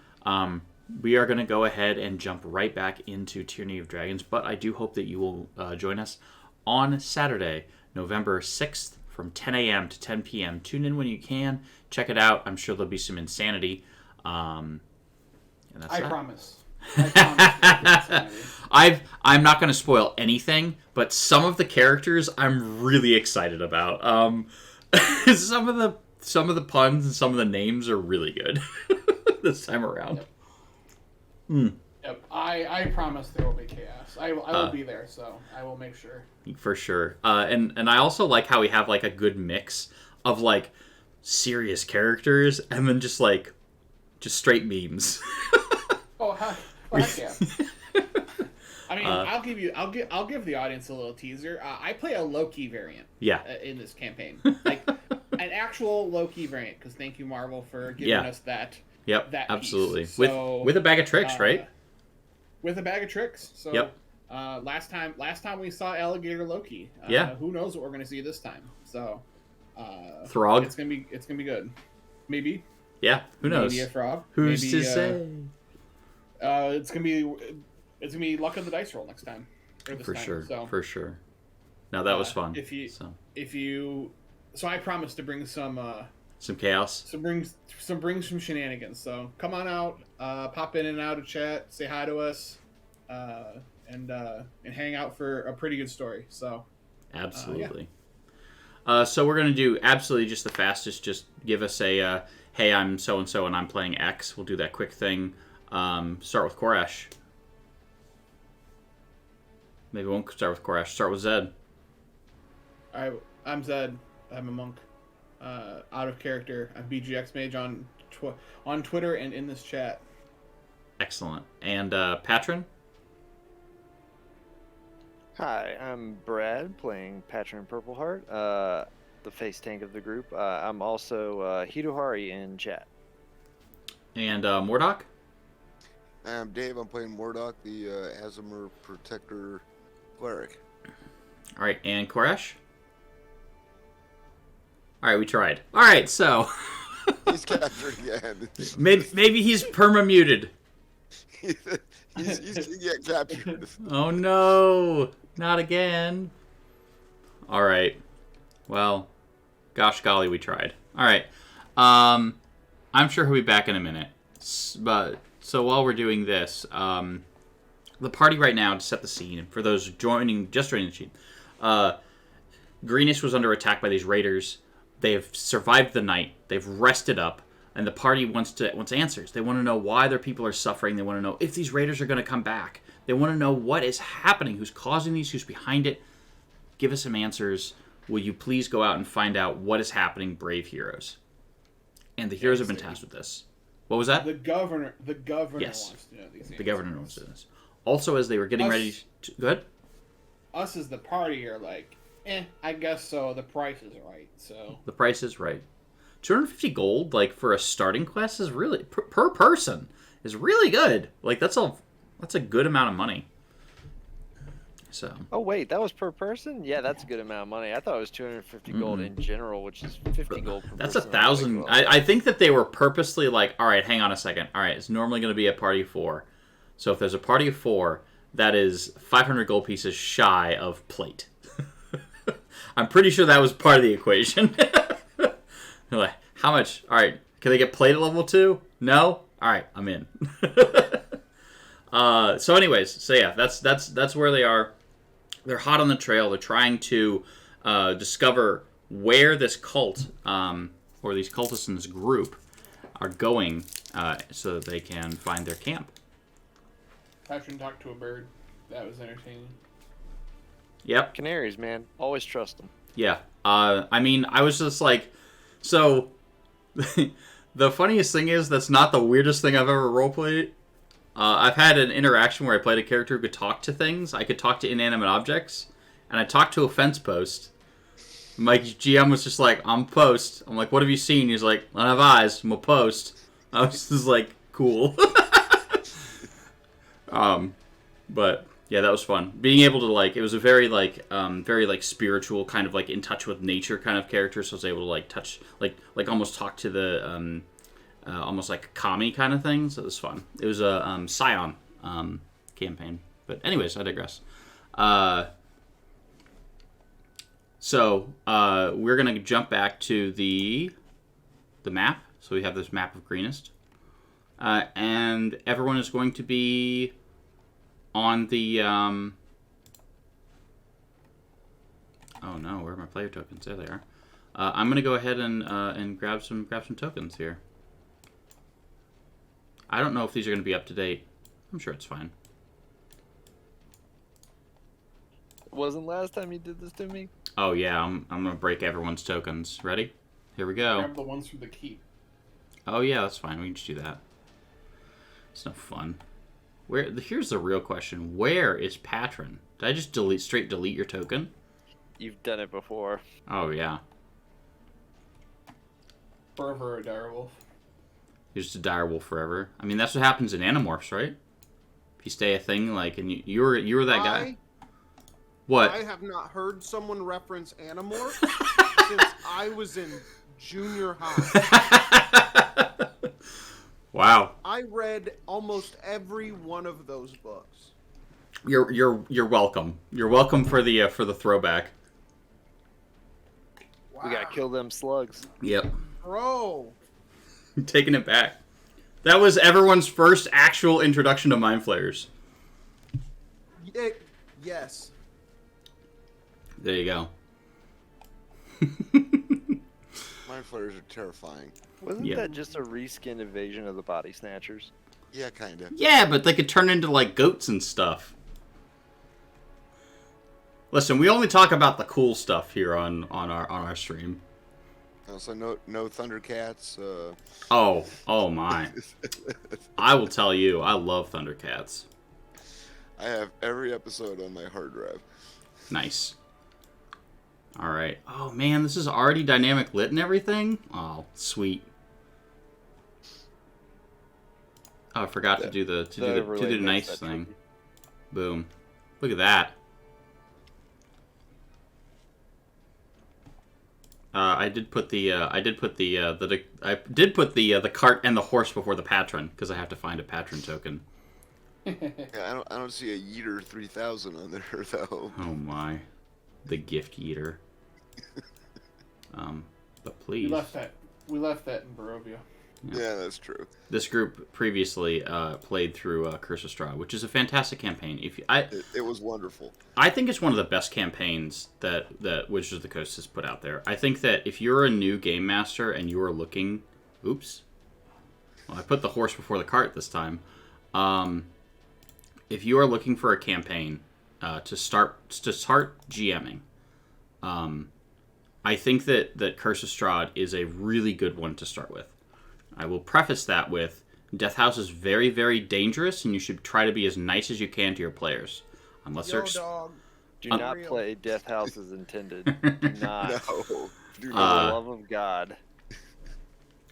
we are going to go ahead and jump right back into Tyranny of Dragons, but I do hope that you will join us on Saturday, November 6th from 10 a.m. to 10 p.m. Tune in when you can. Check it out. I'm sure there'll be some insanity. I promise. I'm not going to spoil anything, but some of the characters I'm really excited about. Some of the puns and some of the names are really good this time around. Yep. I promise there will be chaos. I will be there, so I will make sure. For sure. And I also like how we have like a good mix of like serious characters and then just straight memes. Oh, heck yeah. I mean, I'll give the audience a little teaser. I play a low-key variant. Yeah. In this campaign, like an actual low-key variant. Because thank you, Marvel, for giving us that. Yep. That absolutely. piece. So, with a bag of tricks, right? With a bag of tricks. So, yep. Last time we saw Alligator Loki. Who knows what we're gonna see this time? So, Throg. It's gonna be good. Maybe. Yeah. Who knows? Maybe a frog. Who's Maybe, to say? It's gonna be luck of the dice roll next time. For time. sure. So, for sure. Now that was fun. So I promised to bring some chaos. bring some shenanigans. So come on out, pop in and out of chat, say hi to us, and hang out for a pretty good story. So absolutely. So we're gonna do absolutely just the fastest. Just give us a hey, I'm so and so, and I'm playing X. We'll do that quick thing. Start with Koresh. Maybe we won't start with Koresh. Start with Zed. I'm Zed. I'm a monk. Out of character. I'm BGX Mage on Twitter and in this chat. Excellent. And Patron? Hi, I'm Brad, playing Patron Purpleheart, the face tank of the group. I'm also Hidohari in chat. And Mordok? I'm Dave. I'm playing Mordok, the Azimur Protector Cleric. All right, and Koresh? All right, we tried. All right, so... He's captured again. Maybe he's perma-muted. he's gonna get captured. Oh, no. Not again. All right. Well, gosh golly, we tried. All right. I'm sure he'll be back in a minute. But so while we're doing this, the party right now, to set the scene, for those just joining the scene, Greenish was under attack by these raiders. They have survived the night. They've rested up, and the party wants answers. They want to know why their people are suffering. They want to know if these raiders are going to come back. They want to know what is happening, who's causing these, who's behind it. Give us some answers. Will you please go out and find out what is happening, brave heroes? And the heroes have been tasked with this. What was that? The governor yes. wants to know these answers. The governor wants to know this. Also, as they were getting ready to... Go ahead. Us as the party are like, I guess so. The price is right, so... The price is right. 250 gold, like, for a starting quest is really... Per person is really good. Like, that's a good amount of money. So. Oh wait, that was per person? Yeah, that's a good amount of money. I thought it was 250 gold in general, which is 50 gold per that's person. 1,000. I think that they were purposely like, all right, hang on a second. All right, it's normally going to be a party of 4. So if there's a party of 4, that is 500 gold pieces shy of plate. I'm pretty sure that was part of the equation. Like, how much? All right, can they get plate at level 2? No? All right, I'm in. So anyways, so yeah, that's where they are. They're hot on the trail. They're trying to discover where this cult, or these cultists in this group, are going, so that they can find their camp. Patron talked to a bird. That was entertaining. Yep. Canaries, man. Always trust them. Yeah. I mean, I was just like, so... The funniest thing is, that's not the weirdest thing I've ever roleplayed. I've had an interaction where I played a character who could talk to things. I could talk to inanimate objects, and I talked to a fence post. My GM was just like, I'm a post. I'm like, what have you seen? He's like, I don't have eyes. I'm a post. I was just like, cool. But yeah, that was fun. Being able to, like, it was a very spiritual kind of, like, in touch with nature kind of character. So I was able to, like, touch, like almost talk to the, almost like kami kind of thing. So it was fun. It was a Scion campaign. But anyways, I digress. So we're gonna jump back to the map. So we have this map of Greenest, and everyone is going to be on the. Oh no, where are my player tokens? There they are. I'm gonna go ahead and grab some tokens here. I don't know if these are gonna be up to date. I'm sure it's fine. Wasn't last time you did this to me? Oh yeah, I'm gonna break everyone's tokens. Ready? Here we go. Grab the ones from the keep. Oh yeah, that's fine. We can just do that. It's no fun. Here's the real question: where is Patron? Did I just delete your token? You've done it before. Oh yeah, Forever a direwolf. you're just a direwolf forever. I mean, that's what happens in Animorphs, right? If you stay a thing, like, and you were that guy. What? I have not heard someone reference Animorphs since I was in junior high. Wow. I read almost every one of those books. You're welcome. You're welcome for the throwback. Wow. We gotta kill them slugs. Yep. Bro. Taking it back. That was everyone's first actual introduction to Mind Flayers. Yes. There you go. Mind flayers are terrifying. Wasn't Yeah. that just a reskinned invasion of the Body Snatchers? Yeah, kind of. Yeah, but they could turn into like goats and stuff. Listen, we only talk about the cool stuff here on our stream. Also, no Thundercats. Oh my! I will tell you, I love Thundercats. I have every episode on my hard drive. Nice. All right. Oh man, this is already dynamic lit and everything. Oh, sweet. Oh, I forgot to do the nice thing. Boom. Look at that. I did put the cart and the horse before the patron because I have to find a patron token. Yeah, I don't see a Yeeter 3000 on there though. Oh my, the gift eater. But please. We left that in Barovia. Yeah, that's true. This group previously played through Curse of Strahd, which is a fantastic campaign. It was wonderful. I think it's one of the best campaigns that Wizards of the Coast has put out there. I think that if you're a new game master and you are looking, oops, well, I put the horse before the cart this time. If you are looking for a campaign to start GMing, I think that Curse of Strahd is a really good one to start with. I will preface that with Death House is very, very dangerous, and you should try to be as nice as you can to your players. Unless Yo, they're... dog. Do not play Death House as intended. Do not. No, For do the not. love of God.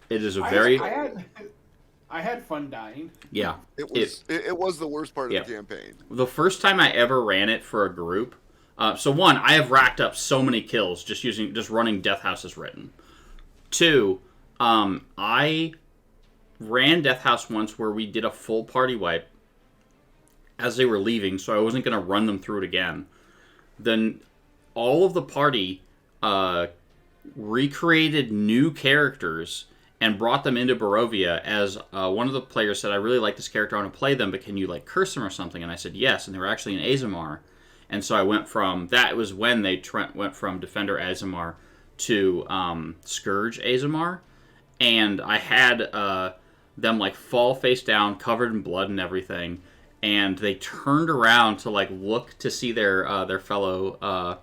It is a very... I had fun dying. Yeah. It was the worst part of the campaign. The first time I ever ran it for a group... so one, I have racked up so many kills just running Death House as written. Two... I ran Death House once where we did a full party wipe as they were leaving, so I wasn't going to run them through it again. Then all of the party recreated new characters and brought them into Barovia as one of the players said, I really like this character, I want to play them, but can you like curse them or something? And I said yes, and they were actually in Azamar. And so I went from, that was when they went from Defender Azamar to Scourge Azamar. And I had them like fall face down, covered in blood and everything, and they turned around to like look to see their fellow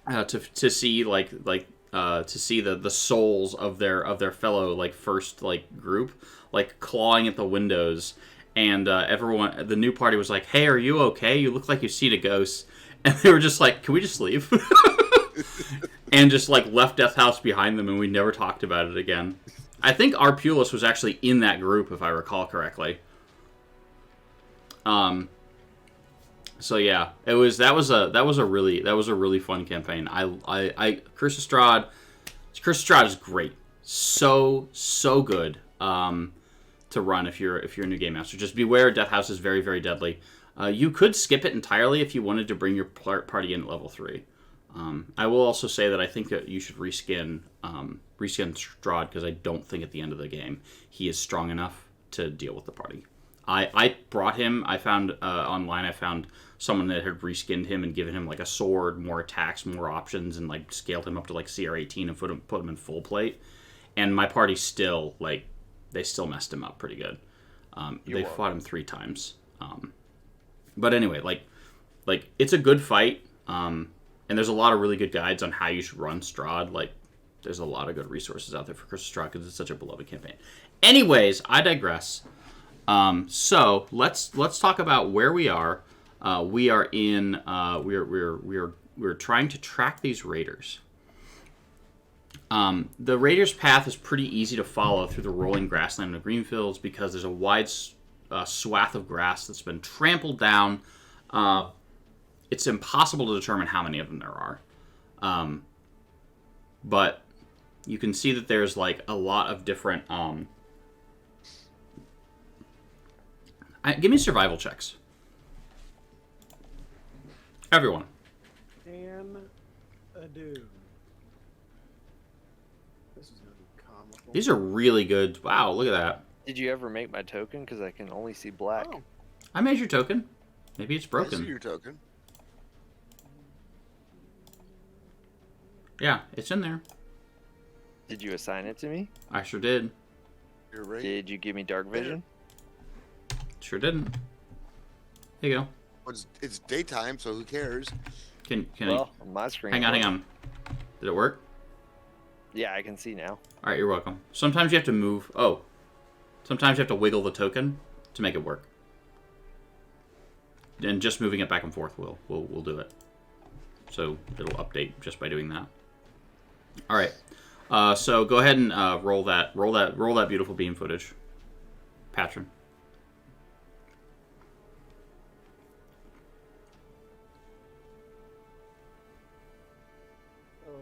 to see to see the souls of their fellow like first like group like clawing at the windows, and everyone, the new party was like, "Hey, are you okay? You look like you've seen a ghost." And they were just like, "Can we just leave?" And just like left Death House behind them, and we never talked about it again. I think Arpulus was actually in that group, if I recall correctly. So yeah, that was a really fun campaign. Curse of Strahd is great, so good to run if you're a new game master. Just beware, Death House is very, very deadly. You could skip it entirely if you wanted to bring your party in at level 3. I will also say that I think that you should reskin Strahd, because I don't think at the end of the game he is strong enough to deal with the party. I brought him. I found online. I found someone that had reskinned him and given him like a sword, more attacks, more options, and like scaled him up to like CR18 and put him in full plate. And my party still they still messed him up pretty good. They fought him 3 times. But anyway, like it's a good fight. And there's a lot of really good guides on how you should run Strahd. Like, there's a lot of good resources out there for Curse of Strahd because it's such a beloved campaign. Anyways, I digress. So let's talk about where we are. We are in. We're trying to track these raiders. The raiders' path is pretty easy to follow through the rolling grassland and green fields because there's a wide swath of grass that's been trampled down. It's impossible to determine how many of them there are, but you can see that there's like a lot of different. Give me survival checks. Everyone. And a dude. This is gonna be comical. These are really good. Wow, look at that. Did you ever make my token? Because I can only see black. Oh, I made your token. Maybe it's I see broken. your token. Yeah, it's in there. Did you assign it to me? I sure did. You're right. Did you give me dark vision? Sure didn't. Here you go. Well, it's daytime, so who cares? Can Well, on my screen. hang on. Did it work? Yeah, I can see now. All right, you're welcome. Sometimes you have to move. Oh, sometimes you have to wiggle the token to make it work. And just moving it back and forth will do it. So it'll update just by doing that. All right. So go ahead and roll that beautiful beam footage, Patron. oh,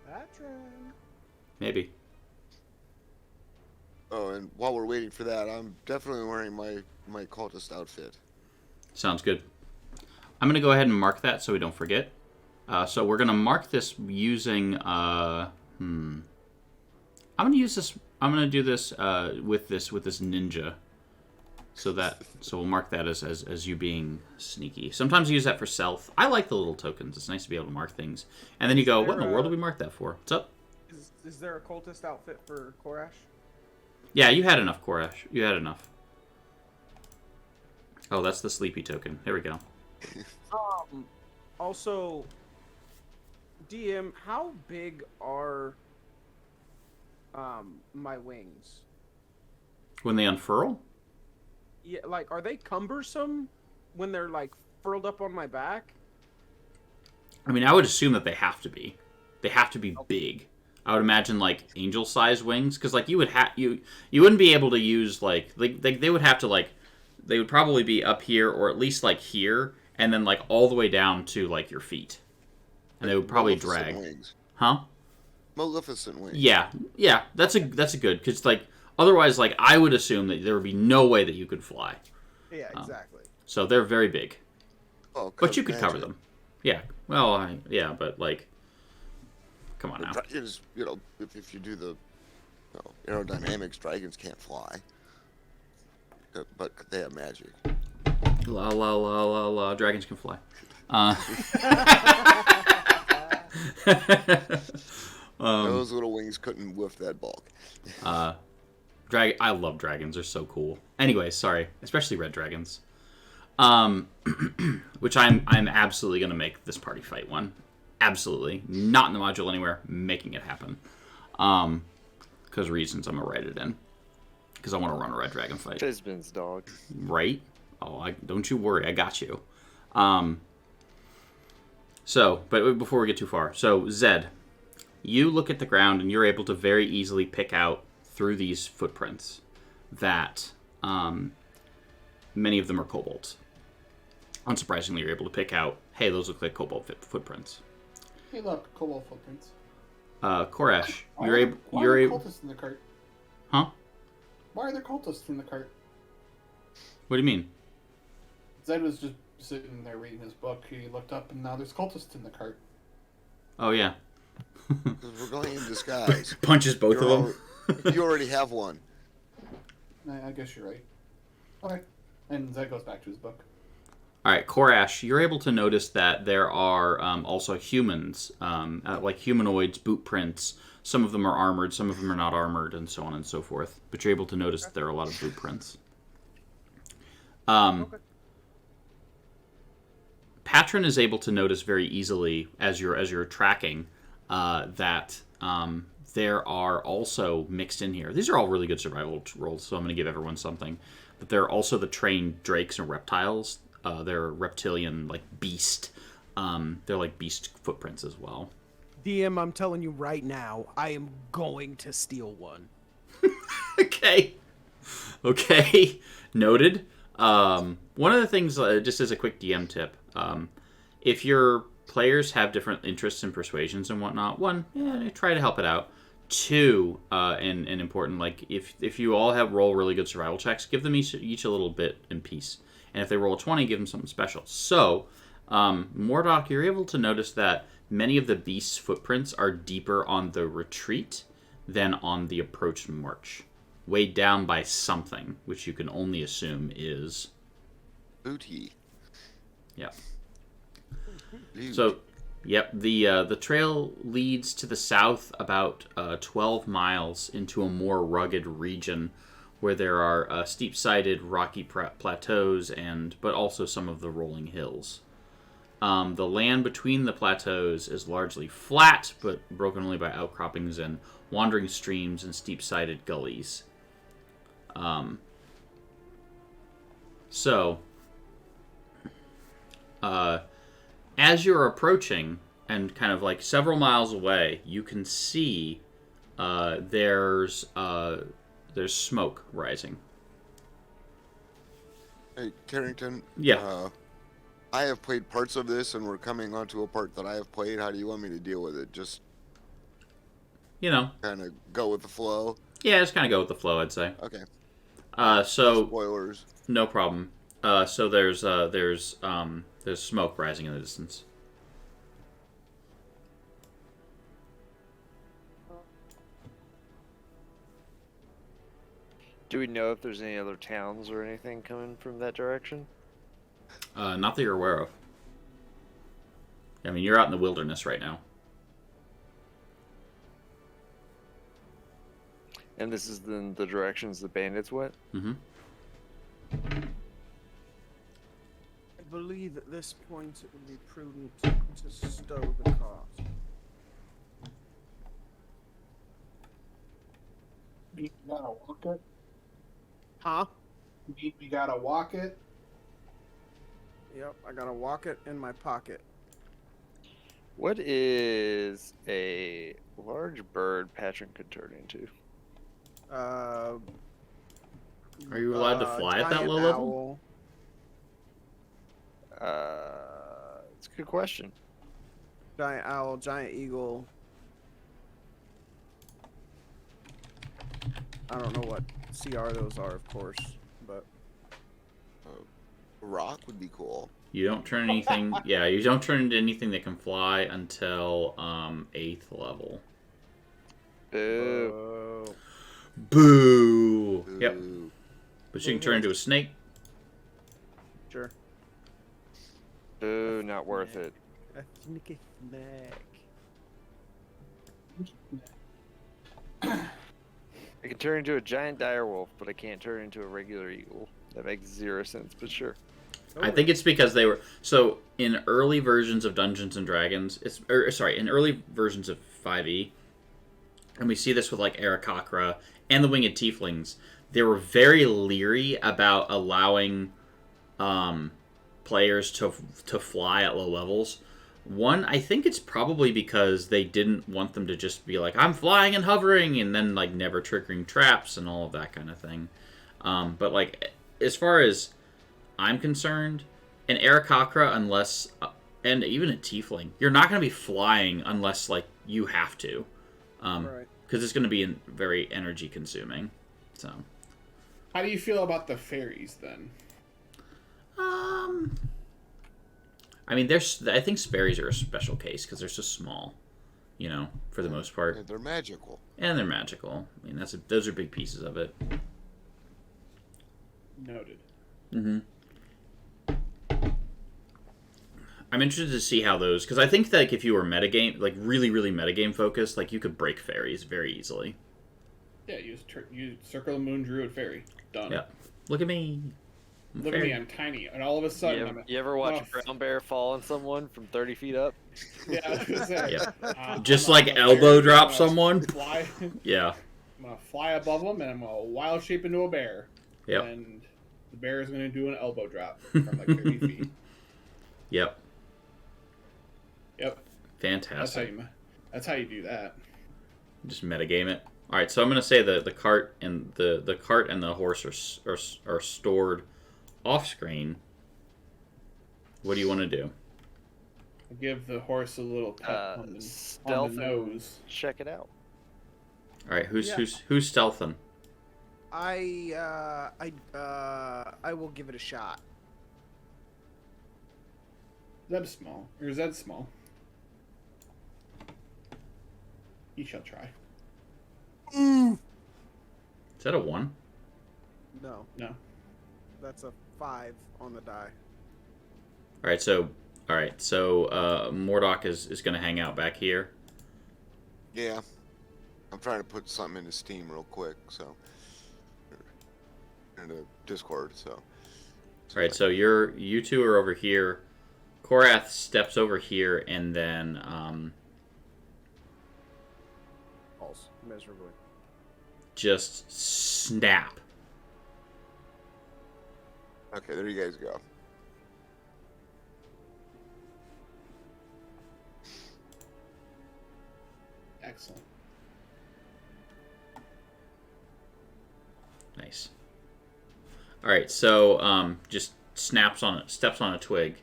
patron. Maybe. Oh, and while we're waiting for that, I'm definitely wearing my cultist outfit. Sounds good. I'm going to go ahead and mark that so we don't forget. So we're going to mark this using... I'm going to use this... I'm going to do this with this ninja. So we'll mark that as you being sneaky. Sometimes you use that for stealth. I like the little tokens. It's nice to be able to mark things. And then you go, what in the world did we mark that for? What's up? Is there a cultist outfit for Korash? Yeah, you had enough, Korash. You had enough. Oh, that's the sleepy token. There we go. Also, DM, how big are my wings? When they unfurl? Yeah, like, are they cumbersome when they're like furled up on my back? I mean, I would assume that they have to be. They have to be big. I would imagine like angel-sized wings, because like you wouldn't be able to use like they would have to like they would probably be up here or at least like here, and then like all the way down to like your feet, and they would probably drag. Wings. Huh? Maleficent wings. Yeah, that's a good, because like otherwise like I would assume that there would be no way that you could fly. Yeah, exactly. So they're very big, Oh, but you could cover magic. them. Yeah. Well, yeah, but like. Come on now. Dragons, if you do the aerodynamics, dragons can't fly. But they have magic. La la la la la. Dragons can fly. Those little wings couldn't whiff that bulk. I love dragons. They're so cool. Anyway, sorry, especially red dragons. Which I'm absolutely gonna make this party fight one. Absolutely. Not in the module anywhere. Making it happen. Because reasons, I'm going to write it in. Because I want to run a red dragon fight. Fizbin's dog. Right? Oh, don't you worry. I got you. But before we get too far. So, Zed, you look at the ground and you're able to very easily pick out through these footprints that many of them are kobolds. Unsurprisingly, you're able to pick out, hey, those look like kobold footprints. Hey, look, cobalt footprints. Koresh, Why you're are able. there You're able. cultists in the cart? Huh? Why are there cultists in the cart? What do you mean? Zed was just sitting there reading his book. He looked up, and now there's cultists in the cart. Oh yeah. Because we're going in disguise. Punches both of them. You already have one. I guess you're right. Okay. And Zed goes back to his book. All right, Korash, you're able to notice that there are also humans, like humanoids, boot prints. Some of them are armored, some of them are not armored, and so on and so forth. But you're able to notice that there are a lot of boot prints. Patron is able to notice very easily as you're tracking that there are also mixed in here. These are all really good survival rolls, so I'm going to give everyone something. but they're also the trained drakes and reptiles. They're reptilian, like beast. They're like beast footprints as well. DM, I'm telling you right now, I am going to steal one. Okay. Noted. One of the things, just as a quick DM tip, if your players have different interests and persuasions and whatnot, one, try to help it out. Two, and important, like if you all have roll really good survival checks, give them each a little bit in piece. And if they roll a 20, give them something special. So, Mordok, you're able to notice that many of the beast's footprints are deeper on the retreat than on the approach march, weighed down by something, which you can only assume is Booty. Yeah. Loot. So, yep, the trail leads to the south about 12 miles into a more rugged region where there are steep-sided rocky plateaus but also some of the rolling hills. The land between the plateaus is largely flat, but broken only by outcroppings and wandering streams and steep-sided gullies. As you're approaching, and kind of like several miles away, you can see there's smoke rising. Hey, Carrington. Yeah. I have played parts of this, and we're coming onto a part that I have played. How do you want me to deal with it? Just kind of go with the flow? Yeah, just kind of go with the flow, I'd say. Okay. So Spoilers. no problem. So there's smoke rising in the distance. Do we know if there's any other towns or anything coming from that direction? Not that you're aware of. I mean, you're out in the wilderness right now. And this is the directions the bandits went? Mm-hmm. I believe at this point it would be prudent to stow the cart. We gotta walk it. Huh? We gotta walk it. Yep, I gotta walk it in my pocket. What is a large bird Patrick could turn into? Are you allowed to fly at that giant low level? It's a good question. Giant owl, giant eagle. I don't know what CR those are, of course, but Rock would be cool. You don't turn anything. Yeah, you don't turn into anything that can fly until 8th level. Boo. Boo. Yep. Ooh. But you can turn into a snake. sure. Boo, not worth it. A sneaky snack. I can turn into a giant direwolf, but I can't turn into a regular eagle. That makes 0 sense, but sure. I think it's because they were in early versions of Dungeons and Dragons. In early versions of 5e, and we see this with like Aarakocra and the Winged Tieflings. They were very leery about allowing players to fly at low levels. One, I think it's probably because they didn't want them to just be like, I'm flying and hovering, and then like never triggering traps and all of that kind of thing. But like, as far as I'm concerned, an Aarakocra, unless, and even a Tiefling, you're not going to be flying unless like you have to, Right. because it's going to be very energy consuming. So, How do you feel about the fairies then? I mean, I think Sperries are a special case because they're so small, for the most part, Yeah, they're magical. and they're magical. I mean, those are big pieces of it. Noted. Mm-hmm. I'm interested to see how those, because I think that like, if you were metagame, like really, really metagame focused, like you could break fairies very easily. Yeah, you circle the moon druid fairy. Done. Yeah. Look at me. I'm a Look at fairy. me, I'm tiny, and all of a sudden You ever watch Oh, a brown bear fall on someone from 30 feet up? Yeah, I was gonna say, Yeah. Just like elbow drop someone. Fly, Yeah. I'm gonna fly above them, and I'm gonna wild shape into a bear. Yep. And the bear is going to do an elbow drop from like 30 feet. Yep. Yep. Fantastic. That's how you do that. Just metagame it. All right, so I'm gonna say the cart and the cart and the horse are stored off screen. What do you want to do? Give the horse a little pat on Stealth the nose. Check it out. All right, who's Yeah. who's stealthing? I will give it a shot. Zeb's small. Or Zed's small. He shall try. Is that a 1? No, No. that's a 5 on the die. All right, so Mordok is gonna hang out back here. Yeah. I'm trying to put something into Steam real quick, so. Into Discord, so. All right, so you two are over here. Korath steps over here and then False. Miserably. just snap. Okay, there you guys go. Excellent. Nice. All right, so just steps on a twig.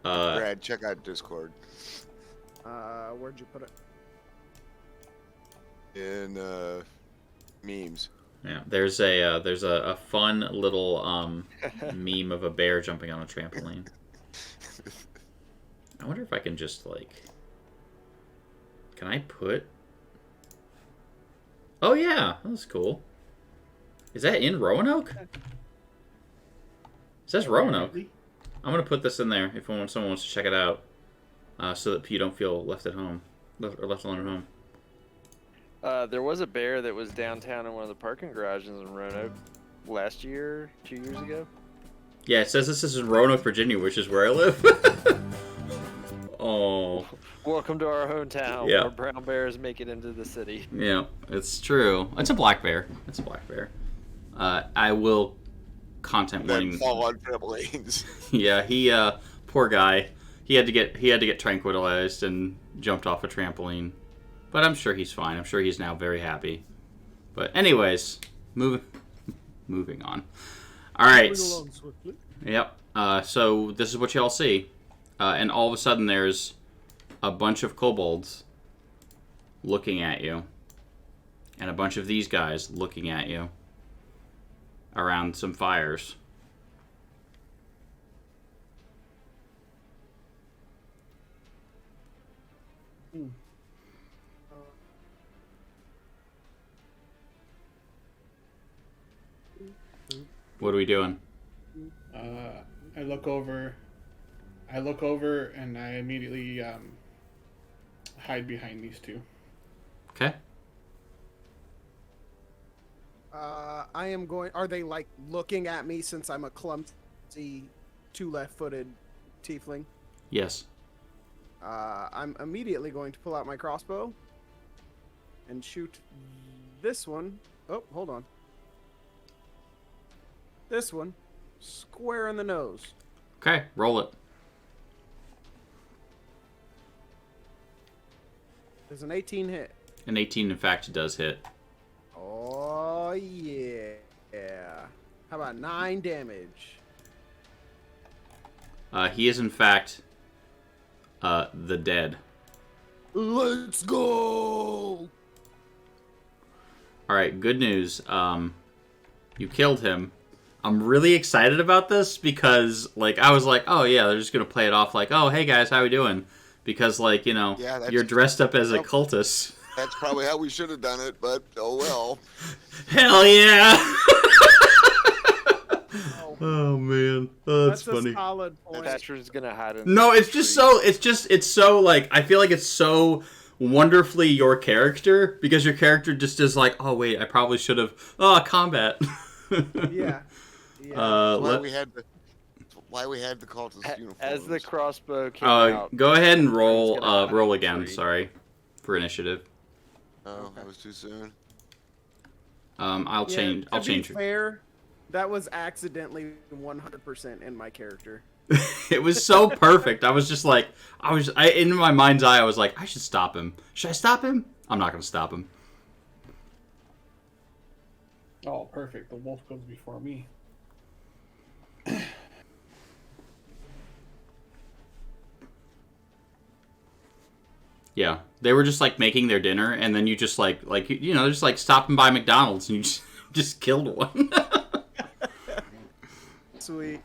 Brad, check out Discord. Where'd you put it? In memes. Yeah, there's a fun little meme of a bear jumping on a trampoline. I wonder if I can just like, can I put? Oh yeah, that's cool. Is that in Roanoke? It says Roanoke. I'm gonna put this in there if someone wants to check it out, so that you don't feel left at home, left alone at home. There was a bear that was downtown in one of the parking garages in Roanoke last year, 2 years ago. Yeah, it says this is in Roanoke, Virginia, which is where I live. Oh. Welcome to our hometown, Yeah. where brown bears make it into the city. Yeah, it's true. It's a black bear. It's a black bear. I will content Then warning. fall on trampolines. Yeah, he poor guy. He had to get tranquilized and jumped off a trampoline. But I'm sure he's fine. I'm sure he's now very happy. But anyways, moving on. All right. Moving along swiftly. Yep. So this is what y'all see, and all of a sudden there's a bunch of kobolds looking at you, and a bunch of these guys looking at you around some fires. What are we doing? I look over, and I immediately hide behind these two. Okay. I am going. Are they like looking at me since I'm a clumsy, 2 left-footed tiefling? Yes. I'm immediately going to pull out my crossbow and shoot this one. Oh, hold on. This one, square in the nose. Okay. Roll it. There's an 18 hit. An 18, in fact, does hit. Oh yeah. How about 9 damage? He is, in fact, the dead. Let's go! All right, good news. You killed him. I'm really excited about this because, like, I was like, oh yeah, they're just gonna play it off like, oh hey guys, how we doing? Because, like, you know, Yeah, that's- you're dressed up as a cultist. That's probably how we should have done it, but oh well. Hell yeah! Oh, Oh man, oh, that's a funny. solid point. Patrick's gonna hide in No, the it's just tree. it's so like I feel like it's so wonderfully your character because your character just is like, oh wait, I probably should have combat. Yeah. Why we had the cultist uniforms. As the crossbow came out, go ahead and He's roll gonna hide in roll the again. tree. Sorry, for initiative. Oh, that was too soon. I'll Yeah, change. I'll to be change. fair, That was accidentally 100% in my character. It was so perfect. I was just like, in my mind's eye, I was like, I should stop him. Should I stop him? I'm not going to stop him. Oh, perfect. The wolf goes before me. Yeah, they were just like making their dinner, and then you just like just like stopping by McDonald's, and you just killed one. Sweet.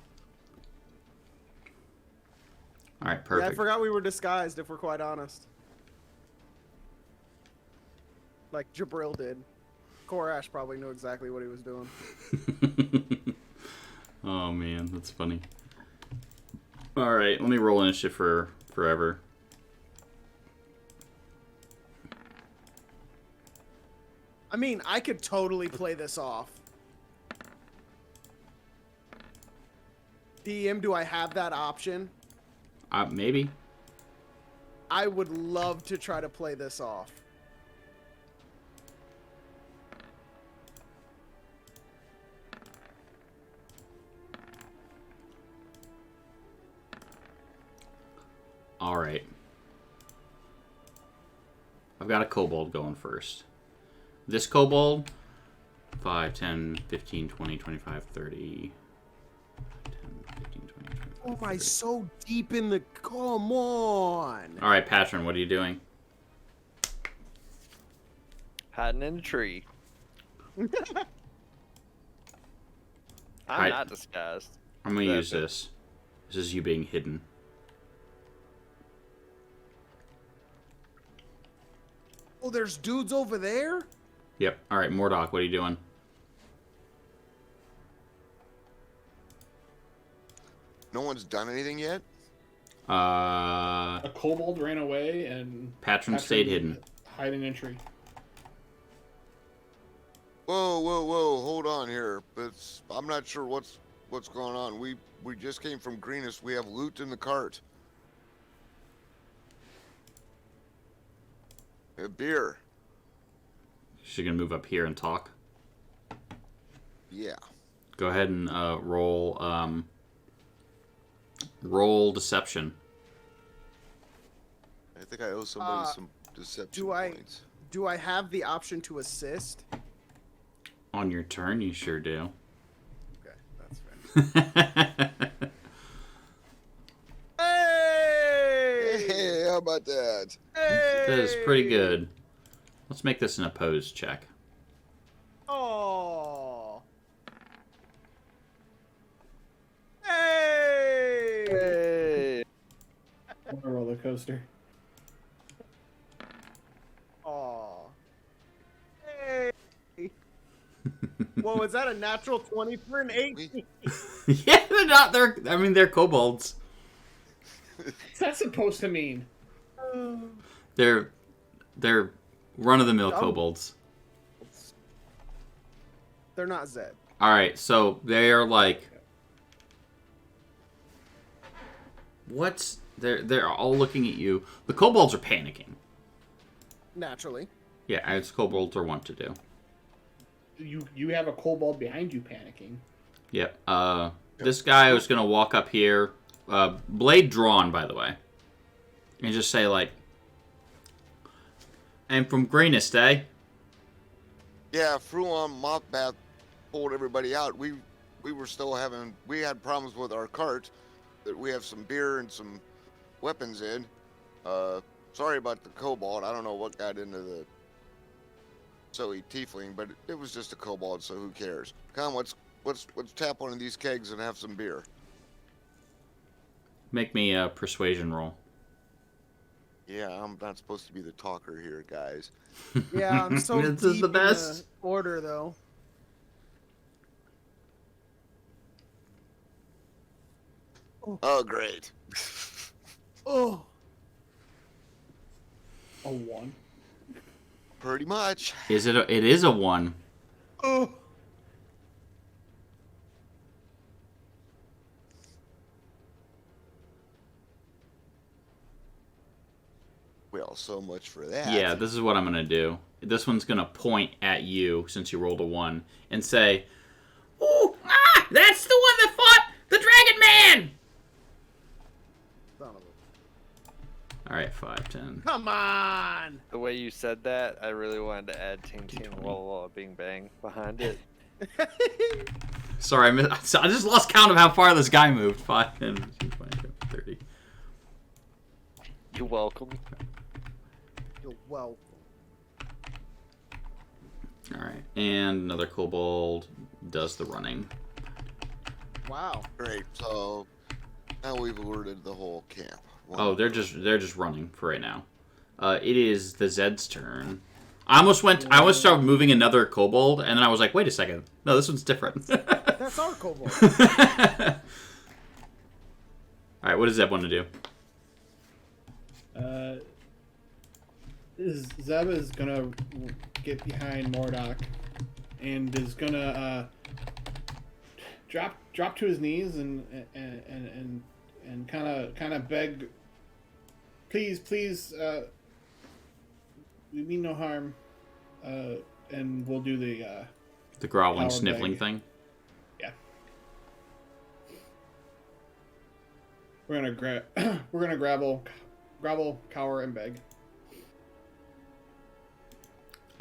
All right, Yeah, I perfect. forgot we were disguised, if we're quite honest. Like Jabril did. Korash probably knew exactly what he was doing. Oh man, that's funny. All right, let me roll initiative for forever. I mean, I could totally play this off. DM, do I have that option? Maybe. I would love to try to play this off. All right. I've got a kobold going first. This kobold, 5, 10, 15, 20, 25, 30. 10, 15, 20, 25, Oh my, 30. so deep in the... Come on! All right, Patron, what are you doing? Hiding in a tree. I'm Hide- not disguised. I'm going to That use bit. this. This is you being hidden. Oh, there's dudes over there? Yep. All right, Mordok, what are you doing? No one's done anything yet? A kobold ran away, and Patron stayed hidden. hiding in a tree. Whoa, whoa, whoa! Hold on here. I'm not sure what's going on. We just came from Greenest. We have loot in the cart. A beer. She's going to move up here and talk. Yeah. Go ahead and roll deception. I think I owe somebody some deception points. Do I have the option to assist? On your turn, you sure do. Okay, that's fair. Hey! Hey, how about that? Hey! That is pretty good. Let's make this an opposed check. Oh. Hey! Hey. What a roller coaster. Oh. Hey! Whoa, is that a natural 20 for an 18? Yeah, they're not. They're kobolds. What's that supposed to mean? They're run-of-the-mill Dumb. kobolds. They're not Zed. All right, so they are like, what's? They're all looking at you. The kobolds are panicking. Naturally. Yeah, as kobolds are wont to do. You have a kobold behind you panicking. Yep. This guy was gonna walk up here, blade drawn, by the way, and just say like, "I'm from Greenest, eh?" Yeah, Fruon Mothbath pulled everybody out. We had problems with our cart that we have some beer and some weapons in. Sorry about the kobold. I don't know what got into the silly tiefling, but it was just a kobold, so who cares? Come, let's tap one of these kegs and have some beer. Make me a persuasion roll. Yeah, I'm not supposed to be the talker here, guys. Yeah, I'm so This deep is the in best. the order, though. Oh, great. Oh. A 1. Pretty much. It is a 1. Oh. Well, so much for that. Yeah, this is what I'm gonna do. This one's gonna point at you since you rolled a 1 and say, Ooh, ah, that's the one that fought the Dragon Man! Son of a... All right, 5, 10. Come on! The way you said that, I really wanted to add Ting Ting Walla Walla Bing Bang behind it. Sorry, I just lost count of how far this guy moved. 5, 10, 15, 20, 30. You're welcome. You're welcome. All right, and another kobold does the running. Wow. Great. So now we've alerted the whole camp. Oh, they're just running for right now. It is the Zed's turn. I almost started moving another kobold, and then I was like, wait a second. No, this one's different. That's our kobold. All right, what does Zeb want to do? Zeb is gonna get behind Mordok and is gonna drop to his knees and kind of beg, please, we mean no harm, and we'll do The growling, Power sniffling bag. thing? yeah. We're gonna grovel, cower, and beg.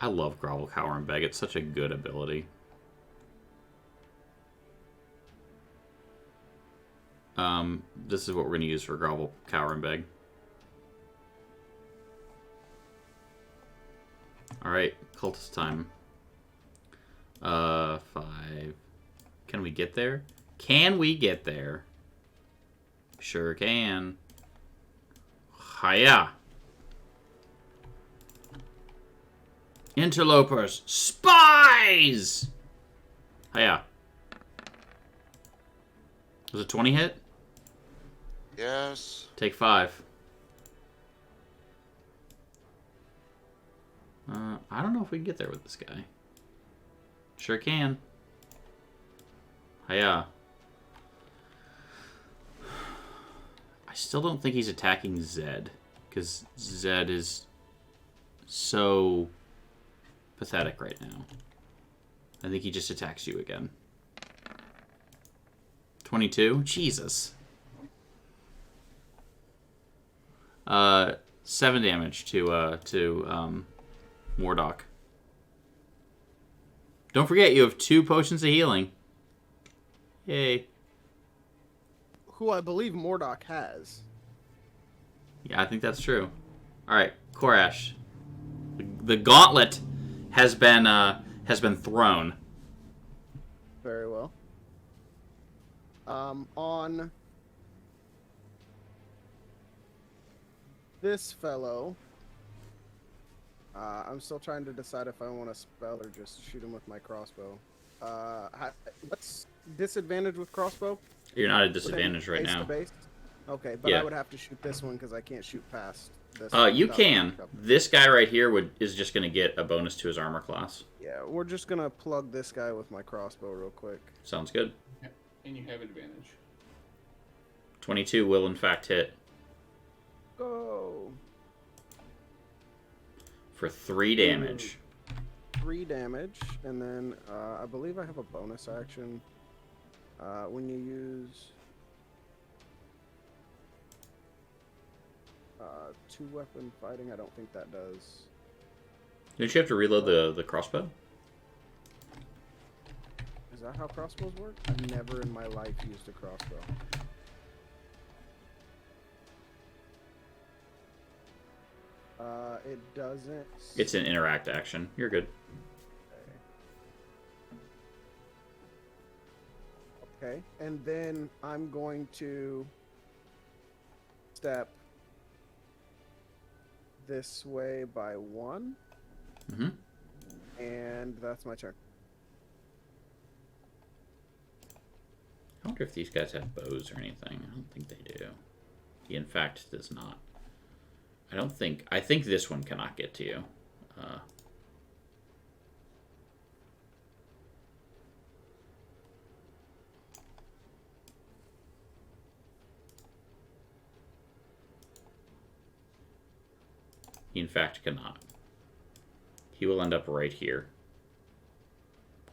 I love grovel, cower, and beg. It's such a good ability. This is what we're going to use for grovel, cower, and beg. Alright, cultist time. 5. Can we get there? Can we get there? Sure can. Hiya! Interlopers! Spies! Hiya. Was it 20 hit? Yes. Take 5. I don't know if we can get there with this guy. Sure can. Hiya. I still don't think he's attacking Zed, because Zed is so pathetic right now. I think he just attacks you again. 22? Jesus. 7 damage to Mordok. Don't forget, you have 2 potions of healing. Yay. Who I believe Mordok has. Yeah, I think that's true. Alright, Korash. The gauntlet has been thrown. Very well. On this fellow, I'm still trying to decide if I want to spell or just shoot him with my crossbow. What's disadvantage with crossbow? You're not at disadvantage right Base to now. base? Okay, but Yeah. I would have to shoot this one because I can't shoot past this. You without can. backup. This guy right here is just going to get a bonus to his armor class. Yeah, we're just gonna plug this guy with my crossbow real quick. Sounds good. And you have advantage. 22 will in fact hit Go. for 3 damage. 3 damage, and then I believe I have a bonus action. When you use 2-weapon fighting, I don't think that does. Didn't you have to reload the crossbow? Is that how crossbows work? I've never in my life used a crossbow. It doesn't. It's an interact action. You're good. Okay, and then I'm going to step this way by 1, Mm-hmm. and that's my turn. I wonder if these guys have bows or anything. I don't think they do. He in fact does not. I think this one cannot get to you. He in fact cannot. He will end up right here.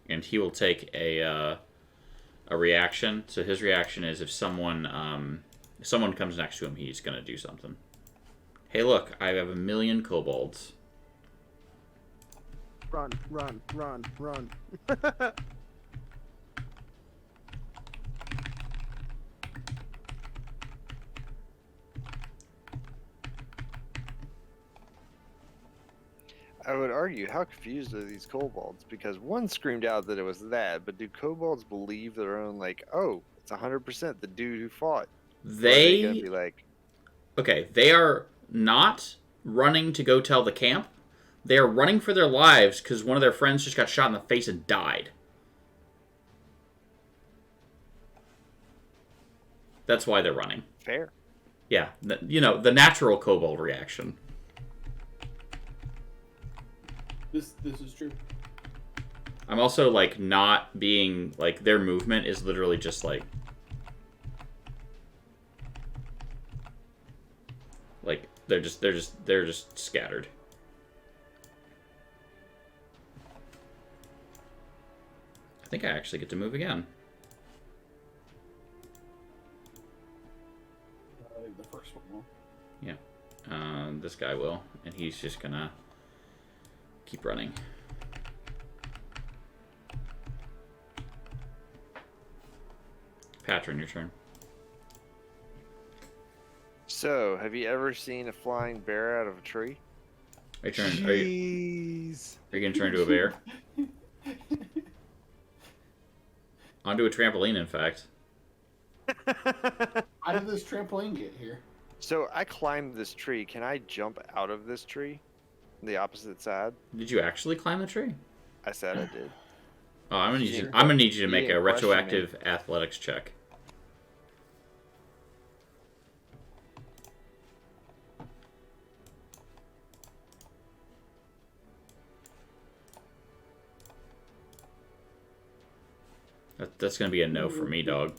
And he will take a a reaction. So his reaction is if someone comes next to him, he's gonna do something. Hey, look, I have 1,000,000 kobolds. Run, run, run, run. I would argue, how confused are these kobolds? Because one screamed out that it was that, but do kobolds believe their own, like, oh, it's 100% the dude who fought? Or are they gonna be like, Okay, they are not running to go tell the camp. They are running for their lives because one of their friends just got shot in the face and died. That's why they're running. fair? Yeah, the natural kobold reaction. This is true. I'm also like not being like their movement is literally just like they're just scattered. I think I actually get to move again. The first one will. Yeah. This guy will, and he's just gonna keep running. Patron, your turn. So, have you ever seen a flying bear out of a tree? Are you Jeez. gonna turn into a bear? Onto a trampoline, in fact. How did this trampoline get here? So, I climbed this tree. Can I jump out of this tree? The opposite side? Did you actually climb the tree? I said I did. Oh, I'm gonna Sure. need you to make a didn't question retroactive athletics check. That's gonna be a no for me, dog.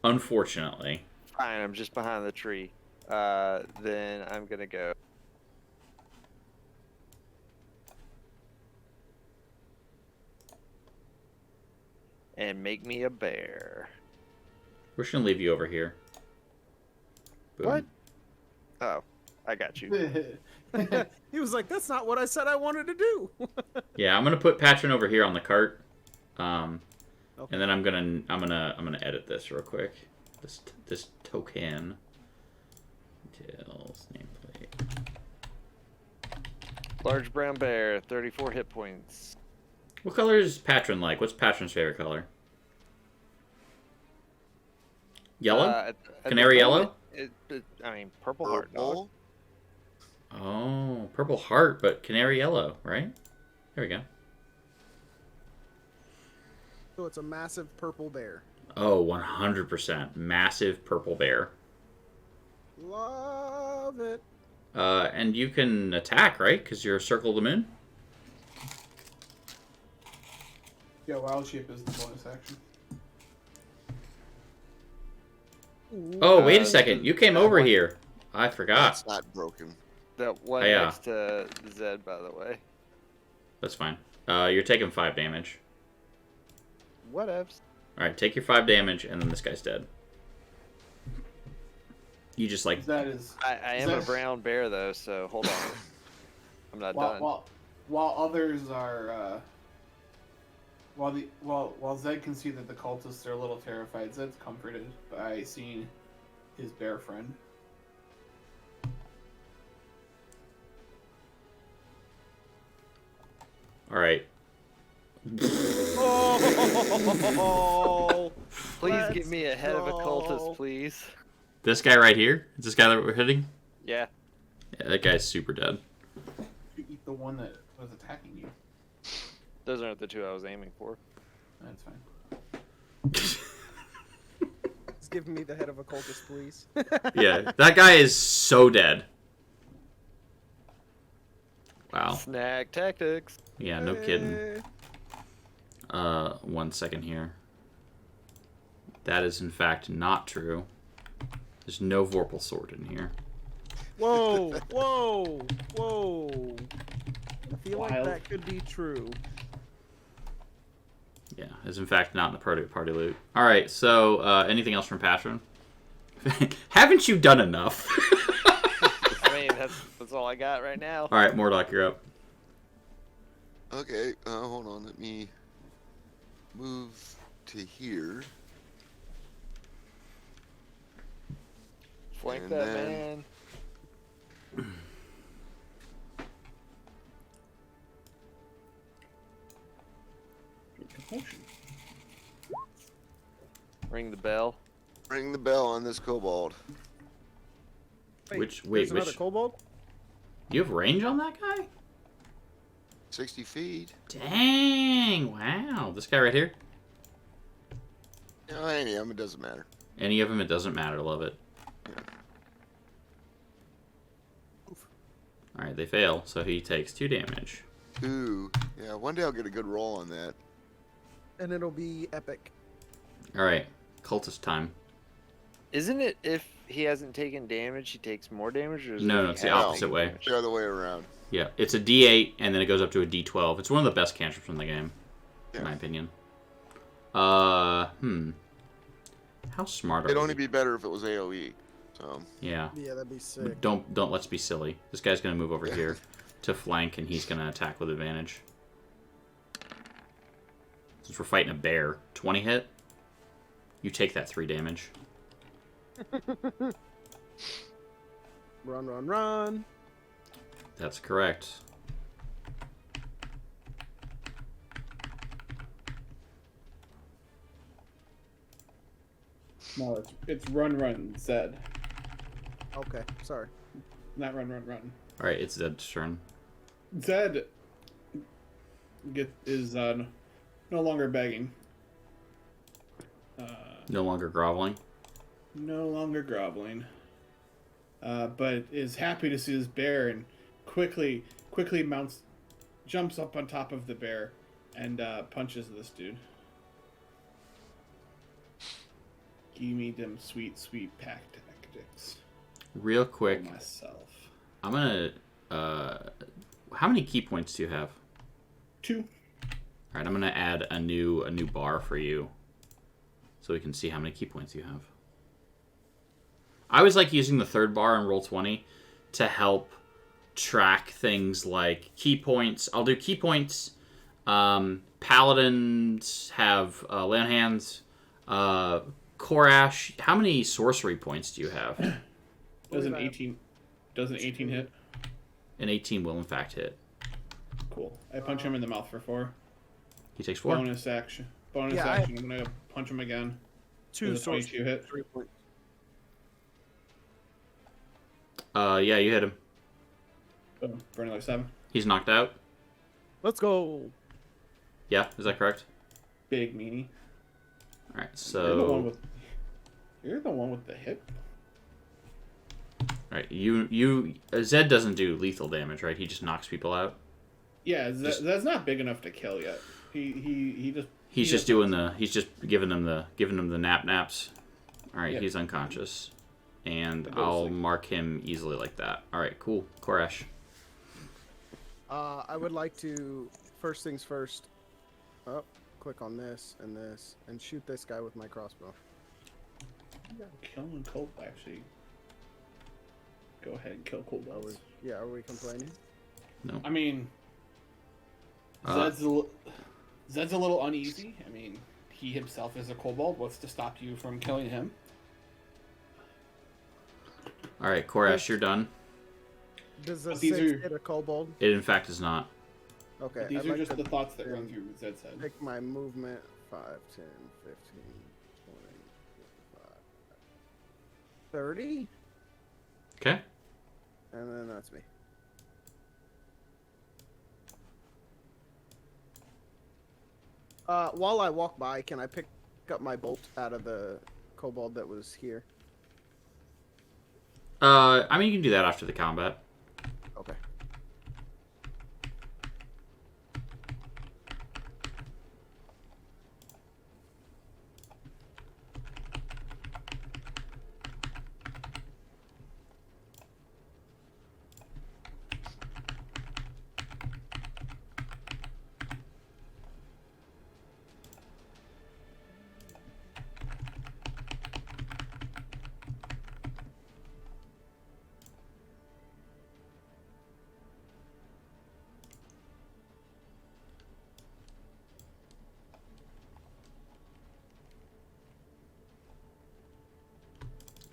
Unfortunately. Fine, I'm just behind the tree. Then I'm gonna go. And make me a bear. We're just gonna leave you over here. Boom. What? Oh, I got you. He was like, "That's not what I said I wanted to do." Yeah, I'm gonna put Patron over here on the cart, Okay. and then I'm gonna edit this real quick. This token details nameplate. Large brown bear, 34 hit points. What color is Patron like? What's Patron's favorite color? Yellow? At the Canary moment, yellow? I mean, purple heart. Dog. Purple? Oh, purple heart, but canary yellow, right? There we go. So it's a massive purple bear. Oh, 100%. Massive purple bear. Love it. And you can attack, right? Because you're Circle of the Moon? Yeah, wild shape is the bonus action. Oh, wait a second. You came over here. I forgot. That's not broken. That one Yeah. next to Zed, by the way. That's fine. You're taking 5 damage. Whatevs. Alright, take your 5 damage, and then this guy's dead. You just like... That is I am a Zed- brown bear, though, so hold on. I'm not done. while others are while Zed can see that the cultists are a little terrified, Zed's comforted by seeing his bear friend. Alright. Oh, Please let's get me ahead of a go. cultist, please. This guy right here? Is this guy that we're hitting? Yeah. Yeah, that guy's super dead. You eat the one that was attacking you. Those aren't the two I was aiming for. That's fine. Just give me the head of a cultist, please. Yeah, that guy is so dead. Wow. Snack tactics. Yeah, no kidding. 1 second here. That is in fact not true. There's no Vorpal sword in here. Whoa, whoa, whoa. I feel like Wild. that could be true. Yeah, is in fact not in the party loot. All right, so anything else from Patron? Haven't you done enough? I mean, that's all I got right now. All right, Mordok, you're up. Okay, hold on. Let me move to here. Flank And that then- man. Compulsion. Ring the bell. Ring the bell on this kobold. There's another kobold? You have range on that guy? 60 feet. Dang! Wow, this guy right here. No, any of them, it doesn't matter. Any of them, it doesn't matter. Love it. All right, they fail, so he takes 2 damage. Ooh, yeah. One day I'll get a good roll on that. And it'll be epic. All right, cultist time. Isn't it if he hasn't taken damage, he takes more damage? Or is No, it no, if it's he the has opposite taken way. damage? The other way around. Yeah, it's a D8, and then it goes up to a D12. It's one of the best cantrips in the game, in my opinion. How smart are It'd we? only be better if it was AoE. So. Yeah. Yeah, that'd be sick. Don't let's be silly. This guy's gonna move over here to flank, and he's gonna attack with advantage. Since we're fighting a bear, 20 hit. You take that 3 damage. Run, run, run. That's correct. No, it's run, Zed. Okay, sorry. Not run. All right, it's Zed's turn. Zed is no longer begging. No longer groveling. No longer groveling. But is happy to see this bear and quickly jumps up on top of the bear and punches this dude. Give me them sweet pack tactics. Real For quick, myself. I'm gonna. How many key points do you have? 2. All right, I'm gonna add a new bar for you, so we can see how many key points you have. I always like using the 3rd bar in Roll20 to help track things like key points. I'll do key points. Paladins have land hands. Korash, how many sorcery points do you have? Does an 18 hit? An 18 will in fact hit. Cool. I punch him in the mouth for 4. He takes 4. Bonus action. I'm gonna punch him again. 2 Does a 22 hit? 3 points. Yeah, you hit him. Boom. For another 7. He's knocked out. Let's go. Yeah, is that correct? Big meanie. All right, You're the one with the hip. all right, you Zed doesn't do lethal damage, right? He just knocks people out. Yeah, that's not big enough to kill yet. He just. He's just giving them the naps. All right, Yep. he's unconscious, and It I'll goes like- mark him easily like that. All right, cool. Korash. I would like to, first things first, click on this, and shoot this guy with my crossbow. Killing cold actually. Go ahead and kill cold balls. Are we complaining? I mean, Zed's a little uneasy. I mean, he himself is a kobold. What's to stop you from killing him? All right, Korash, you're done. Does the These 6 are- hit a kobold? It in fact is not. Okay, But these I'd are like just to the thoughts that run through Zed's head. pick my movement 5, 10, 15, 20, 25, 30, Okay. and then that's me. While I walk by, can I pick up my bolt out of the kobold that was here? I mean, you can do that after the combat. Okay.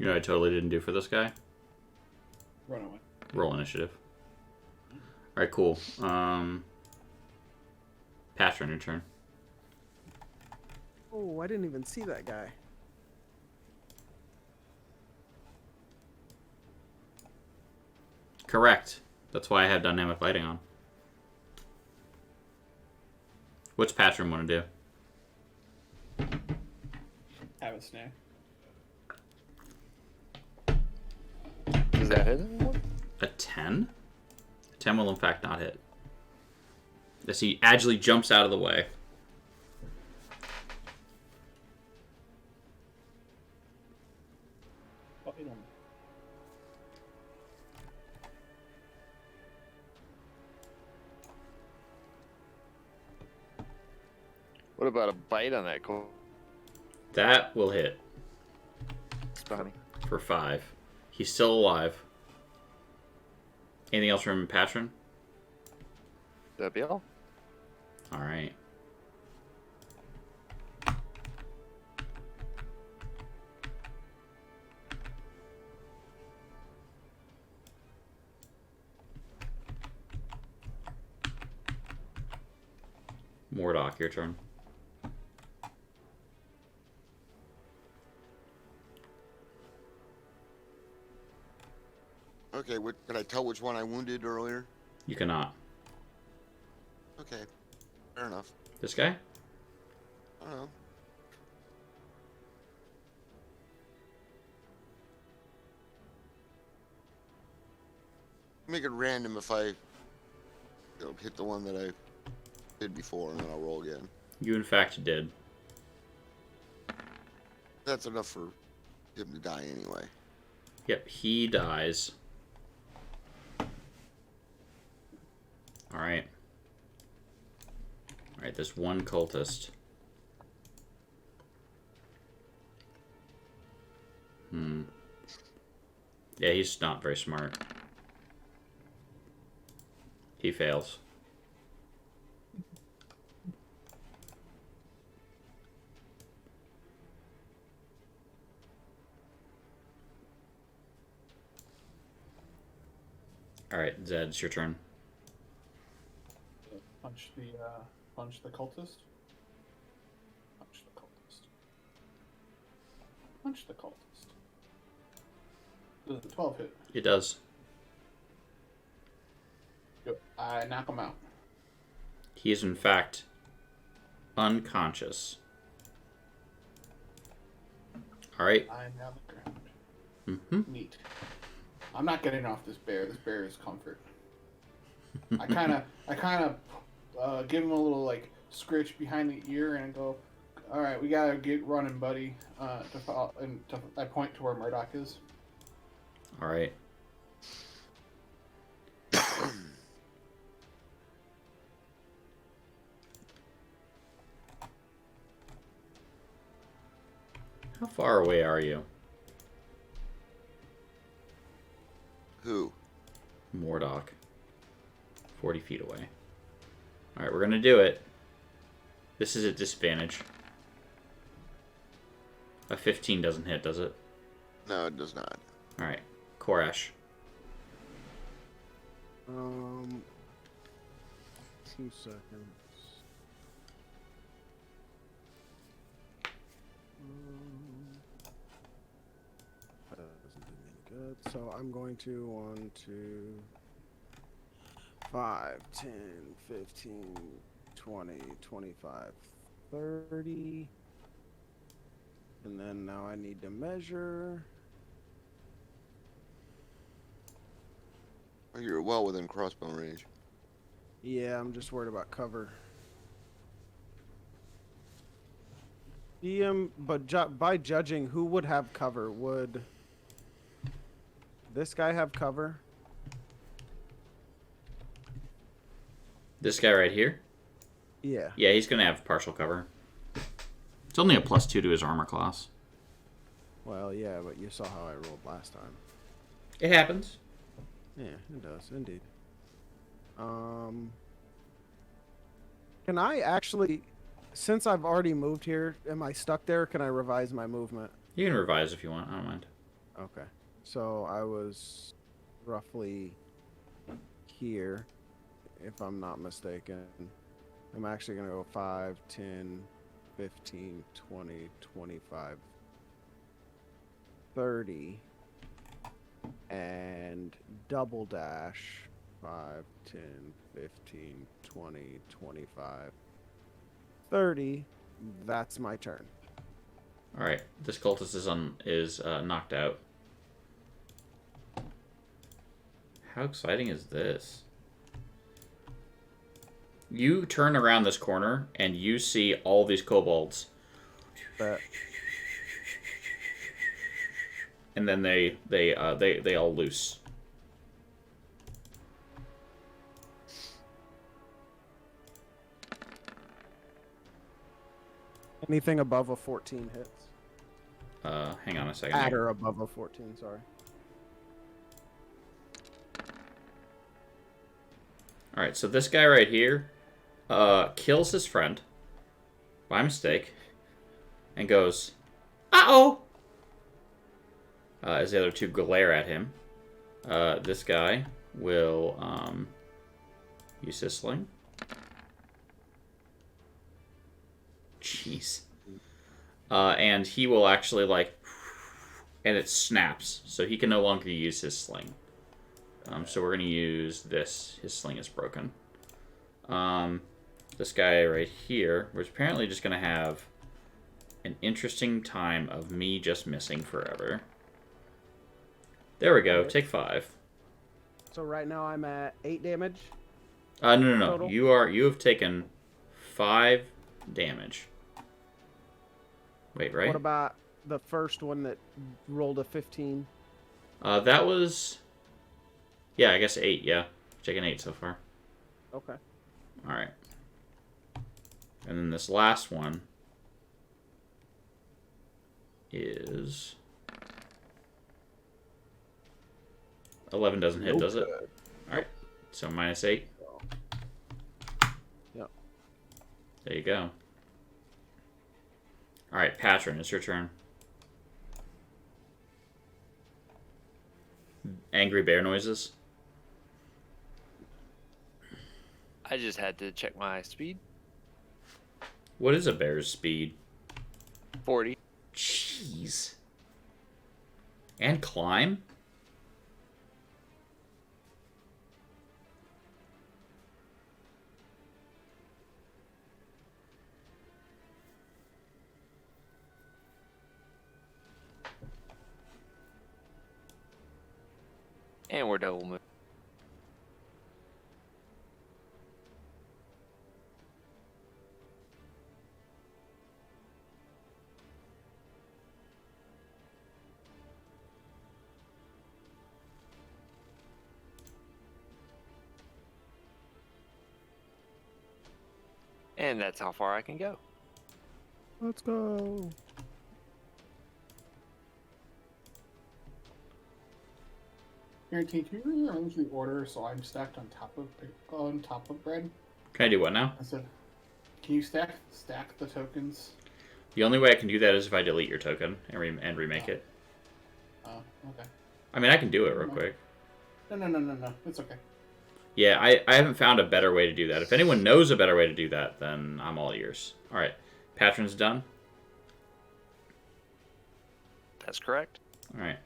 You know what I totally didn't do for this guy? Run away. Roll initiative. Alright, cool. Patron, your turn. Oh, I didn't even see that guy. Correct. That's why I have dynamic lighting on. What's Patron want to do? Have a snack. Does that hit anymore? A 10? A 10 will in fact not hit. As he agilely jumps out of the way. Bite him. What about a bite on that cool That will hit bunny? for 5. He's still alive. Anything else from Patron? That'd be all. Alright. Mordock, your turn. Okay, can I tell which one I wounded earlier? You cannot. Okay, fair enough. This guy? I don't know. Make it random if I hit the one that I did before, and then I'll roll again. You in fact did. That's enough for him to die anyway. Yep, he dies. Alright. Alright, there's one cultist. Yeah, he's not very smart. He fails. Alright, Zed, it's your turn. Punch the cultist. Punch the cultist. Punch the cultist. Does the 12 hit? It does. Yep. I knock him out. He is in fact unconscious. Alright. I am now the ground. Mm-hmm. Neat. I'm not getting off this bear. This bear is comfort. I kind of give him a little like scritch behind the ear and go, "All right, we gotta get running, buddy." I point to where Murdoch is. Alright. How far away are you? Who? Mordock. 40 feet away. Alright, we're gonna do it. This is at disadvantage. A 15 doesn't hit, does it? No, it does not. Alright. Korash. 2 seconds. That doesn't do me any good. So I'm going to 1, 2, 5, 10, 15, 20, 25, 30. And then now I need to measure. Oh, you're well within crossbow range. Yeah, I'm just worried about cover. But by judging, who would have cover? Would this guy have cover? This guy right here? Yeah. Yeah, he's gonna have partial cover. It's only a +2 to his armor class. Well, yeah, but you saw how I rolled last time. It happens. Yeah, it does, indeed. Can I actually, since I've already moved here, am I stuck there? Or can I revise my movement? You can revise if you want, I don't mind. Okay. So I was roughly here, if I'm not mistaken. I'm actually going to go 5, 10, 15, 20, 25, 30, and double dash 5, 10, 15, 20, 25, 30. That's my turn. All right, this cultist is knocked out. How exciting is this? You turn around this corner and you see all these kobolds, But and then they all loose. anything above a 14 hits. Hang on a second. At Here. or above a 14, sorry. All right, so this guy right here kills his friend by mistake and goes, "Uh-oh!" As the other two glare at him. This guy will use his sling. Jeez. And he will actually, like, and it snaps, so he can no longer use his sling. So we're going to use this. His sling is broken. This guy right here, we're apparently just going to have an interesting time of me just missing forever. There we go. Take 5. So right now I'm at 8 damage. No. Total? You have taken 5 damage. Wait, right? What about the first one that rolled a 15? That was... Yeah, I guess 8, yeah. Taken 8 so far. Okay. Alright. And then this last one is... 11 doesn't hit, does it? Alright. So -8. Yep. There you go. Alright, Patron, it's your turn. Angry bear noises. I just had to check my speed. What is a bear's speed? 40. Jeez. And climb? And we're double move. And that's how far I can go. Let's go. Guarantee, can you rearrange the order so I'm stacked on top of bread? Can I do what now? I said, can you stack the tokens? The only way I can do that is if I delete your token and, remake it. Oh, okay. I mean, I can do it real quick. No. It's okay. Yeah, I haven't found a better way to do that. If anyone knows a better way to do that, then I'm all ears. All right. Patron's done? That's correct. All right.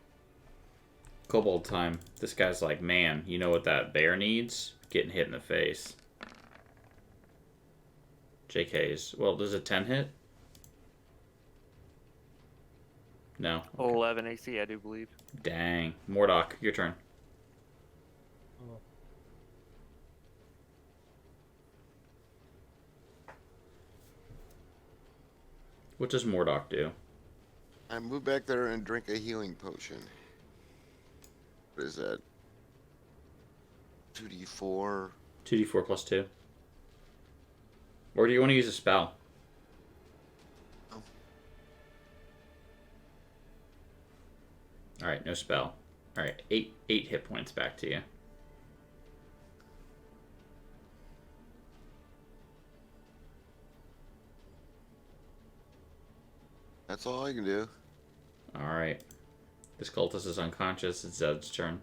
Kobold time. This guy's like, man, you know what that bear needs? Getting hit in the face. JK's. Well, does a 10 hit? No. Okay. 11 AC, I do believe. Dang. Mordock, your turn. What does Mordock do? I move back there and drink a healing potion. What is that? 2d4. 2d4 plus 2. Or do you want to use a spell? Oh. Alright, no spell. Alright, 8 hit points back to you. That's all I can do. Alright. This cultist is unconscious. It's Zed's turn.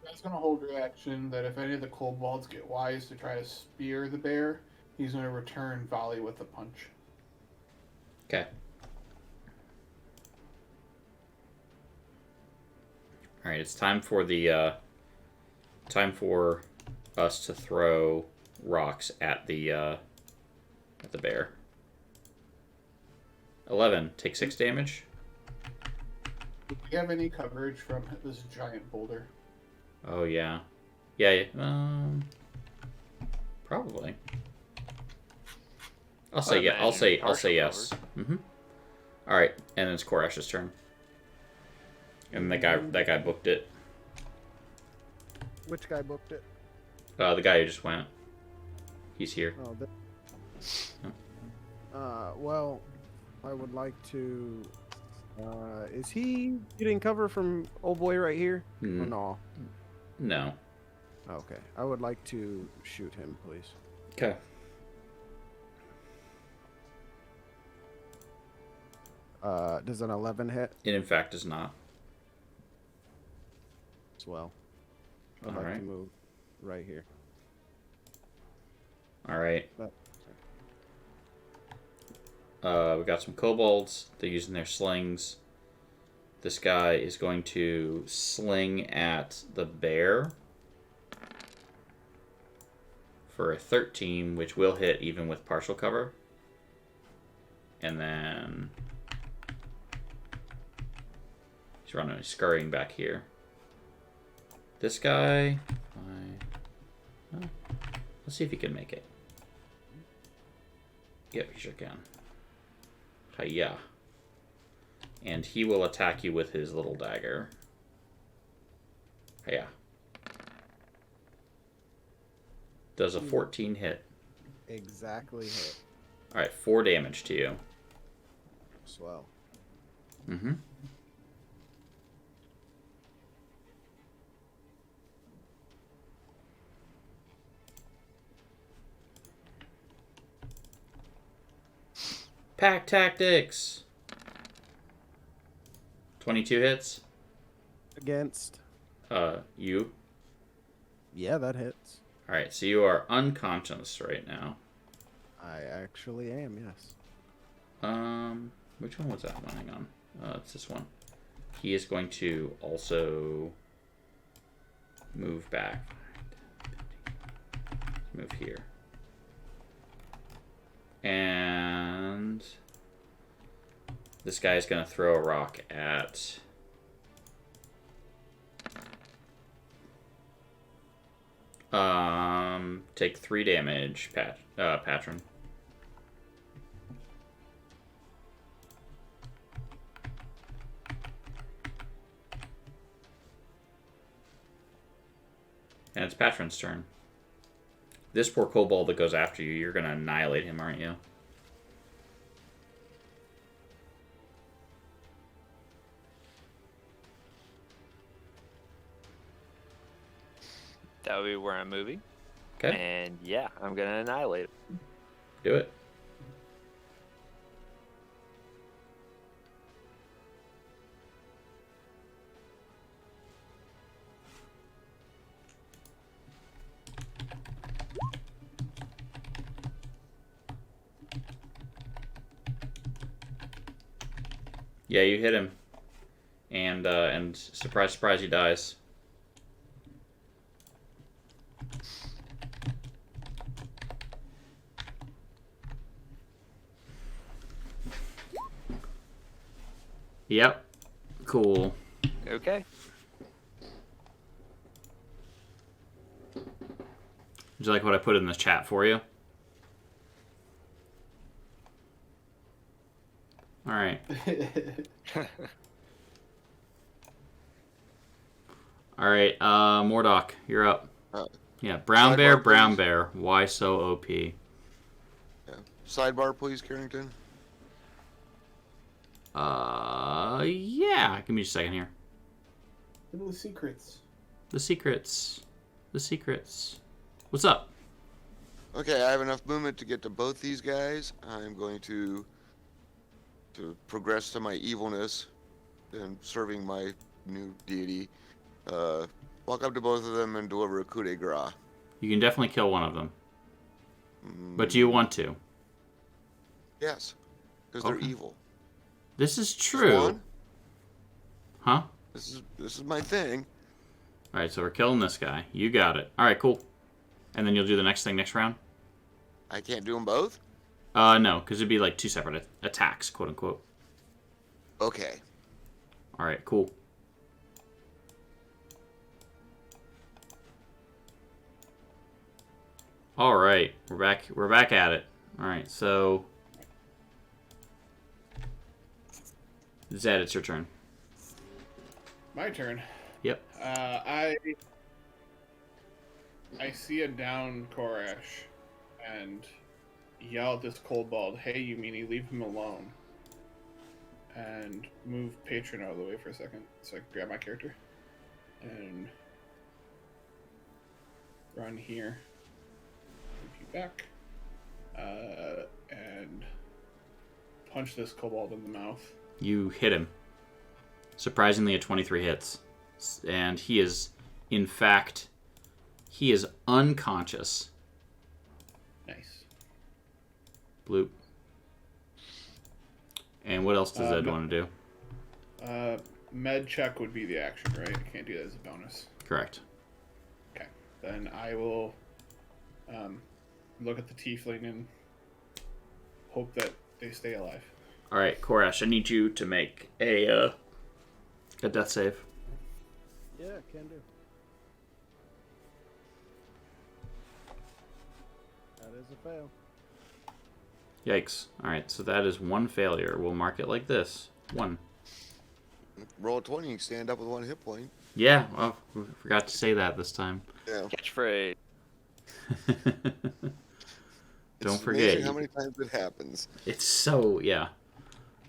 That's going to hold reaction that if any of the kobolds get wise to try to spear the bear, he's going to return volley with a punch. Okay. All right, it's time for the us to throw rocks at the bear. 11. Take 6 damage. Do we have any coverage from this giant boulder? Oh yeah, yeah. Probably. I'll say yeah. I'll say yes. Mm-hmm. All right, and then it's Koresh's turn. And that guy booked it. Which guy booked it? The guy who just went. He's here. Oh, well, I would like to. Is he getting cover from old boy right here? Or no? No. Okay, I would like to shoot him, please. Okay. Does an 11 hit It in fact does not. as well? I'd All like right. to move right here. All right. That- We got some kobolds. They're using their slings. This guy is going to sling at the bear for a 13, which will hit even with partial cover. And then he's scurrying back here. This guy, let's see if he can make it. Yep, he sure can. Hiya. And he will attack you with his little dagger. Hiya. Does a 14 hit. Exactly hit. Alright, 4 damage to you. Swell. Mm-hmm. Pack tactics. 22 hits. Against. You. Yeah, that hits. Alright, so you are unconscious right now. I actually am, yes. Which one was that one? Hang on. It's this one. He is going to also move back. Move here. And this guy is going to throw a rock at take 3 damage, Patron. And it's Patron's turn. This poor kobold that goes after you, you're going to annihilate him, aren't you? That would be where I'm moving. Okay. And yeah, I'm going to annihilate it. Do it. Yeah, you hit him. And surprise, surprise, he dies. Yep. Cool. Okay. Would you like what I put in the chat for you? All right. All right. Mordock, you're up. Yeah, brown bear, sidebar, brown please. bear. Why so OP? Yeah. Sidebar, please, Carrington. Yeah. Give me just a second here. The secrets. The secrets. The secrets. What's up? Okay, I have enough movement to get to both these guys. I'm going to progress to my evilness and serving my new deity. Walk up to both of them and deliver a coup de grace. You can definitely kill one of them. But do Mm, you want to? yes, because they're Okay. evil. This is Just true. one? Huh? This is my thing. Alright, so we're killing this guy. You got it. Alright, cool. And then you'll do the next thing next round? I can't do them both? No, because it'd be like 2 separate attacks, quote unquote. Okay. Alright, cool. Alright, we're back at it. Alright, so Zed, it's your turn. My turn. Yep. I see a down Koresh and yell at this kobold, "Hey, you meanie, leave him alone." And move Patron out of the way for a second so I can grab my character. And run here. Move you back. And punch this kobold in the mouth. You hit him. Surprisingly, at 23 hits. And he is, in fact, he is unconscious. Nice. Bloop. And what else does Zed want to do? Med check would be the action, right? I can't do that as a bonus. Correct. Okay. Then I will look at the tiefling and hope that they stay alive. Alright, Korash, I need you to make a death save. Yeah, can do. That is a fail. Yikes. Alright, so that is 1 failure. We'll mark it like this. 1. Roll a 20, you can stand up with 1 hit point. Yeah, well, we forgot to say that this time. Yeah. Catchphrase. Don't It's forget. amazing how many times it happens. It's so, yeah.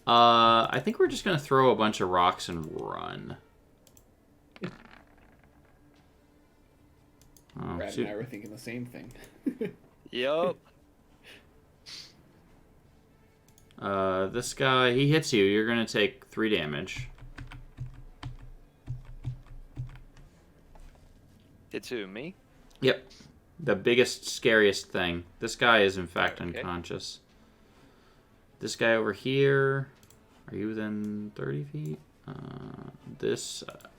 I think we're just going to throw a bunch of rocks and run. Oh, Brad shoot. and I were thinking the same thing. Yup. This guy, he hits you. You're going to take 3 damage. It's who, me? Yep. The biggest, scariest thing. This guy is, in fact, Okay. unconscious. This guy over here... Are you within 30 feet?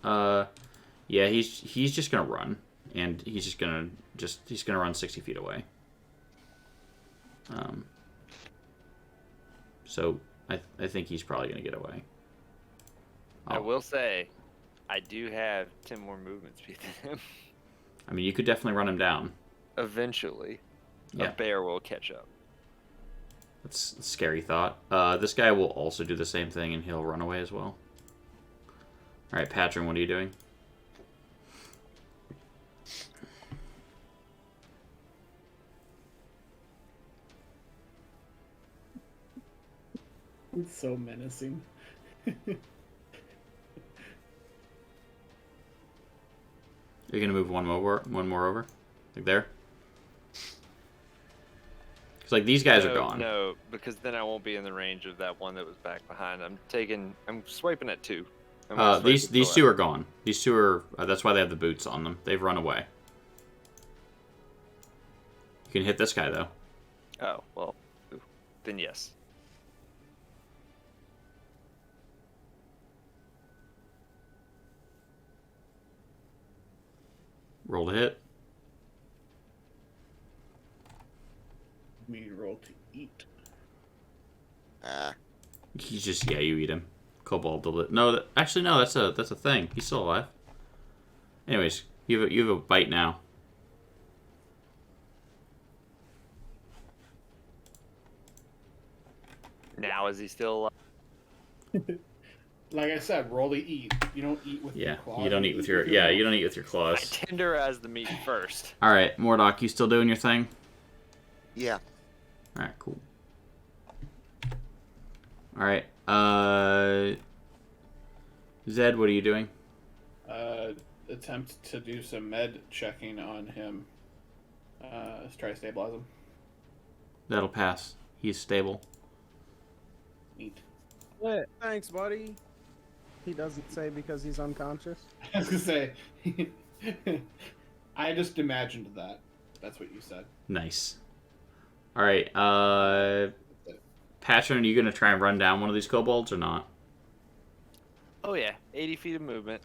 Yeah, he's just going to run. And he's just going to run 60 feet away. So, I think he's probably going to get away. I Oh. will say, I do have 10 more movement speed than him. I mean, you could definitely run him down. Eventually, Yeah. a bear will catch up. That's a scary thought. This guy will also do the same thing, and he'll run away as well. Alright, Patron, what are you doing? It's so menacing. Are you going to move one more over? Like there? Because, like, these guys are gone. No, because then I won't be in the range of that one that was back behind. I'm swiping at 2. I'm gonna swipe These with the 2 are left. gone. These 2 are... that's why they have the boots on them. They've run away. You can hit this guy, though. Oh, well, then yes. Roll to hit. Me roll to eat. Ah. He's just... yeah, you eat him. Kobold no, actually, no, that's a thing. He's still alive. Anyways, you have a bite now. Now is he still alive? Like I said, roll to eat. You don't eat with Yeah, your claws. you don't eat with your... yeah, you don't eat with your I claws. tenderize the meat first. Alright, Mordok, you still doing your thing? Yeah. Alright, cool. Alright, Zed, what are you doing? Attempt to do some med checking on him. Let's try to stabilize him. That'll pass. He's stable. Neat. Thanks, buddy. He doesn't say because he's unconscious. I was gonna say, I just imagined that. That's what you said. Nice. All right. Patron, are you gonna try and run down one of these kobolds or not? Oh yeah, 80 feet of movement.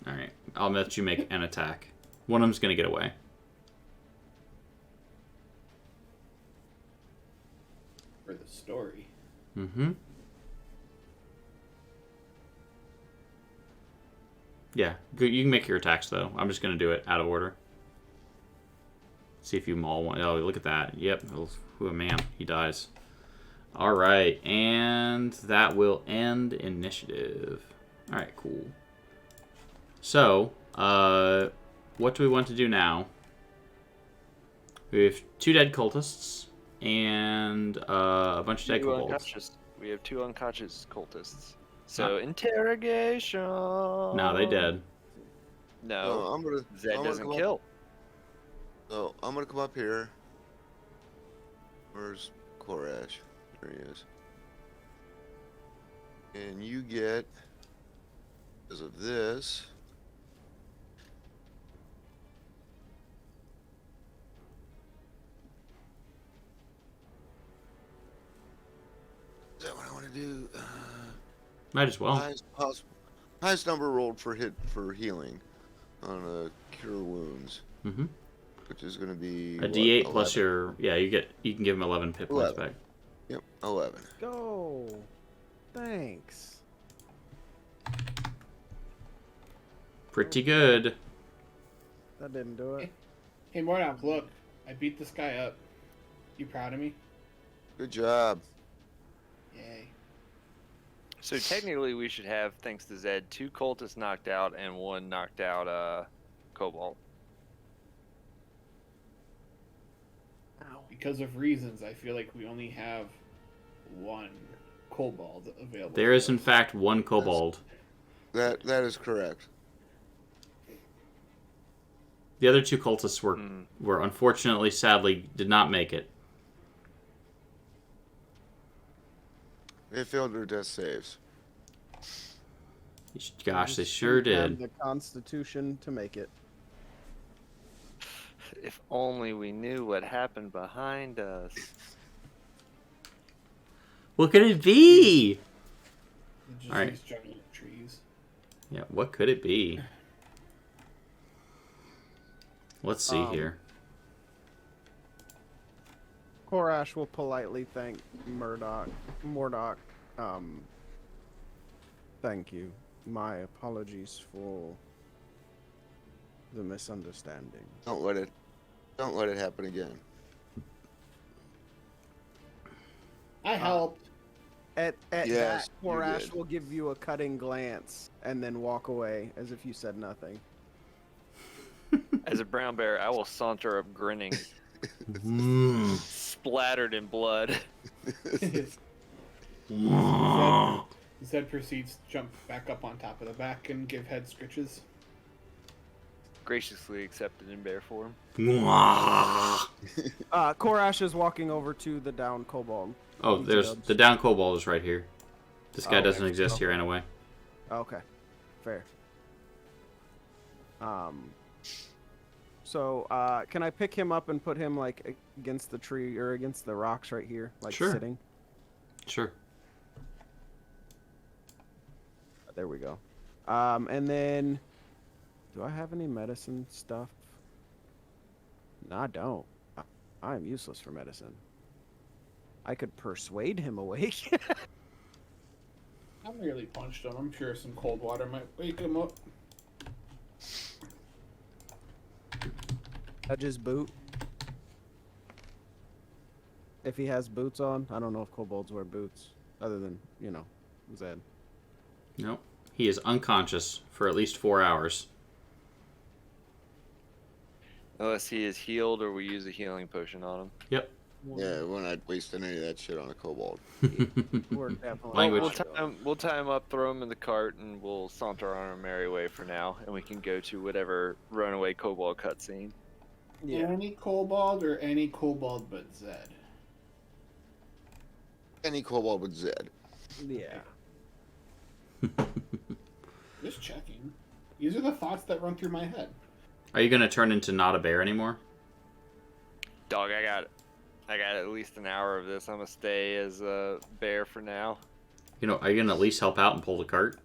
All right. I'll let you make an attack. One of them's gonna get away. For the story. Mm-hmm. Yeah, you can make your attacks though. I'm just gonna do it out of order. See if you maul one. Oh, look at that. Yep. Oh man, he dies. All right, and that will end initiative. All right, cool. So, what do we want to do now? We have 2 dead cultists and a bunch of dead kobolds. We have 2 unconscious cultists. So interrogation. No, they dead. No, Zed I'm doesn't gonna kill. So I'm gonna come up here. Where's Korash? There he is. And you get, because of this, is that what I want to do? Might as well. Highest possible, highest number rolled for healing on cure wounds, Mm-hmm. which is going to be A D8 11? plus your you can give him 11 hit points 11. back. Yep, 11. Go. Thanks. Pretty good. That didn't do it. Hey, Mordok, look. I beat this guy up. You proud of me? Good job. Yay. So technically, we should have, thanks to Zed, 2 cultists knocked out and 1 knocked out kobold. Because of reasons, I feel like we only have 1 kobold available. There is in fact 1 kobold. That is correct. The other 2 cultists were unfortunately, sadly, did not make it. They failed their death saves. Gosh, they Just sure didn't have did. the Constitution to make it. If only we knew what happened behind us. What could it be? Just All right. these giant trees. Yeah, what could it be? Let's see here. Korash will politely thank Mordok. Thank you. My apologies for the misunderstanding. Don't let it happen again. I helped. At Yes, that, you Korash did. will give you a cutting glance and then walk away as if you said nothing. As a brown bear, I will saunter up grinning, Mm. splattered in blood. Zed proceeds to jump back up on top of the back and give head scritches. Graciously accepted in bear form. Korash is walking over to the down kobold. Oh, there's the down kobold is right here. This guy Oh, doesn't okay. exist Okay. here anyway. Okay, fair. So, can I pick him up and put him like against the tree or against the rocks right here, like Sure. sitting? Sure. There we go. And then, do I have any medicine stuff? No, I don't. I am useless for medicine. I could persuade him awake. I nearly punched him. I'm sure some cold water might wake him up. I just boot. If he has boots on, I don't know if kobolds wear boots, other than, Zed. Nope. He is unconscious for at least 4 hours. Unless he is healed or we use a healing potion on him. Yep. Yeah, we're not wasting any of that shit on a kobold. We're definitely Language. We'll tie him up, throw him in the cart, and we'll saunter on our merry way for now. And we can go to whatever runaway kobold cutscene. Yeah. Any kobold or any kobold but Zed? Any kobold with Zed. Yeah. Just checking. These are the thoughts that run through my head. Are you gonna turn into not a bear anymore? Dog, I got at least an hour of this. I'm gonna stay as a bear for now. You know, are you gonna at least help out and pull the cart?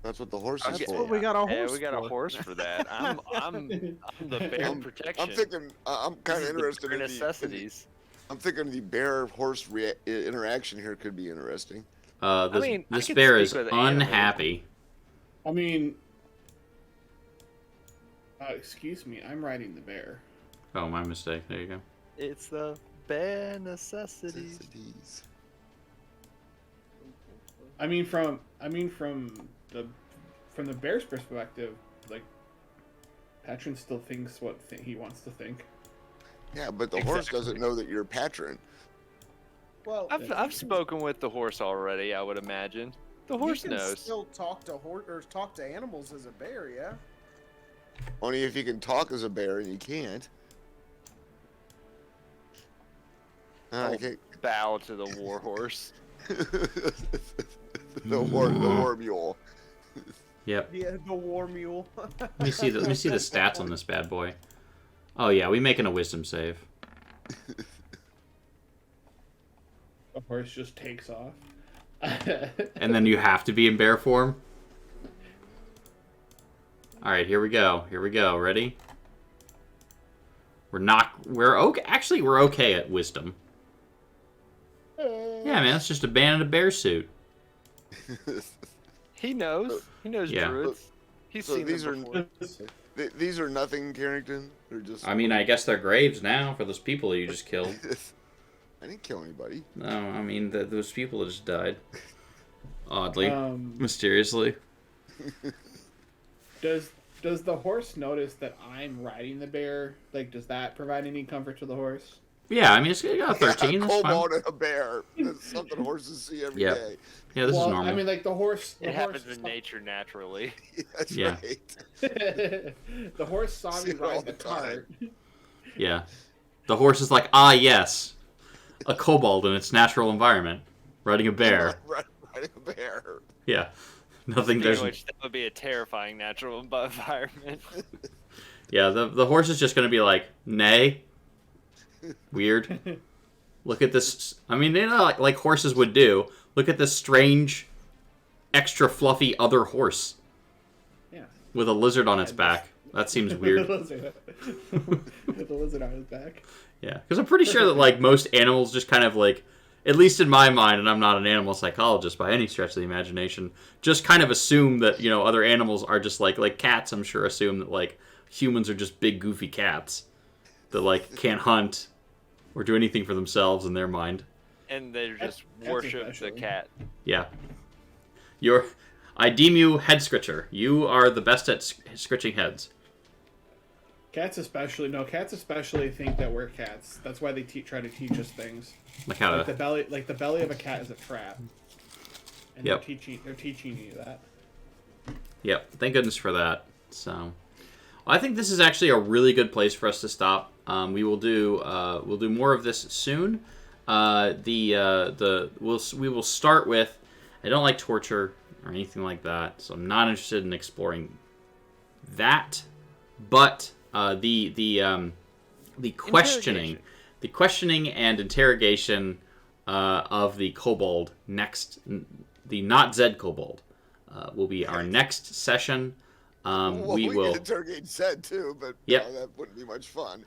That's what the horse is That's for. what we got a horse Yeah, we got a for. horse for that. I'm the bear protection. I'm thinking. I'm kind of interested for in necessities. I'm thinking the bear-horse interaction here could be interesting. This, I this can bear speak is with animals. unhappy. I mean, excuse me, I'm riding the bear. Oh, my mistake. There you go. It's the bear necessities. I mean, from the bear's perspective, like, Patron still thinks what he wants to think. Yeah, but the horse doesn't know that you're a patron. Well, I've spoken with the horse already. I would imagine the horse you can knows. still talk to talk to animals as a bear, yeah. Only if you can talk as a bear and you can't. I'll Okay. bow to the war horse. the war mule. Yep. Yeah, the war mule. Let me see the stats on this bad boy. Oh yeah, we making a wisdom save. The horse just takes off. And then you have to be in bear form. All right, here we go. Here we go. Ready? We're okay. Actually, we're okay at wisdom. Yeah, man, it's just a man in a bear suit. He knows. He knows Yeah. druids. He's So seen these them are before. these are nothing, Carrington. They're just. I mean, I guess they're graves now for those people that you just killed. I didn't kill anybody. No, I mean those people that just died. Oddly, Um, mysteriously. Does the horse notice that I'm riding the bear? Like, does that provide any comfort to the horse? Yeah, I mean it's got a 13. A That's fine. kobold and a bear. That's something horses see every Yep. day. Yeah, this well, is normal. I mean, like the horse. It happens in nature naturally. That's Yeah. right. The horse saw See me it all ride the the time. cart. Yeah, the horse is like, ah, yes, a kobold in its natural environment, riding a bear. Riding a bear. Yeah, nothing. Speaking There's of which, that would be a terrifying natural environment. yeah. The horse is just gonna be like, nay, weird. Look at this. I mean, you know, like horses would do. Look at this strange, extra fluffy other horse Yeah. with a lizard on its back. That seems weird. With the lizard on his back. Yeah, because I'm pretty sure that like most animals just kind of like, at least in my mind, and I'm not an animal psychologist by any stretch of the imagination, just kind of assume that other animals are just like cats. I'm sure assume that like humans are just big goofy cats that like can't hunt or do anything for themselves in their mind. And they just Cats worship the especially. cat. Yeah, I deem you head scritcher. You are the best at scritching heads. Cats especially think that we're cats. That's why they try to teach us things. Like how Like to. the belly of a cat is a trap. And Yep. they're teaching you that. Yep. Thank goodness for that. So, I think this is actually a really good place for us to stop. We will do more of this soon. We will start with. I don't like torture or anything like that, so I'm not interested in exploring that. But the questioning, and interrogation of the kobold next, the not Zed kobold, will be our next session. Well, we will. can interrogate Zed too, but Yep. that wouldn't be much fun.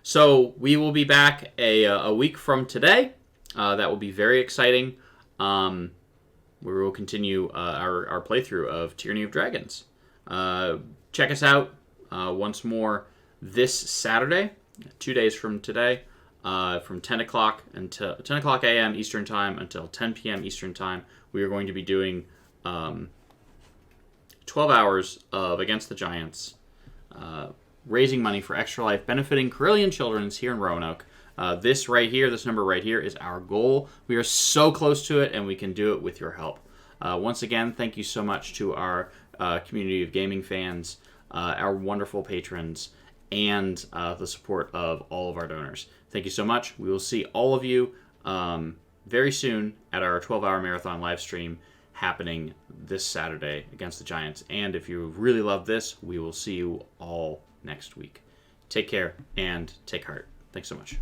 So we will be back a week from today. That will be very exciting. We will continue our playthrough of Tyranny of Dragons. Check us out once more this Saturday, 2 days from today, from 10 o'clock a.m. Eastern Time until 10 p.m. Eastern Time. We are going to be doing 12 hours of Against the Giants, raising money for Extra Life, benefiting Carillion Children's here in Roanoke. This number right here, is our goal. We are so close to it, and we can do it with your help. Once again, thank you so much to our community of gaming fans our wonderful patrons, and the support of all of our donors. Thank you so much. We will see all of you very soon at our 12-hour marathon live stream happening this Saturday against the Giants. And if you really love this, we will see you all next week. Take care and take heart. Thanks so much.